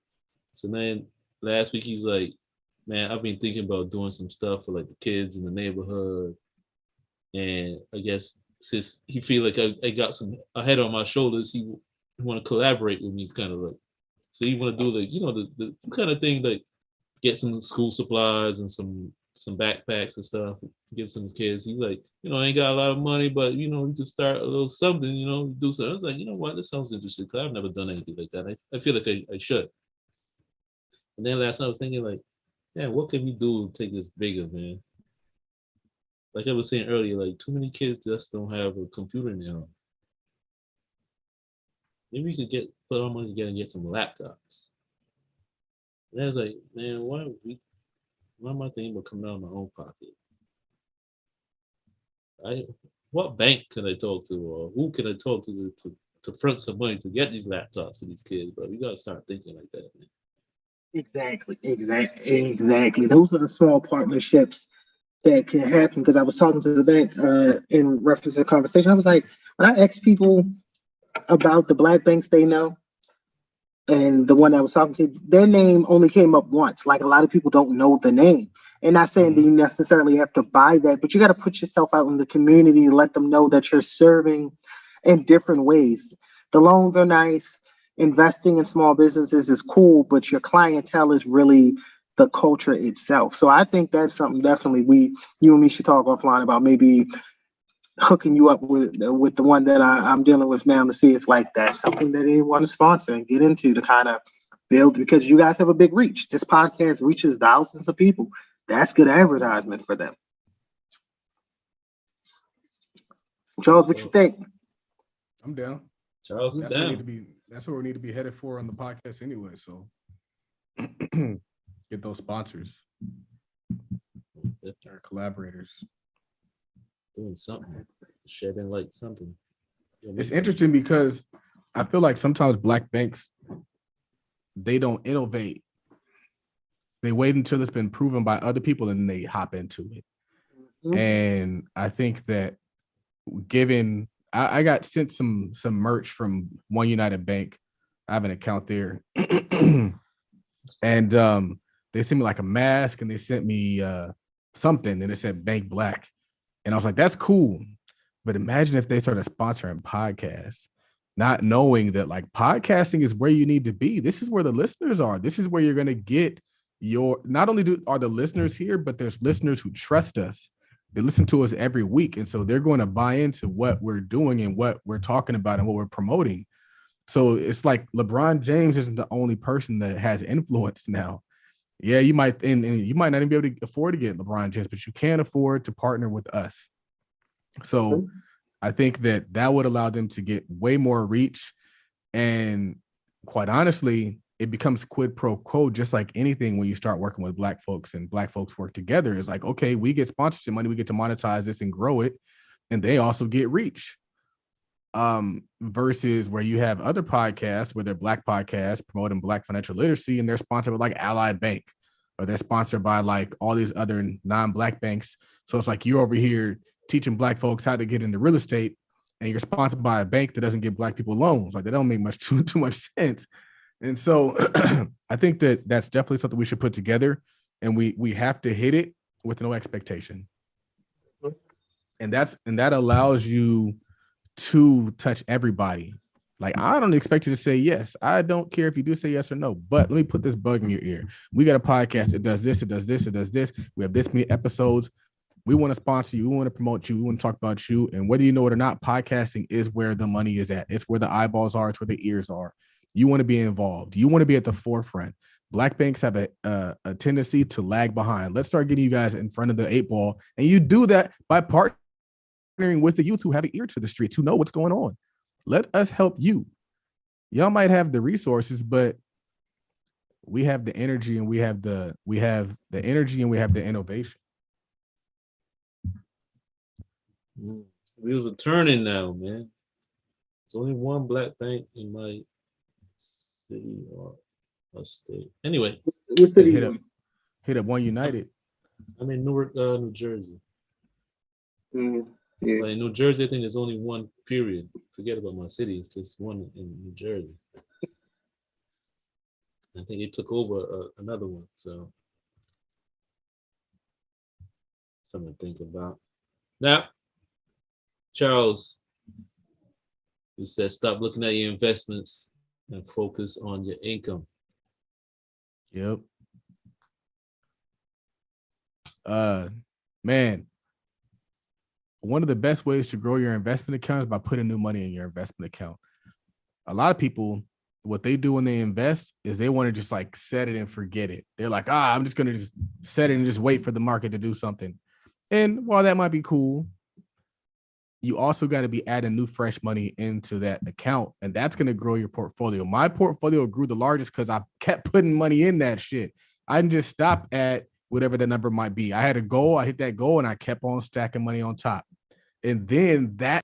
So then last week he's like, man, I've been thinking about doing some stuff for like the kids in the neighborhood, and I guess since he feel like I got some a head on my shoulders, he want to collaborate with me, kind of like. So he want to do like the kind of thing, like get some school supplies and some backpacks and stuff, give some kids. He's like, I ain't got a lot of money, but we could start a little something, do something. I was like, you know what, this sounds interesting, because I've never done anything like that. I feel like I should. And then last night I was thinking like, yeah, what can we do to take this bigger, man? Like I was saying earlier, like too many kids just don't have a computer now. Maybe we could put our money together and get some laptops. And I was like, man, why am I thinking about coming out of my own pocket? What bank can I talk to, or who can I talk to front some money to get these laptops for these kids? But we gotta start thinking like that, man. Exactly. Those are the small partnerships that can happen. Because I was talking to the bank in reference to the conversation. I was like, when I ask people about the black banks they know, and the one I was talking to, their name only came up once. Like a lot of people don't know the name. And not saying that you necessarily have to buy that, but you got to put yourself out in the community and let them know that you're serving in different ways. The loans are nice. Investing in small businesses is cool, but your clientele is really the culture itself. So I think that's something definitely you and me should talk offline about, maybe hooking you up with the one that I'm dealing with now, to see if like that's something that they want to sponsor and get into to kind of build, because you guys have a big reach. This podcast reaches thousands of people. That's good advertisement for them. Charles, what you think? I'm down. Charles is down. That's where we need to be headed for on the podcast anyway. So get those sponsors, our collaborators. Doing something, shedding light, something. It's interesting because I feel like sometimes black banks, they don't innovate. They wait until it's been proven by other people and they hop into it. Mm-hmm. And I think that I got sent some merch from One United Bank. I have an account there. And they sent me like a mask, and they sent me something, and it said Bank Black. And I was like, that's cool. But imagine if they started sponsoring podcasts, not knowing that like podcasting is where you need to be. This is where the listeners are. This is where you're going to get not only are the listeners here, but there's listeners who trust us. They listen to us every week. And so they're going to buy into what we're doing and what we're talking about and what we're promoting. So it's like LeBron James isn't the only person that has influence now. Yeah, you might, and you might not even be able to afford to get LeBron James, but you can afford to partner with us. So I think that would allow them to get way more reach. And quite honestly, it becomes quid pro quo, just like anything when you start working with Black folks and Black folks work together. It's like, okay, we get sponsorship money, we get to monetize this and grow it, and they also get reach. Versus where you have other podcasts where they're Black podcasts promoting Black financial literacy and they're sponsored by like Allied Bank, or they're sponsored by like all these other non-Black banks. So it's like you're over here teaching Black folks how to get into real estate, and you're sponsored by a bank that doesn't give Black people loans. Like, they don't make too much sense. And so I think that that's definitely something we should put together, and we have to hit it with no expectation. And that allows you to touch everybody. Like, I don't expect you to say yes. I don't care if you do say yes or no, but let me put this bug in your ear. We got a podcast. It does this, it does this, it does this. We have this many episodes. We want to sponsor you. We want to promote you. We want to talk about you. And whether you know it or not, podcasting is where the money is at. It's where the eyeballs are. It's where the ears are. You want to be involved. You want to be at the forefront. Black banks have a tendency to lag behind. Let's start getting you guys in front of the 8 ball. And you do that by partnering with the youth who have an ear to the streets, who know what's going on. Let us help you. Y'all might have the resources, but we have the energy, and we have the energy, and we have the innovation. Wheels are turning now, man. There's only one Black bank in my city or state. Anyway, hit up One United. I'm in Newark, New Jersey. Yeah. But in New Jersey, I think there's only one, period. Forget about my city. It's just one in New Jersey. I think it took over another one. So something to think about. Now, Charles, you said stop looking at your investments and focus on your income. Yep. Man, one of the best ways to grow your investment account is by putting new money in your investment account. A lot of people, what they do when they invest is they want to just like set it and forget it. They're like, I'm just going to just set it and just wait for the market to do something. And while that might be cool, you also got to be adding new fresh money into that account, and that's going to grow your portfolio. My portfolio grew the largest because I kept putting money in that shit. I didn't just stop at whatever the number might be. I had a goal, I hit that goal, and I kept on stacking money on top. And then that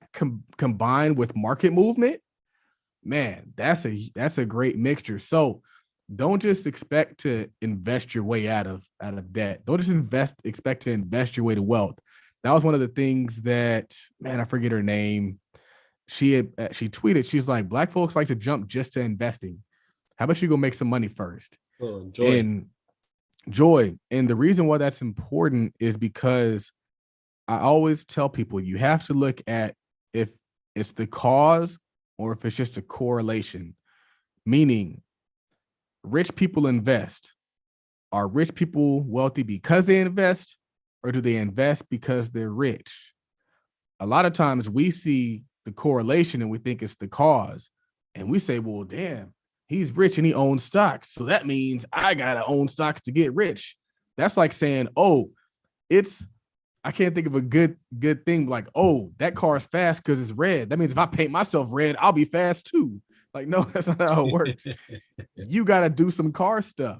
combined with market movement, man, that's a great mixture. So don't just expect to invest your way out of debt. Don't just expect to invest your way to wealth. That was one of the things that, man, I forget her name. She tweeted, she's like, Black folks like to jump just to investing. How about you go make some money first? Oh, Joy. And Joy. And the reason why that's important is because I always tell people you have to look at if it's the cause or if it's just a correlation. Meaning, rich people invest. Are rich people wealthy because they invest, or do they invest because they're rich? A lot of times we see the correlation and we think it's the cause. And we say, well, damn, he's rich and he owns stocks. So that means I got to own stocks to get rich. That's like saying, I can't think of a good thing like, that car is fast because it's red. That means if I paint myself red, I'll be fast too. Like, no, that's not how it works. You got to do some car stuff.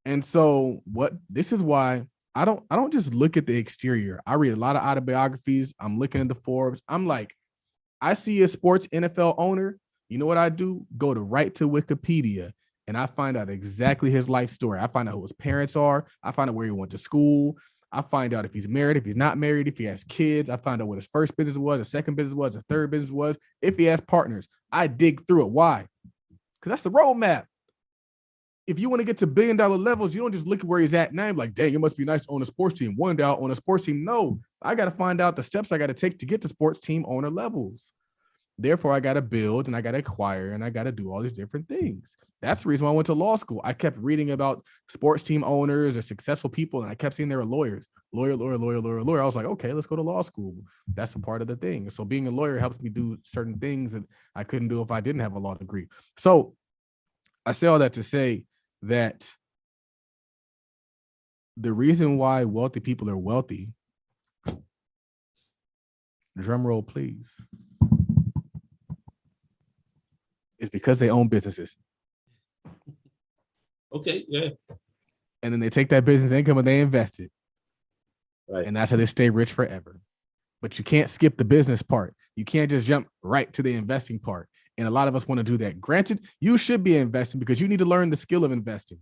And so this is why I don't just look at the exterior. I read a lot of autobiographies. I'm looking at the Forbes. I'm like, I see a sports NFL owner. You know what I do? Go right to Wikipedia, and I find out exactly his life story. I find out who his parents are. I find out where he went to school. I find out if he's married, if he's not married, if he has kids. I find out what his first business was, his second business was, his third business was, if he has partners. I dig through it. Why? Because that's the roadmap. If you want to get to $1 billion levels, you don't just look at where he's at now. Like, dang, it must be nice to own a sports team. One day I'll own a sports team. No, I got to find out the steps I got to take to get to sports team owner levels. Therefore, I got to build and I got to acquire and I got to do all these different things. That's the reason why I went to law school. I kept reading about sports team owners or successful people, and I kept seeing they were lawyers. Lawyer. I was like, okay, let's go to law school. That's a part of the thing. So being a lawyer helps me do certain things that I couldn't do if I didn't have a law degree. So I say all that to say that the reason why wealthy people are wealthy, drum roll please, is because they own businesses. Okay, yeah. And then they take that business income and they invest it. Right. And that's how they stay rich forever. But you can't skip the business part. You can't just jump right to the investing part. And a lot of us want to do that. Granted, you should be investing because you need to learn the skill of investing.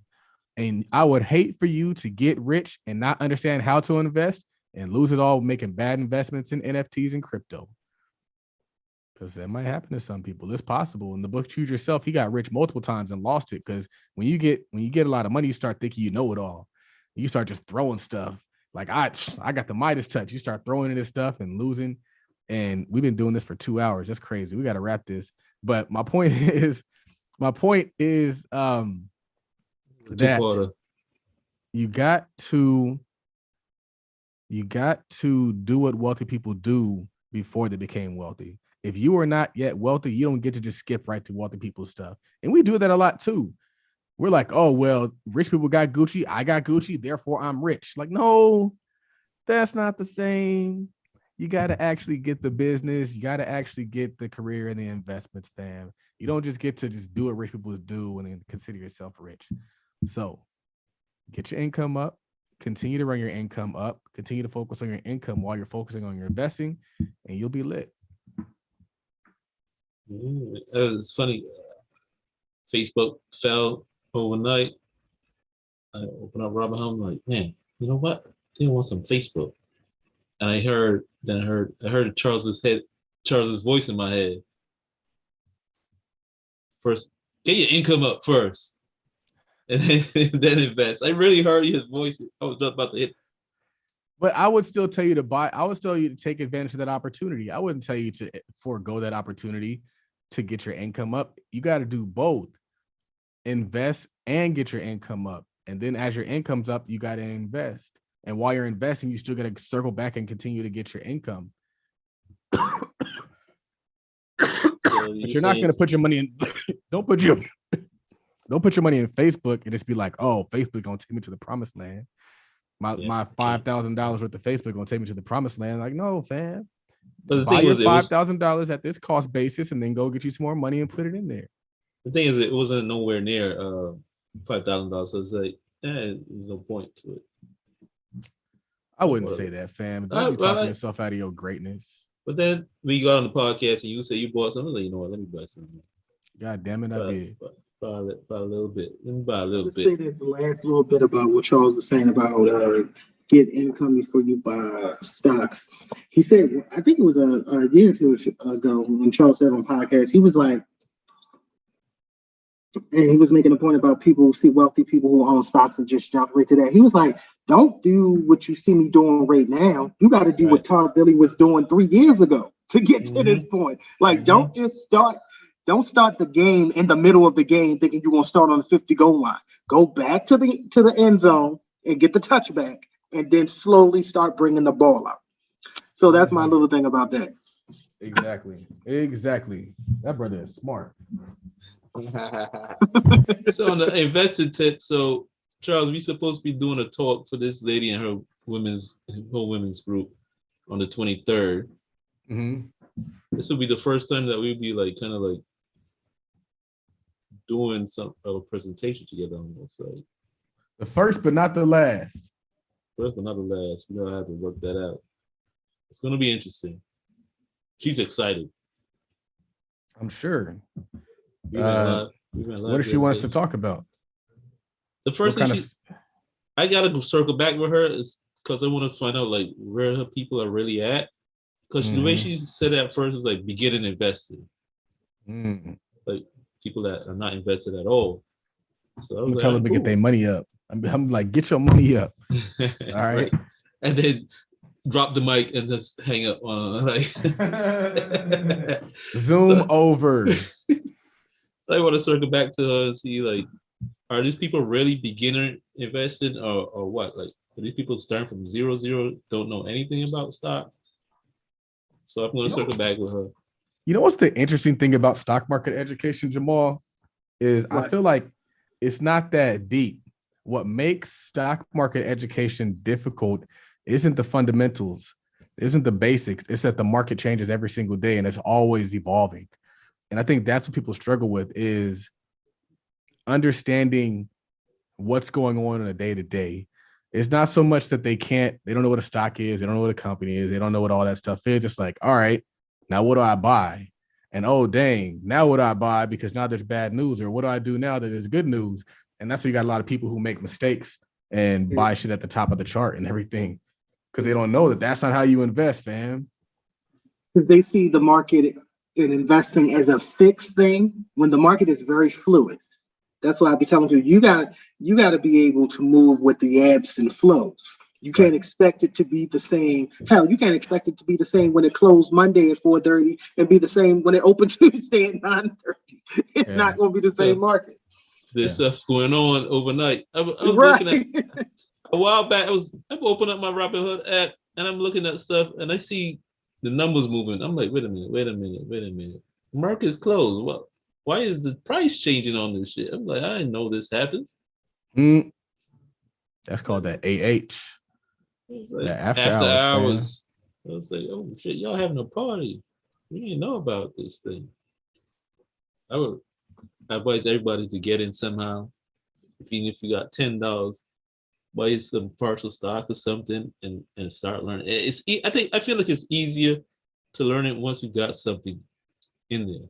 And I would hate for you to get rich and not understand how to invest and lose it all making bad investments in NFTs and crypto. Because that might happen to some people. It's possible. In the book Choose Yourself, he got rich multiple times and lost it. Because when you get a lot of money, you start thinking you know it all. You start just throwing stuff. Like I got the Midas touch. You start throwing into stuff and losing. And we've been doing this for 2 hours. That's crazy. We got to wrap this. But my point is that you got to do what wealthy people do before they became wealthy. If you are not yet wealthy, you don't get to just skip right to wealthy people's stuff. And we do that a lot too. We're like, oh, well, rich people got Gucci. I got Gucci. Therefore, I'm rich. Like, no, that's not the same. You got to actually get the business. You got to actually get the career and the investments, fam. You don't just get to just do what rich people do and then consider yourself rich. So get your income up. Continue to run your income up. Continue to focus on your income while you're focusing on your investing, and you'll be lit. It's funny. Facebook fell overnight. I opened up Robert Home, like, man, you know what? I think I want some Facebook. And I heard Charles's voice in my head. First, get your income up first, and then invest. I really heard his voice. I was just about to hit. But I would still tell you to buy. I would tell you to take advantage of that opportunity. I wouldn't tell you to forego that opportunity to get your income up. You got to do both. Invest and get your income up. And then as your income's up, you got to invest. And while you're investing, you still got to circle back and continue to get your income. But you're not going to put your money in. Don't put your money in Facebook and just be like, oh, Facebook going to take me to the promised land. My $5,000 worth of Facebook going to take me to the promised land. Like, no, fam. But the buy your $5,000 at this cost basis and then go get you some more money and put it in there. The thing is, it wasn't nowhere near $5,000. So it's like, there's no point to it. I wouldn't say that, fam. Don't be talking yourself out of your greatness. But then we got on the podcast and you say you bought something. Like, you know what? Let me buy something. God damn it, I did. Buy a little bit. Let me buy a little bit. Say that the last little bit about what Charles was saying about get income before you buy stocks. He said, I think it was a year or two ago when Charles said on podcast, he was like, and he was making a point about people who see wealthy people who own stocks and just jump right to that. He was like, don't do what you see me doing right now. You got to do what Todd Billy was doing 3 years ago to get to this point. Like, don't start the game in the middle of the game thinking you're going to start on the 50 goal line. Go back to the end zone and get the touchback and then slowly start bringing the ball out. So that's my little thing about that. Exactly. That brother is smart. So on the investing tip, so Charles, we supposed to be doing a talk for this lady and her women's group on the 23rd. Mm-hmm. This will be the first time that we'll be like kind of like doing a presentation together almost, like the first but not the last. First but not the last. We don't have to work that out. It's gonna be interesting. She's excited. I'm sure. What does she want us to talk about? The first thing I gotta circle back with her is because I want to find out like where her people are really at. Because the way she said it at first was like beginning investing. Like people that are not invested at all. So I was tell them to get their money up. I'm like, get your money up. All right. And then drop the mic and just hang up on like Zoom over. So I want to circle back to her and see like, are these people really beginner investing or what? Like, are these people starting from zero, don't know anything about stocks? So I'm going to circle back with her. You know what's the interesting thing about stock market education, Jamaal, is I feel like it's not that deep. What makes stock market education difficult isn't the fundamentals, isn't the basics. It's that the market changes every single day and it's always evolving. And I think that's what people struggle with is understanding what's going on a day to day. It's not so much that they don't know what a stock is, they don't know what a company is, they don't know what all that stuff is. It's like, all right, now what do I buy? And oh dang, now what do I buy because now there's bad news, or what do I do now that there's good news? And that's why you got a lot of people who make mistakes and buy shit at the top of the chart and everything because they don't know that that's not how you invest, fam. They see the market and investing as a fixed thing when the market is very fluid. That's why I be telling you, you got to be able to move with the ebbs and flows. You can't expect it to be the same. Hell, you can't expect it to be the same when it closed Monday at 4:30 and be the same when it opened Tuesday at 9:30. It's not going to be the same market. There's stuff going on overnight. I was looking at a while back. I opened up my Robinhood app and I'm looking at stuff and I see the numbers moving. I'm like, wait a minute. The market's closed. Well, why is the price changing on this shit? I'm like, I didn't know this happens. That's called that AH. Like after hours. I was like, oh shit, y'all having a party. We didn't know about this thing. I would advise everybody to get in somehow. Even if you got $10, buy some partial stock or something and start learning. I feel like it's easier to learn it once you got something in there.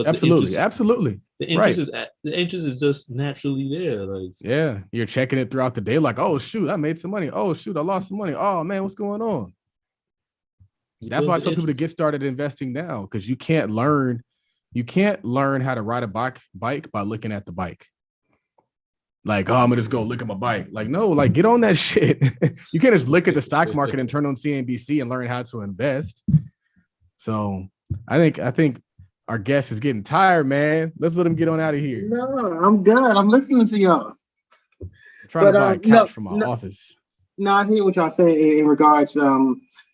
Absolutely. The interest is just naturally there. Like, yeah, you're checking it throughout the day. Like, oh shoot, I made some money. Oh shoot, I lost some money. Oh man, what's going on? That's why I tell people to get started investing now, because you can't learn how to ride a bike by looking at the bike. Like, oh, I'm gonna just go look at my bike. Like, no, like get on that shit. You can't just look at the stock market and turn on CNBC and learn how to invest. So I think our guest is getting tired, man. Let's let him get on out of here. No, I'm good. I'm listening to y'all. I'm trying to buy a couch for my office. No, I hear what y'all say in regards.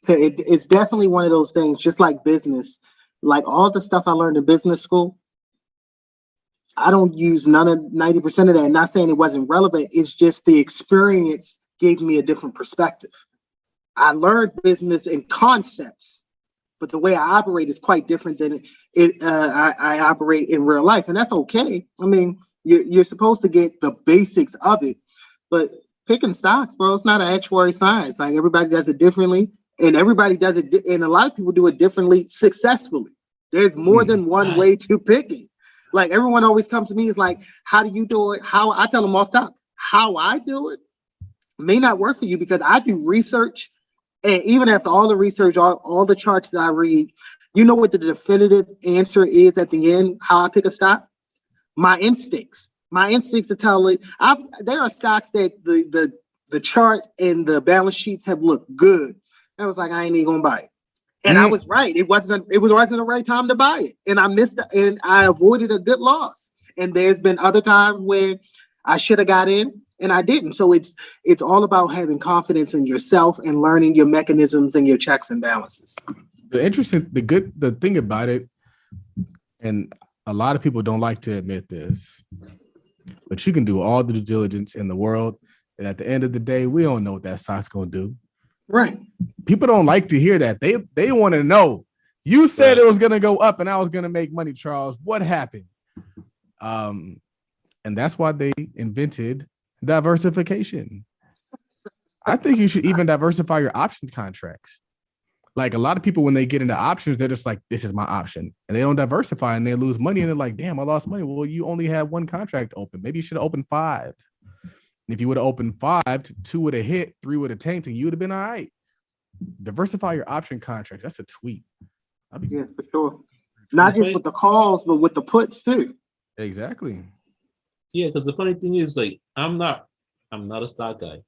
It's definitely one of those things, just like business. Like all the stuff I learned in business school, I don't use 90% of that. Not saying it wasn't relevant. It's just the experience gave me a different perspective. I learned business and concepts, but the way I operate is quite different than I operate in real life, and that's okay. I mean, you're supposed to get the basics of it, but picking stocks, bro, it's not an actuary science. Like everybody does it differently, and everybody does it, and a lot of people do it differently successfully. There's more than one way to pick it. Like everyone always comes to me is like, how do you do it? How I tell them off top, how I do it may not work for you because I do research. And even after all the research, all the charts that I read, you know what the definitive answer is at the end, how I pick a stock? My instincts to tell it. There are stocks that the chart and the balance sheets have looked good. I was like, I ain't even gonna buy it. And I was right. It wasn't the right time to buy it. And I missed it, and I avoided a good loss. And there's been other times where I should have got in and I didn't. So it's all about having confidence in yourself and learning your mechanisms and your checks and balances. The thing about it, and a lot of people don't like to admit this, but you can do all the due diligence in the world, and at the end of the day, we don't know what that stock's gonna do. Right. People don't like to hear that. They want to know. You said it was gonna go up and I was gonna make money, Charles. What happened? And that's why they invented diversification. I think you should even diversify your options contracts. Like a lot of people, when they get into options, they're just like, this is my option. And they don't diversify and they lose money. And they're like, damn, I lost money. Well, you only had one contract open. Maybe you should have opened 5. And if you would have opened 5, 2 would have hit, 3 would have tanked, and you would have been all right. Diversify your option contracts. That's a tweet. Yeah, for sure. Not just with the calls, but with the puts too. Exactly. Yeah, because the funny thing is, like, I'm not a stock guy.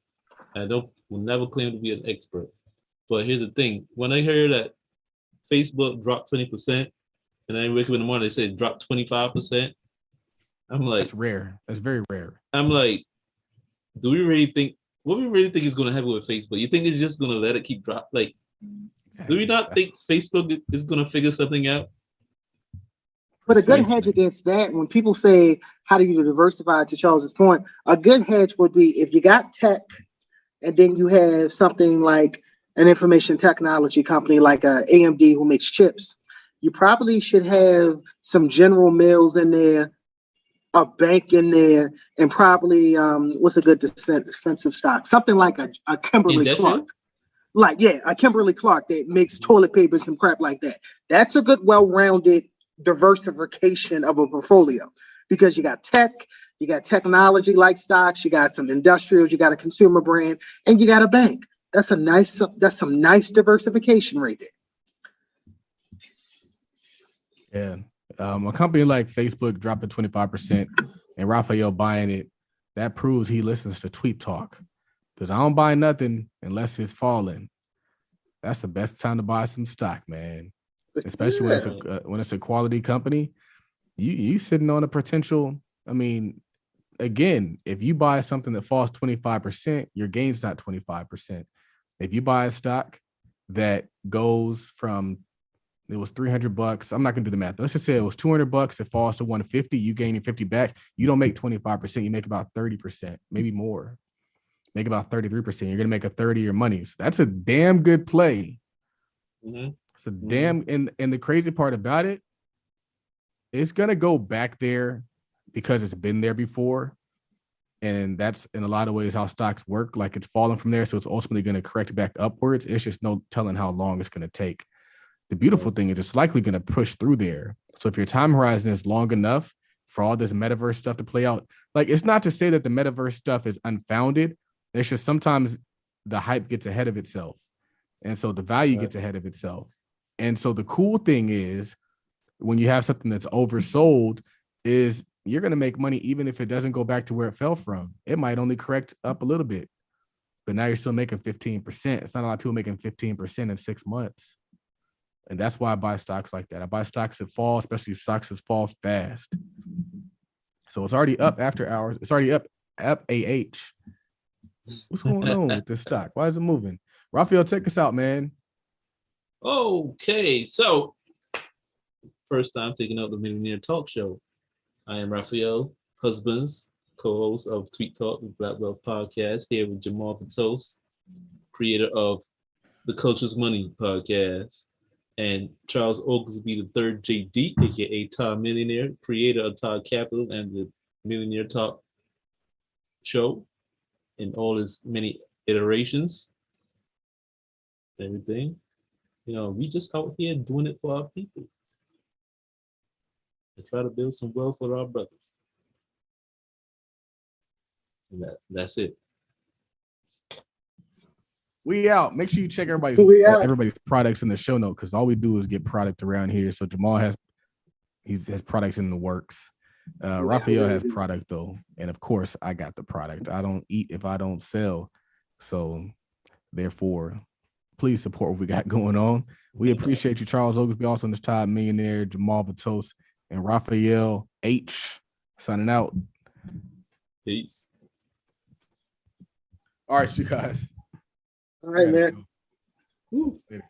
Will never claim to be an expert. But here's the thing: when I hear that Facebook dropped 20%, and then I wake up in the morning, they say it dropped 25%. I'm like, that's rare. That's very rare. I'm like, what we really think is going to happen with Facebook? You think it's just going to let it keep drop? Like, do we not think Facebook is going to figure something out? But a good hedge against that, when people say, how do you diversify, to Charles's point, a good hedge would be if you got tech and then you have something like an information technology company like AMD who makes chips, you probably should have some General Mills in there a bank in there, and probably what's a good defensive stock? Something like a Kimberly Clark. Like, yeah, a Kimberly Clark that makes toilet papers and crap like that. That's a good, well-rounded diversification of a portfolio, because you got tech, you got technology like stocks, you got some industrials, you got a consumer brand, and you got a bank. That's some nice diversification right Yeah. there. A company like Facebook dropping 25% and Raphael buying it, that proves he listens to Tweet Talk. Because I don't buy nothing unless it's falling. That's the best time to buy some stock, man. Especially when it's a quality company. You sitting on a potential. I mean, again, if you buy something that falls 25%, your gain's not 25%. If you buy a stock that goes from, it was $300, I'm not gonna do the math. Let's just say it was $200, it falls to 150, you gain your 50 back. You don't make 25%, you make about 30%, maybe more. Make about 33%. You're gonna make a 30 of your money. So that's a damn good play. Mm-hmm. It's a damn, and the crazy part about it, it's gonna go back there because it's been there before. And that's in a lot of ways how stocks work. Like, it's falling from there, so it's ultimately going to correct back upwards. It's just no telling how long it's going to take. The beautiful thing is it's likely going to push through there. So if your time horizon is long enough for all this metaverse stuff to play out, like, it's not to say that the metaverse stuff is unfounded. It's just sometimes the hype gets ahead of itself. And so the value gets ahead of itself. And so the cool thing is, when you have something that's oversold, is you're going to make money even if it doesn't go back to where it fell from. It might only correct up a little bit, but now you're still making 15%. It's not a lot of people making 15% in 6 months. And that's why I buy stocks like that. I buy stocks that fall, especially stocks that fall fast. So it's already up after hours. It's already up AH. What's going on with this stock? Why is it moving? Raphael, check us out, man. Okay, so first time taking out the Millionaire Talk Show. I am Raphael Husbands, co-host of Tweet Talk, the Black Wealth Podcast, here with Jamaal Patos, creator of the Culture's Money Podcast, and Charles Oglesby III, JD, aka Todd Millionaire, creator of Todd Capital and the Millionaire Talk Show in all its many iterations. Everything. You know, we just out here doing it for our people. And try to build some wealth for our brothers. And that's it. We out. Make sure you check everybody's products in the show note, because all we do is get product around here. So Jamaal has products in the works. Raphael has product though, and of course I got the product. I don't eat if I don't sell. So therefore, please support what we got going on. We appreciate you, Charles Oglesby, also on this Todd Millionaire, Jamaal Patos, and Raphael H. Signing out. Peace. All right, you guys. All right, man. Later.